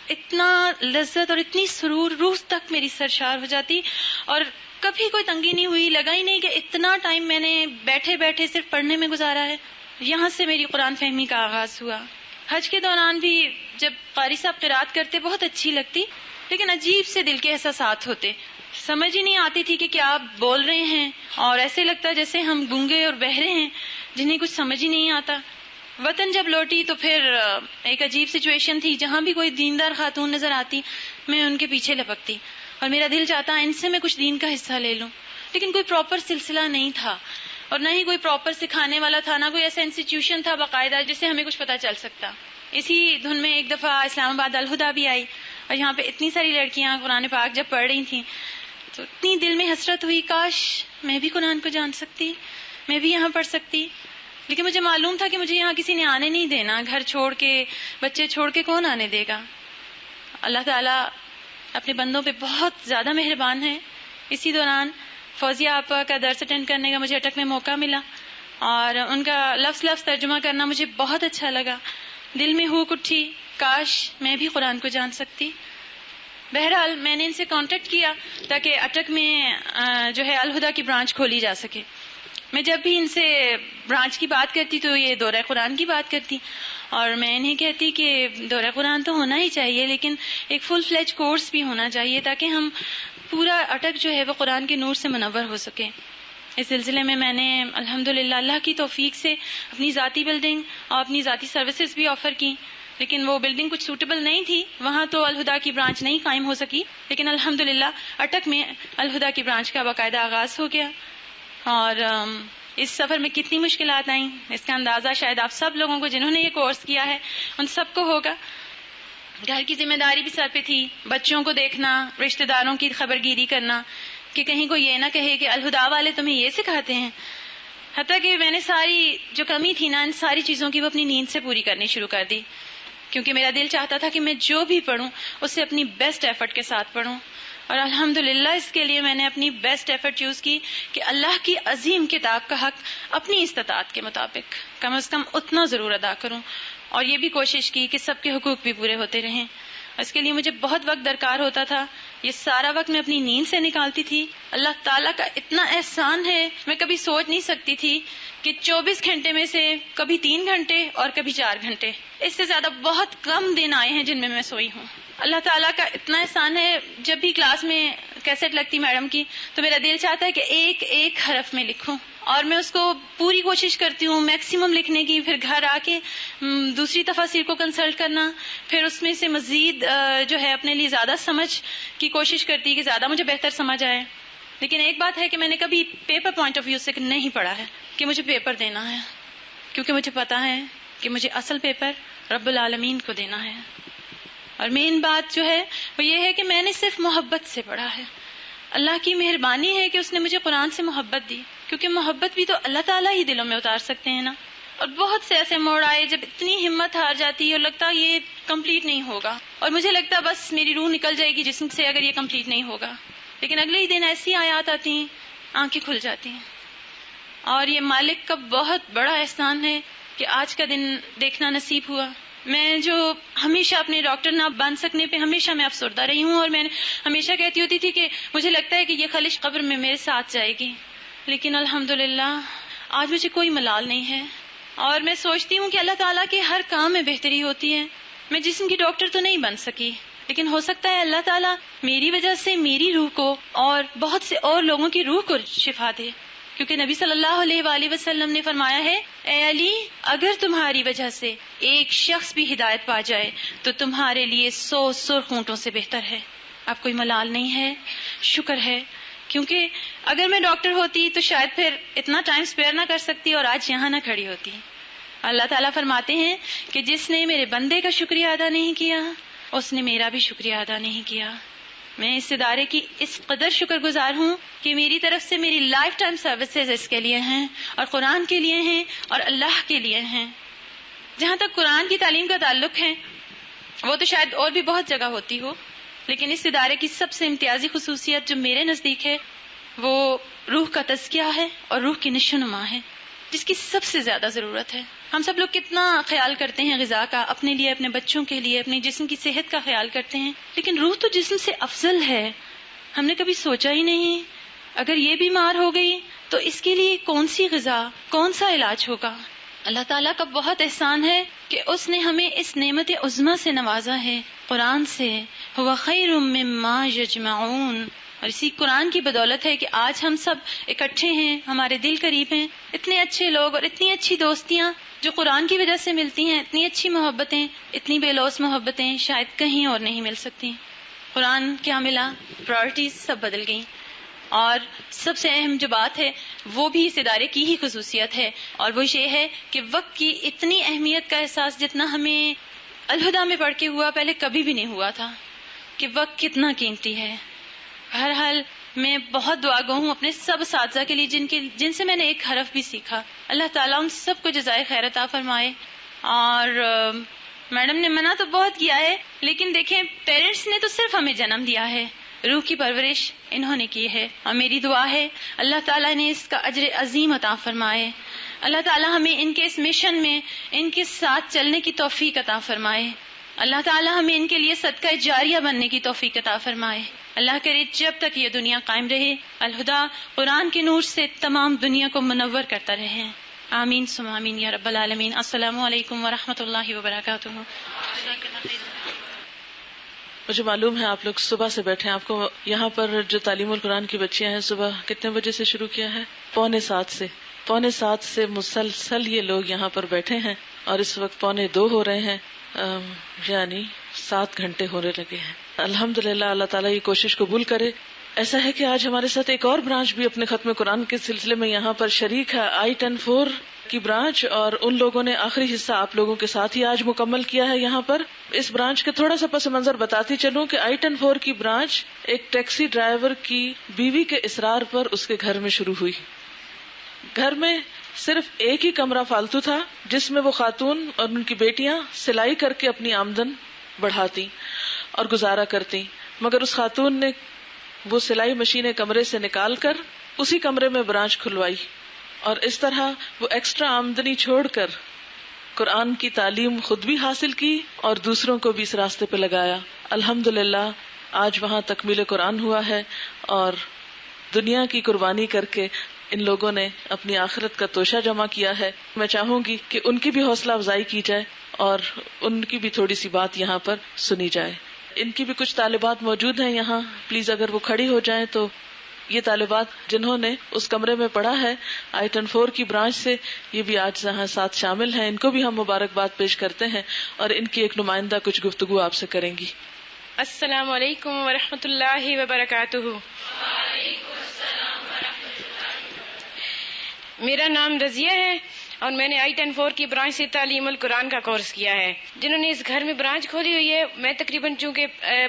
اتنا لذت اور اتنی سرور، روح تک میری سرشار ہو جاتی، اور کبھی کوئی تنگی نہیں ہوئی. لگا ہی نہیں کہ اتنا ٹائم میں نے بیٹھے بیٹھے صرف پڑھنے میں گزارا ہے. یہاں سے میری قرآن فہمی کا آغاز ہوا. حج کے دوران بھی جب قاری صاحب قرات کرتے بہت اچھی لگتی، لیکن عجیب سے دل کے احساسات ہوتے. سمجھ ہی نہیں آتی تھی کہ کیا آپ بول رہے ہیں، اور ایسے لگتا جیسے ہم گونگے اور بہرے ہیں جنہیں کچھ سمجھ ہی نہیں آتا. وطن جب لوٹی تو پھر ایک عجیب سچویشن تھی. جہاں بھی کوئی دیندار خاتون نظر آتی میں ان کے پیچھے لپکتی، اور میرا دل چاہتا ان سے میں کچھ دین کا حصہ لے لوں. لیکن کوئی پراپر سلسلہ نہیں تھا، اور نہ ہی کوئی پراپر سکھانے والا تھا، نہ کوئی ایسا انسٹیٹیوشن تھا باقاعدہ جس سے ہمیں کچھ پتہ چل سکتا. اسی دھن میں ایک دفعہ اسلام آباد الہدا بھی آئی، اور یہاں پہ اتنی ساری لڑکیاں قرآن پاک جب پڑھ رہی تھیں تو اتنی دل میں حسرت ہوئی، کاش میں بھی قرآن کو جان سکتی، میں بھی یہاں پڑھ سکتی. لیکن مجھے معلوم تھا کہ مجھے یہاں کسی نے آنے نہیں دینا. گھر چھوڑ کے، بچے چھوڑ کے کون آنے دے گا؟ اللہ تعالیٰ اپنے بندوں پہ بہت زیادہ مہربان ہے. اسی دوران فوزیہ آپا کا درس اٹینڈ کرنے کا مجھے اٹک میں موقع ملا، اور ان کا لفظ لفظ ترجمہ کرنا مجھے بہت اچھا لگا. دل میں ہوک اٹھی، کاش میں بھی قرآن کو جان سکتی. بہرحال میں نے ان سے کانٹیکٹ کیا تاکہ اٹک میں جو ہے الہدا کی برانچ کھولی جا سکے. میں جب بھی ان سے برانچ کی بات کرتی تو یہ دورہ قرآن کی بات کرتی، اور میں انہیں کہتی کہ دورہ قرآن تو ہونا ہی چاہیے، لیکن ایک فل فلیج کورس بھی ہونا چاہیے تاکہ ہم پورا اٹک جو ہے وہ قرآن کے نور سے منور ہو سکے. اس سلسلے میں نے الحمدللہ اللہ کی توفیق سے اپنی ذاتی بلڈنگ اور اپنی ذاتی سروسز بھی آفر کی، لیکن وہ بلڈنگ کچھ سوٹیبل نہیں تھی، وہاں تو الہدا کی برانچ نہیں قائم ہو سکی. لیکن الحمدللہ اٹک میں الہدا کی برانچ کا باقاعدہ آغاز ہو گیا. اور اس سفر میں کتنی مشکلات آئیں اس کا اندازہ شاید آپ سب لوگوں کو جنہوں نے یہ کورس کیا ہے ان سب کو ہوگا. گھر کی ذمہ داری بھی سر پہ تھی، بچوں کو دیکھنا، رشتہ داروں کی خبرگیری کرنا کہ کہیں کوئی یہ نہ کہے کہ الہدا والے تمہیں یہ سکھاتے ہیں. حتیٰ کہ میں نے ساری جو کمی تھی نا ان ساری چیزوں کی وہ اپنی نیند سے پوری کرنی شروع کر دی، کیونکہ میرا دل چاہتا تھا کہ میں جو بھی پڑھوں اسے اپنی بیسٹ ایفرٹ کے ساتھ پڑھوں. اور الحمدللہ اس کے لیے میں نے اپنی بیسٹ ایفرٹ یوز کی کہ اللہ کی عظیم کتاب کا حق اپنی استطاعت کے مطابق کم از کم اتنا ضرور ادا کروں، اور یہ بھی کوشش کی کہ سب کے حقوق بھی پورے ہوتے رہیں. اس کے لیے مجھے بہت وقت درکار ہوتا تھا، یہ سارا وقت میں اپنی نیند سے نکالتی تھی. اللہ تعالیٰ کا اتنا احسان ہے، میں کبھی سوچ نہیں سکتی تھی کہ 24 گھنٹے میں سے کبھی 3 گھنٹے اور کبھی 4 گھنٹے، اس سے زیادہ بہت کم دن آئے ہیں جن میں میں سوئی ہوں. اللہ تعالیٰ کا اتنا احسان ہے. جب بھی کلاس میں کیسٹ لگتی میڈم کی تو میرا دل چاہتا ہے کہ ایک ایک حرف میں لکھوں، اور میں اس کو پوری کوشش کرتی ہوں میکسیمم لکھنے کی. پھر گھر آ کے دوسری تفاسیر کو کنسلٹ کرنا، پھر اس میں سے مزید جو ہے اپنے لیے زیادہ سمجھ کی کوشش کرتی کہ زیادہ مجھے بہتر سمجھ آئے. لیکن ایک بات ہے کہ میں نے کبھی پیپر پوائنٹ آف ویو سے نہیں پڑھا ہے کہ مجھے پیپر دینا ہے، کیونکہ مجھے پتا ہے کہ مجھے اصل پیپر رب العالمین کو دینا ہے. اور مین بات جو ہے وہ یہ ہے کہ میں نے صرف محبت سے پڑھا ہے. اللہ کی مہربانی ہے کہ اس نے مجھے قرآن سے محبت دی، کیونکہ محبت بھی تو اللہ تعالیٰ ہی دلوں میں اتار سکتے ہیں نا. اور بہت سے ایسے موڑ آئے جب اتنی ہمت ہار جاتی ہے اور لگتا یہ کمپلیٹ نہیں ہوگا، اور مجھے لگتا بس میری روح نکل جائے گی جسم سے اگر یہ کمپلیٹ نہیں ہوگا. لیکن اگلے ہی دن ایسی آیات آتی ہیں، آنکھیں کھل جاتی ہیں. اور یہ مالک کا بہت بڑا احسان ہے کہ آج کا دن دیکھنا نصیب ہوا. میں جو ہمیشہ اپنے ڈاکٹر نہ بن سکنے پہ ہمیشہ میں افسردہ رہی ہوں، اور میں ہمیشہ کہتی ہوتی تھی کہ مجھے لگتا ہے کہ یہ خلش قبر میں میرے ساتھ جائے گی. لیکن الحمدللہ آج مجھے کوئی ملال نہیں ہے، اور میں سوچتی ہوں کہ اللہ تعالیٰ کے ہر کام میں بہتری ہوتی ہے. میں جسم کی ڈاکٹر تو نہیں بن سکی، لیکن ہو سکتا ہے اللہ تعالیٰ میری وجہ سے میری روح کو اور بہت سے اور لوگوں کی روح کو شفا دے. کیونکہ نبی صلی اللہ علیہ وآلہ وسلم نے فرمایا ہے، اے علی اگر تمہاری وجہ سے ایک شخص بھی ہدایت پا جائے تو تمہارے لیے 100 سرخ اونٹوں سے بہتر ہے. اب کوئی ملال نہیں ہے، شکر ہے. کیونکہ اگر میں ڈاکٹر ہوتی تو شاید پھر اتنا ٹائم سپیئر نہ کر سکتی اور آج یہاں نہ کھڑی ہوتی. اللہ تعالیٰ فرماتے ہیں کہ جس نے میرے بندے کا شکریہ ادا نہیں کیا اس نے میرا بھی شکریہ ادا نہیں کیا. میں اس ادارے کی اس قدر شکر گزار ہوں کہ میری طرف سے میری لائف ٹائم سروسز اس کے لیے ہیں، اور قرآن کے لیے ہیں، اور اللہ کے لیے ہیں. جہاں تک قرآن کی تعلیم کا تعلق ہے وہ تو شاید اور بھی بہت جگہ ہوتی ہو، لیکن اس ادارے کی سب سے امتیازی خصوصیت جو میرے نزدیک ہے وہ روح کا تزکیہ ہے اور روح کی نشو نما ہے، جس کی سب سے زیادہ ضرورت ہے. ہم سب لوگ کتنا خیال کرتے ہیں غذا کا، اپنے لیے، اپنے بچوں کے لیے، اپنے جسم کی صحت کا خیال کرتے ہیں، لیکن روح تو جسم سے افضل ہے. ہم نے کبھی سوچا ہی نہیں اگر یہ بیمار ہو گئی تو اس کے لیے کون سی غذا، کون سا علاج ہوگا. اللہ تعالیٰ کا بہت احسان ہے کہ اس نے ہمیں اس نعمت عظمیٰ سے نوازا ہے، قرآن سے. هو خیر مما یجمعون. اور اسی قرآن کی بدولت ہے کہ آج ہم سب اکٹھے ہیں، ہمارے دل قریب ہیں. اتنے اچھے لوگ اور اتنی اچھی دوستیاں جو قرآن کی وجہ سے ملتی ہیں، اتنی اچھی محبتیں، اتنی بے لوث محبتیں شاید کہیں اور نہیں مل سکتی. قرآن کیا ملا، پرائرٹیز سب بدل گئیں. اور سب سے اہم جو بات ہے وہ بھی اس ادارے کی ہی خصوصیت ہے، اور وہ یہ ہے کہ وقت کی اتنی اہمیت کا احساس جتنا ہمیں الہدا میں پڑھ کے ہوا پہلے کبھی بھی نہیں ہوا تھا، کہ وقت کتنا قیمتی ہے. بہرحال میں بہت دعا گو ہوں اپنے سب اساتذہ کے لیے جن سے میں نے ایک حرف بھی سیکھا. اللہ تعالیٰ ان سب کو جزائے خیر عطا فرمائے. اور میڈم نے منع تو بہت کیا ہے، لیکن دیکھیں پیرنٹس نے تو صرف ہمیں جنم دیا ہے، روح کی پرورش انہوں نے کی ہے. اور میری دعا ہے اللہ تعالیٰ نے اس کا اجر عظیم عطا فرمائے. اللہ تعالیٰ ہمیں ان کے اس مشن میں ان کے ساتھ چلنے کی توفیق عطا فرمائے. اللہ تعالیٰ ہمیں ان کے لیے صدقہ جاریہ بننے کی توفیق عطا فرمائے. اللہ کرے جب تک یہ دنیا قائم رہے الہدا قرآن کے نور سے تمام دنیا کو منور کرتا رہے. آمین ثم آمین یا رب العالمین. السلام علیکم ورحمۃ اللہ وبرکاتہ. مجھے معلوم ہے آپ لوگ صبح سے بیٹھے ہیں. آپ کو یہاں پر جو تعلیم القرآن کی بچیاں ہیں صبح کتنے بجے سے شروع کیا ہے؟ 6:45 سے مسلسل یہ لوگ یہاں پر بیٹھے ہیں، اور اس وقت 1:45 ہو رہے ہیں، یعنی 7 گھنٹے ہونے لگے ہیں. الحمدللہ اللہ تعالیٰ یہ کوشش قبول کرے. ایسا ہے کہ آج ہمارے ساتھ ایک اور برانچ بھی اپنے ختم قرآن کے سلسلے میں یہاں پر شریک ہے، I-10-4 کی برانچ، اور ان لوگوں نے آخری حصہ آپ لوگوں کے ساتھ ہی آج مکمل کیا ہے. یہاں پر اس برانچ کے تھوڑا سا پس منظر بتاتی چلوں کہ I-10-4 کی برانچ ایک ٹیکسی ڈرائیور کی بیوی کے اصرار پر اس کے گھر میں شروع ہوئی. گھر میں صرف ایک ہی کمرہ فالتو تھا جس میں وہ خاتون اور ان کی بیٹیاں سلائی کر کے اپنی آمدن بڑھاتی اور گزارا کرتی. مگر اس خاتون نے وہ سلائی مشینیں کمرے سے نکال کر اسی کمرے میں برانچ کھلوائی، اور اس طرح وہ ایکسٹرا آمدنی چھوڑ کر قرآن کی تعلیم خود بھی حاصل کی اور دوسروں کو بھی اس راستے پہ لگایا. الحمدللہ آج وہاں تکمیل قرآن ہوا ہے، اور دنیا کی قربانی کر کے ان لوگوں نے اپنی آخرت کا توشہ جمع کیا ہے. میں چاہوں گی کہ ان کی بھی حوصلہ افزائی کی جائے اور ان کی بھی تھوڑی سی بات یہاں پر سنی جائے. ان کی بھی کچھ طالبات موجود ہیں یہاں، پلیز اگر وہ کھڑی ہو جائیں. تو یہ طالبات جنہوں نے اس کمرے میں پڑھا ہے I-10 4 کی برانچ سے، یہ بھی آج یہاں ساتھ شامل ہیں. ان کو بھی ہم مبارکباد پیش کرتے ہیں اور ان کی ایک نمائندہ کچھ گفتگو آپ سے کریں گی. السلام علیکم ورحمۃ اللہ وبرکاتہ. میرا نام رضیہ ہے اور میں نے I-10 4 کی برانچ سے تعلیم القرآن کا کورس کیا ہے. جنہوں نے اس گھر میں برانچ کھولی ہوئی ہے، میں تقریباً چونکہ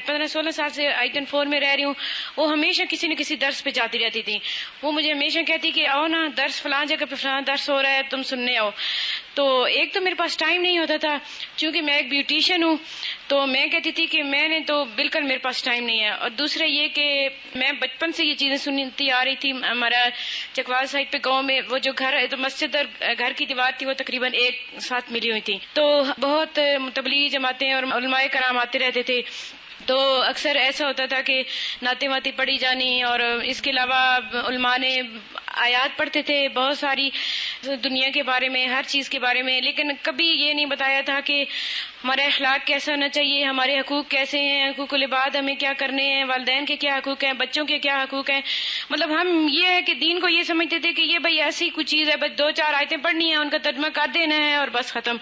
15-16 سال سے I-10 4 میں رہ رہی ہوں، وہ ہمیشہ کسی نہ کسی درس پہ جاتی رہتی تھی. وہ مجھے ہمیشہ کہتی کہ آؤ نا، درس فلاں جگہ پہ فلاں درس ہو رہا ہے، تم سننے آؤ. تو ایک تو میرے پاس ٹائم نہیں ہوتا تھا، چونکہ میں ایک بیوٹیشین ہوں، تو میں کہتی تھی کہ میں نے تو بالکل میرے پاس ٹائم نہیں ہے. اور دوسرا یہ کہ میں بچپن سے یہ چیزیں سنتی آ رہی تھی. ہمارا چکوال سائڈ پہ گاؤں میں وہ جو گھر تو مسجد اور گھر کی دیوار تھی وہ تقریباً ایک ساتھ ملی ہوئی تھی، تو بہت تبلیغی جماعتیں اور علماء کرام آتے رہتے تھے. تو اکثر ایسا ہوتا تھا کہ نعتیں واتی پڑھی جانی، اور اس کے علاوہ علماء نے آیات پڑھتے تھے بہت ساری دنیا کے بارے میں، ہر چیز کے بارے میں، لیکن کبھی یہ نہیں بتایا تھا کہ ہمارا اخلاق کیسا ہونا چاہیے، ہمارے حقوق کیسے ہیں، حقوق العباد ہمیں کیا کرنے ہیں، والدین کے کیا حقوق ہیں، بچوں کے کیا حقوق ہیں. مطلب ہم یہ ہے کہ دین کو یہ سمجھتے تھے کہ یہ بھائی ایسی کوئی چیز ہے، بس 2-4 آیتیں پڑھنی ہیں، ان کا ترجمہ کر دینا ہے اور بس ختم.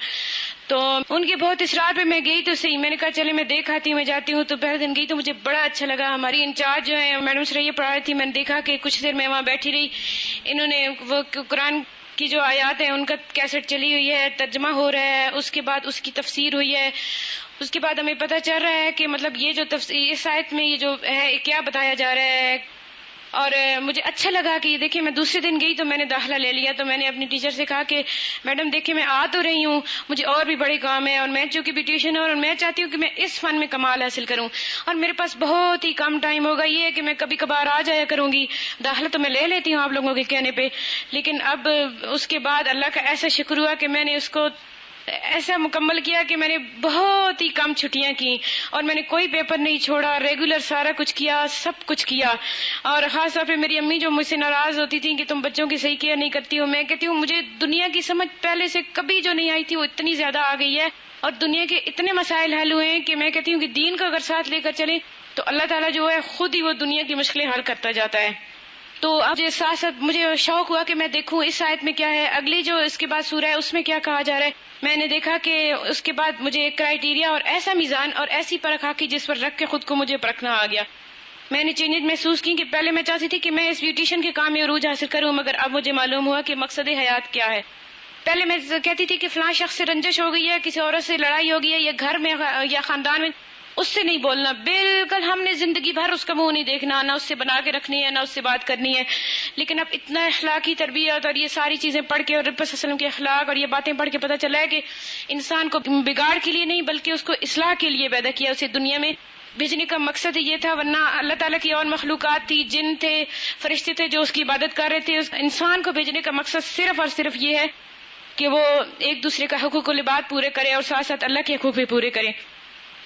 تو ان کے بہت اصرار پہ میں گئی تو صحیح، میں نے کہا چلے میں دیکھ آتی ہوں. میں جاتی ہوں تو پہلے دن گئی تو مجھے بڑا اچھا لگا. ہماری انچارج جو ہے میڈم سریا پڑھا رہی تھی، میں نے دیکھا کہ کچھ دیر میں وہاں بیٹھی رہی. انہوں نے وہ قرآن کی جو آیات ہیں ان کا کیسٹ چلی ہوئی ہے، ترجمہ ہو رہا ہے، اس کے بعد اس کی تفسیر ہوئی ہے. اس کے بعد ہمیں پتہ چل رہا ہے کہ مطلب یہ جو تفسیر اس آیت میں یہ جو ہے کیا بتایا جا رہا ہے. اور مجھے اچھا لگا کہ یہ دیکھیں، میں دوسرے دن گئی تو میں نے داخلہ لے لیا. تو میں نے اپنی ٹیچر سے کہا کہ میڈم دیکھیں میں آ تو رہی ہوں، مجھے اور بھی بڑے کام ہے، اور میں چونکہ بیوٹیشین ہوں اور میں چاہتی ہوں کہ میں اس فن میں کمال حاصل کروں، اور میرے پاس بہت ہی کم ٹائم ہوگا. یہ ہے کہ میں کبھی کبھار آ جایا کروں گی. داخلہ تو میں لے لیتی ہوں آپ لوگوں کے کہنے پہ، لیکن اب اس کے بعد اللہ کا ایسا شکر ہوا کہ میں نے اس کو ایسا مکمل کیا کہ میں نے بہت ہی کم چھٹیاں کی، اور میں نے کوئی پیپر نہیں چھوڑا، ریگولر سارا کچھ کیا، سب کچھ کیا. اور خاص طور پہ میری امی جو مجھ سے ناراض ہوتی تھیں کہ تم بچوں کی صحیح کیئر نہیں کرتی ہو، میں کہتی ہوں مجھے دنیا کی سمجھ پہلے سے کبھی جو نہیں آئی تھی وہ اتنی زیادہ آ گئی ہے، اور دنیا کے اتنے مسائل حل ہوئے ہیں کہ میں کہتی ہوں کہ دین کو اگر ساتھ لے کر چلیں تو اللہ تعالیٰ جو ہے خود ہی وہ دنیا کی مشکلیں حل کرتا جاتا ہے. تو اب ساتھ ساتھ مجھے شوق ہوا کہ میں دیکھوں اس آیت میں کیا ہے، اگلی جو اس کے بعد سورہ ہے اس میں کیا کہا جا رہا ہے. میں نے دیکھا کہ اس کے بعد مجھے ایک کرائیٹیریا اور ایسا میزان اور ایسی پرکھ آکی جس پر رکھ کے خود کو مجھے پرکھنا آ گیا. میں نے چینج محسوس کی کہ پہلے میں چاہتی تھی کہ میں اس بیوٹیشین کے کام میں عروج حاصل کروں، مگر اب مجھے معلوم ہوا کہ مقصد حیات کیا ہے. پہلے میں کہتی تھی کہ فلاں شخص سے رنجش ہو گئی ہے، کسی عورت سے لڑائی ہو گئی ہے، یا گھر میں یا خاندان میں، اس سے نہیں بولنا. بالکل ہم نے زندگی بھر اس کا منہ نہیں دیکھنا، نہ اس سے بنا کے رکھنی ہے، نہ اس سے بات کرنی ہے. لیکن اب اتنا اخلاقی تربیت اور یہ ساری چیزیں پڑھ کے اور رب صلی اللہ علیہ وسلم کے اخلاق اور یہ باتیں پڑھ کے پتہ چلا ہے کہ انسان کو بگاڑ کے لیے نہیں بلکہ اس کو اصلاح کے لیے پیدا کیا، اسے دنیا میں بھیجنے کا مقصد یہ تھا. ورنہ اللہ تعالیٰ کی اور مخلوقات تھی، جن تھے، فرشتے تھے جو اس کی عبادت کر رہے تھے. اس انسان کو بھیجنے کا مقصد صرف اور صرف یہ ہے کہ وہ ایک دوسرے کا حقوق العباد پورے کرے اور ساتھ ساتھ اللہ کے حقوق بھی پورے کرے.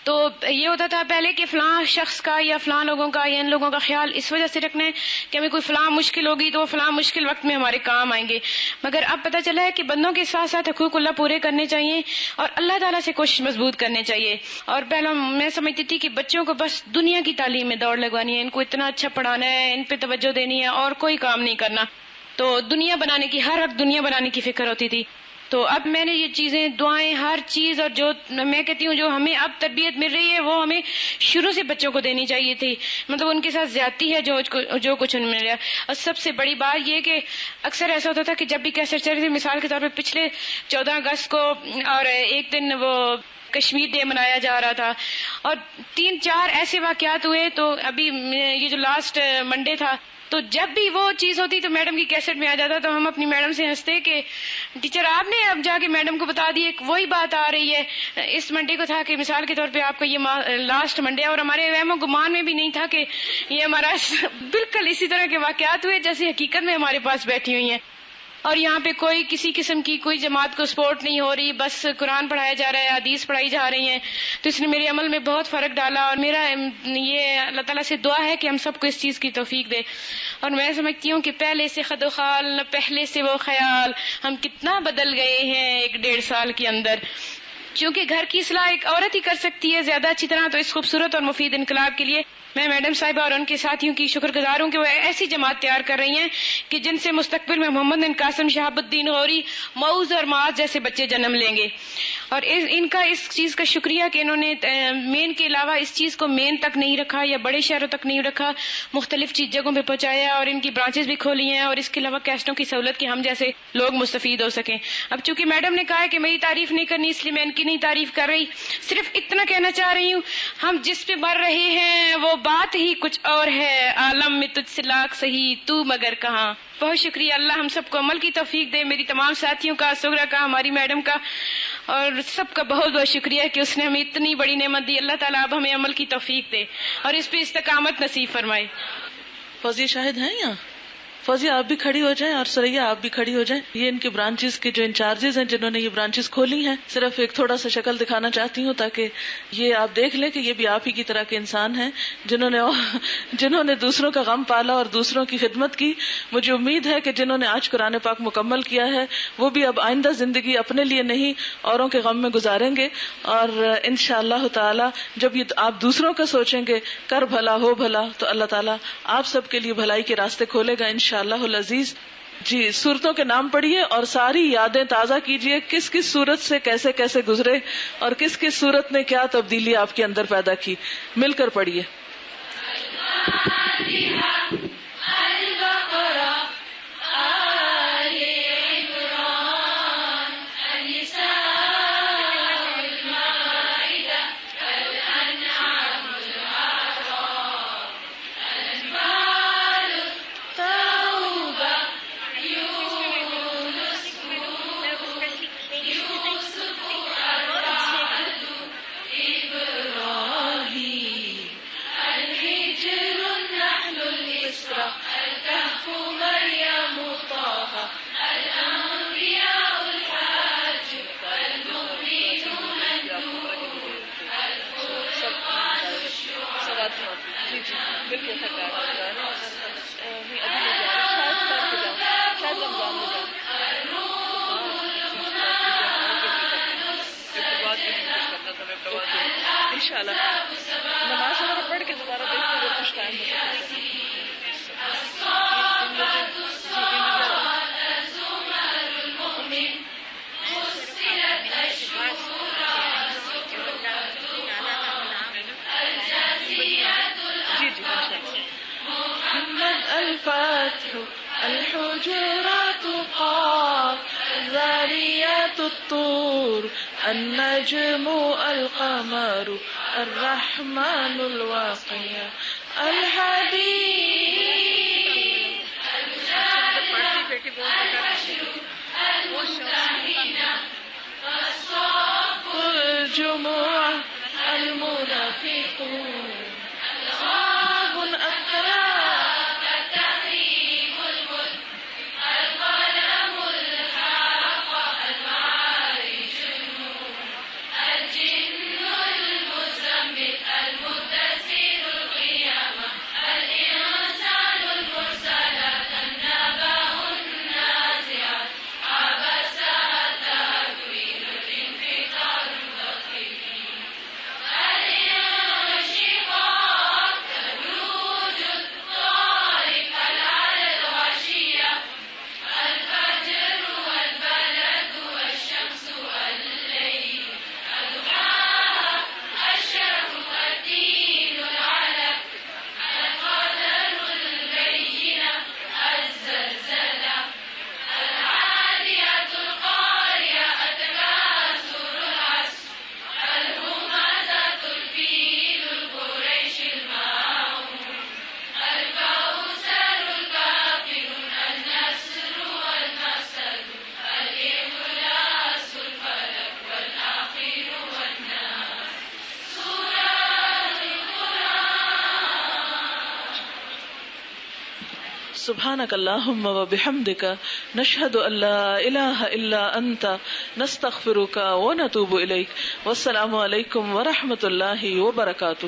تو یہ ہوتا تھا پہلے کہ فلاں شخص کا یا فلاں لوگوں کا یا ان لوگوں کا خیال اس وجہ سے رکھنا ہے کہ ہمیں کوئی فلاں مشکل ہوگی تو وہ فلاں مشکل وقت میں ہمارے کام آئیں گے. مگر اب پتہ چلا ہے کہ بندوں کے ساتھ ساتھ حقوق اللہ پورے کرنے چاہیے اور اللہ تعالیٰ سے کوشش مضبوط کرنے چاہیے. اور پہلے میں سمجھتی تھی کہ بچوں کو بس دنیا کی تعلیم میں دوڑ لگوانی ہے، ان کو اتنا اچھا پڑھانا ہے، ان پہ توجہ دینی ہے اور کوئی کام نہیں کرنا. تو دنیا بنانے کی، ہر وقت دنیا بنانے کی فکر ہوتی تھی. تو اب میں نے یہ چیزیں، دعائیں، ہر چیز، اور جو میں کہتی ہوں جو ہمیں اب تربیت مل رہی ہے وہ ہمیں شروع سے بچوں کو دینی چاہیے تھی. مطلب ان کے ساتھ زیادتی ہے جو کچھ ان میں مل رہا ہے. اور سب سے بڑی بات یہ کہ اکثر ایسا ہوتا تھا کہ جب بھی کیسٹ چل رہی تھی، مثال کے طور پہ پچھلے 14 اگست کو اور ایک دن وہ کشمیر ڈے منایا جا رہا تھا اور 3-4 ایسے واقعات ہوئے. تو ابھی یہ جو لاسٹ منڈے تھا تو جب بھی وہ چیز ہوتی تو میڈم کی کیسٹ میں آ جاتا تو ہم اپنی میڈم سے ہنستے کہ ٹیچر آپ نے اب جا کے میڈم کو بتا دی وہی بات آ رہی ہے. اس منڈے کو تھا کہ مثال کے طور پہ آپ کا یہ لاسٹ منڈے اور ہمارے وہم و گمان میں بھی نہیں تھا کہ یہ ہمارا بالکل اسی طرح کے واقعات ہوئے جیسے حقیقت میں ہمارے پاس بیٹھی ہوئی ہیں. اور یہاں پہ کوئی کسی قسم کی کوئی جماعت کو سپورٹ نہیں ہو رہی, بس قرآن پڑھایا جا رہا ہے, حدیث پڑھائی جا رہی ہیں. تو اس نے میرے عمل میں بہت فرق ڈالا اور میرا یہ اللہ تعالیٰ سے دعا ہے کہ ہم سب کو اس چیز کی توفیق دے. اور میں سمجھتی ہوں کہ پہلے سے خد و خال نہ پہلے سے وہ خیال, ہم کتنا بدل گئے ہیں 1-1.5 سال کے اندر. چونکہ گھر کی اصلاح ایک عورت ہی کر سکتی ہے زیادہ اچھی طرح, تو اس خوبصورت اور مفید انقلاب کے لیے میں میڈم صاحبہ اور ان کے ساتھیوں کی شکر گزار ہوں کہ وہ ایسی جماعت تیار کر رہی ہیں کہ جن سے مستقبل میں محمد بن قاسم شہاب الدین غوری, معوذ اور معاذ جیسے بچے جنم لیں گے. اور ان کا اس چیز کا شکریہ کہ انہوں نے مین کے علاوہ اس چیز کو مین تک نہیں رکھا یا بڑے شہروں تک نہیں رکھا, مختلف جگہوں پہ پہنچایا اور ان کی برانچز بھی کھولی ہیں, اور اس کے علاوہ کیسٹوں کی سہولت کہ ہم جیسے لوگ مستفید ہو سکیں. اب چونکہ میڈم نے کہا ہے کہ میری تعریف نہیں کرنی, اس لیے میں ان کی نہیں تعریف کر رہی, صرف اتنا کہنا چاہ رہی ہوں ہم جس پہ مر رہے ہیں وہ بات ہی کچھ اور ہے, عالم میں تجھ سے لاکھ سہی تو مگر کہاں. بہت شکریہ, اللہ ہم سب کو عمل کی توفیق دے, میری تمام ساتھیوں کا, سغرا کا, ہماری میڈم کا, اور سب کا بہت بہت شکریہ کہ اس نے ہمیں اتنی بڑی نعمت دی. اللہ تعالیٰ اب ہمیں عمل کی توفیق دے اور اس پہ استقامت نصیب فرمائے. فوزیہ شاہد ہیں یہاں؟ فوزیہ آپ بھی کھڑی ہو جائیں اور سریا آپ بھی کھڑی ہو جائیں. یہ ان کے برانچز کے جو انچارجز ہیں جنہوں نے یہ برانچز کھولی ہیں, صرف ایک تھوڑا سا شکل دکھانا چاہتی ہوں تاکہ یہ آپ دیکھ لیں کہ یہ بھی آپ ہی کی طرح کے انسان ہیں جنہوں نے دوسروں کا غم پالا اور دوسروں کی خدمت کی. مجھے امید ہے کہ جنہوں نے آج قرآن پاک مکمل کیا ہے وہ بھی اب آئندہ زندگی اپنے لیے نہیں اوروں کے غم میں گزاریں گے, اور انشاءاللہ تعالی جب یہ آپ دوسروں کا سوچیں گے کر بھلا ہو بھلا, تو اللہ تعالیٰ آپ سب کے لیے بھلائی کے راستے کھولے گا انشاءاللہ العزیز. جی, صورتوں کے نام پڑھیے اور ساری یادیں تازہ کیجیے, کس کس صورت سے کیسے کیسے گزرے اور کس کس صورت نے کیا تبدیلی آپ کے اندر پیدا کی. مل کر پڑھیے. انشاءاللہ نماز وغیرہ پڑھ کے دوبارہ دیکھتے ہوئے کچھ ٹائم الفتح الحجرات قاف الذاريات الطور النجم القمر الرحمن الواقع الحديد الجموع المنافقون أصحاب الأكرام سبحانک اللہم و بحمدک نشہد ان لا الہ الا انت نستغفرک و نتوب الیک. والسلام علیکم ورحمۃ اللہ وبرکاتہ.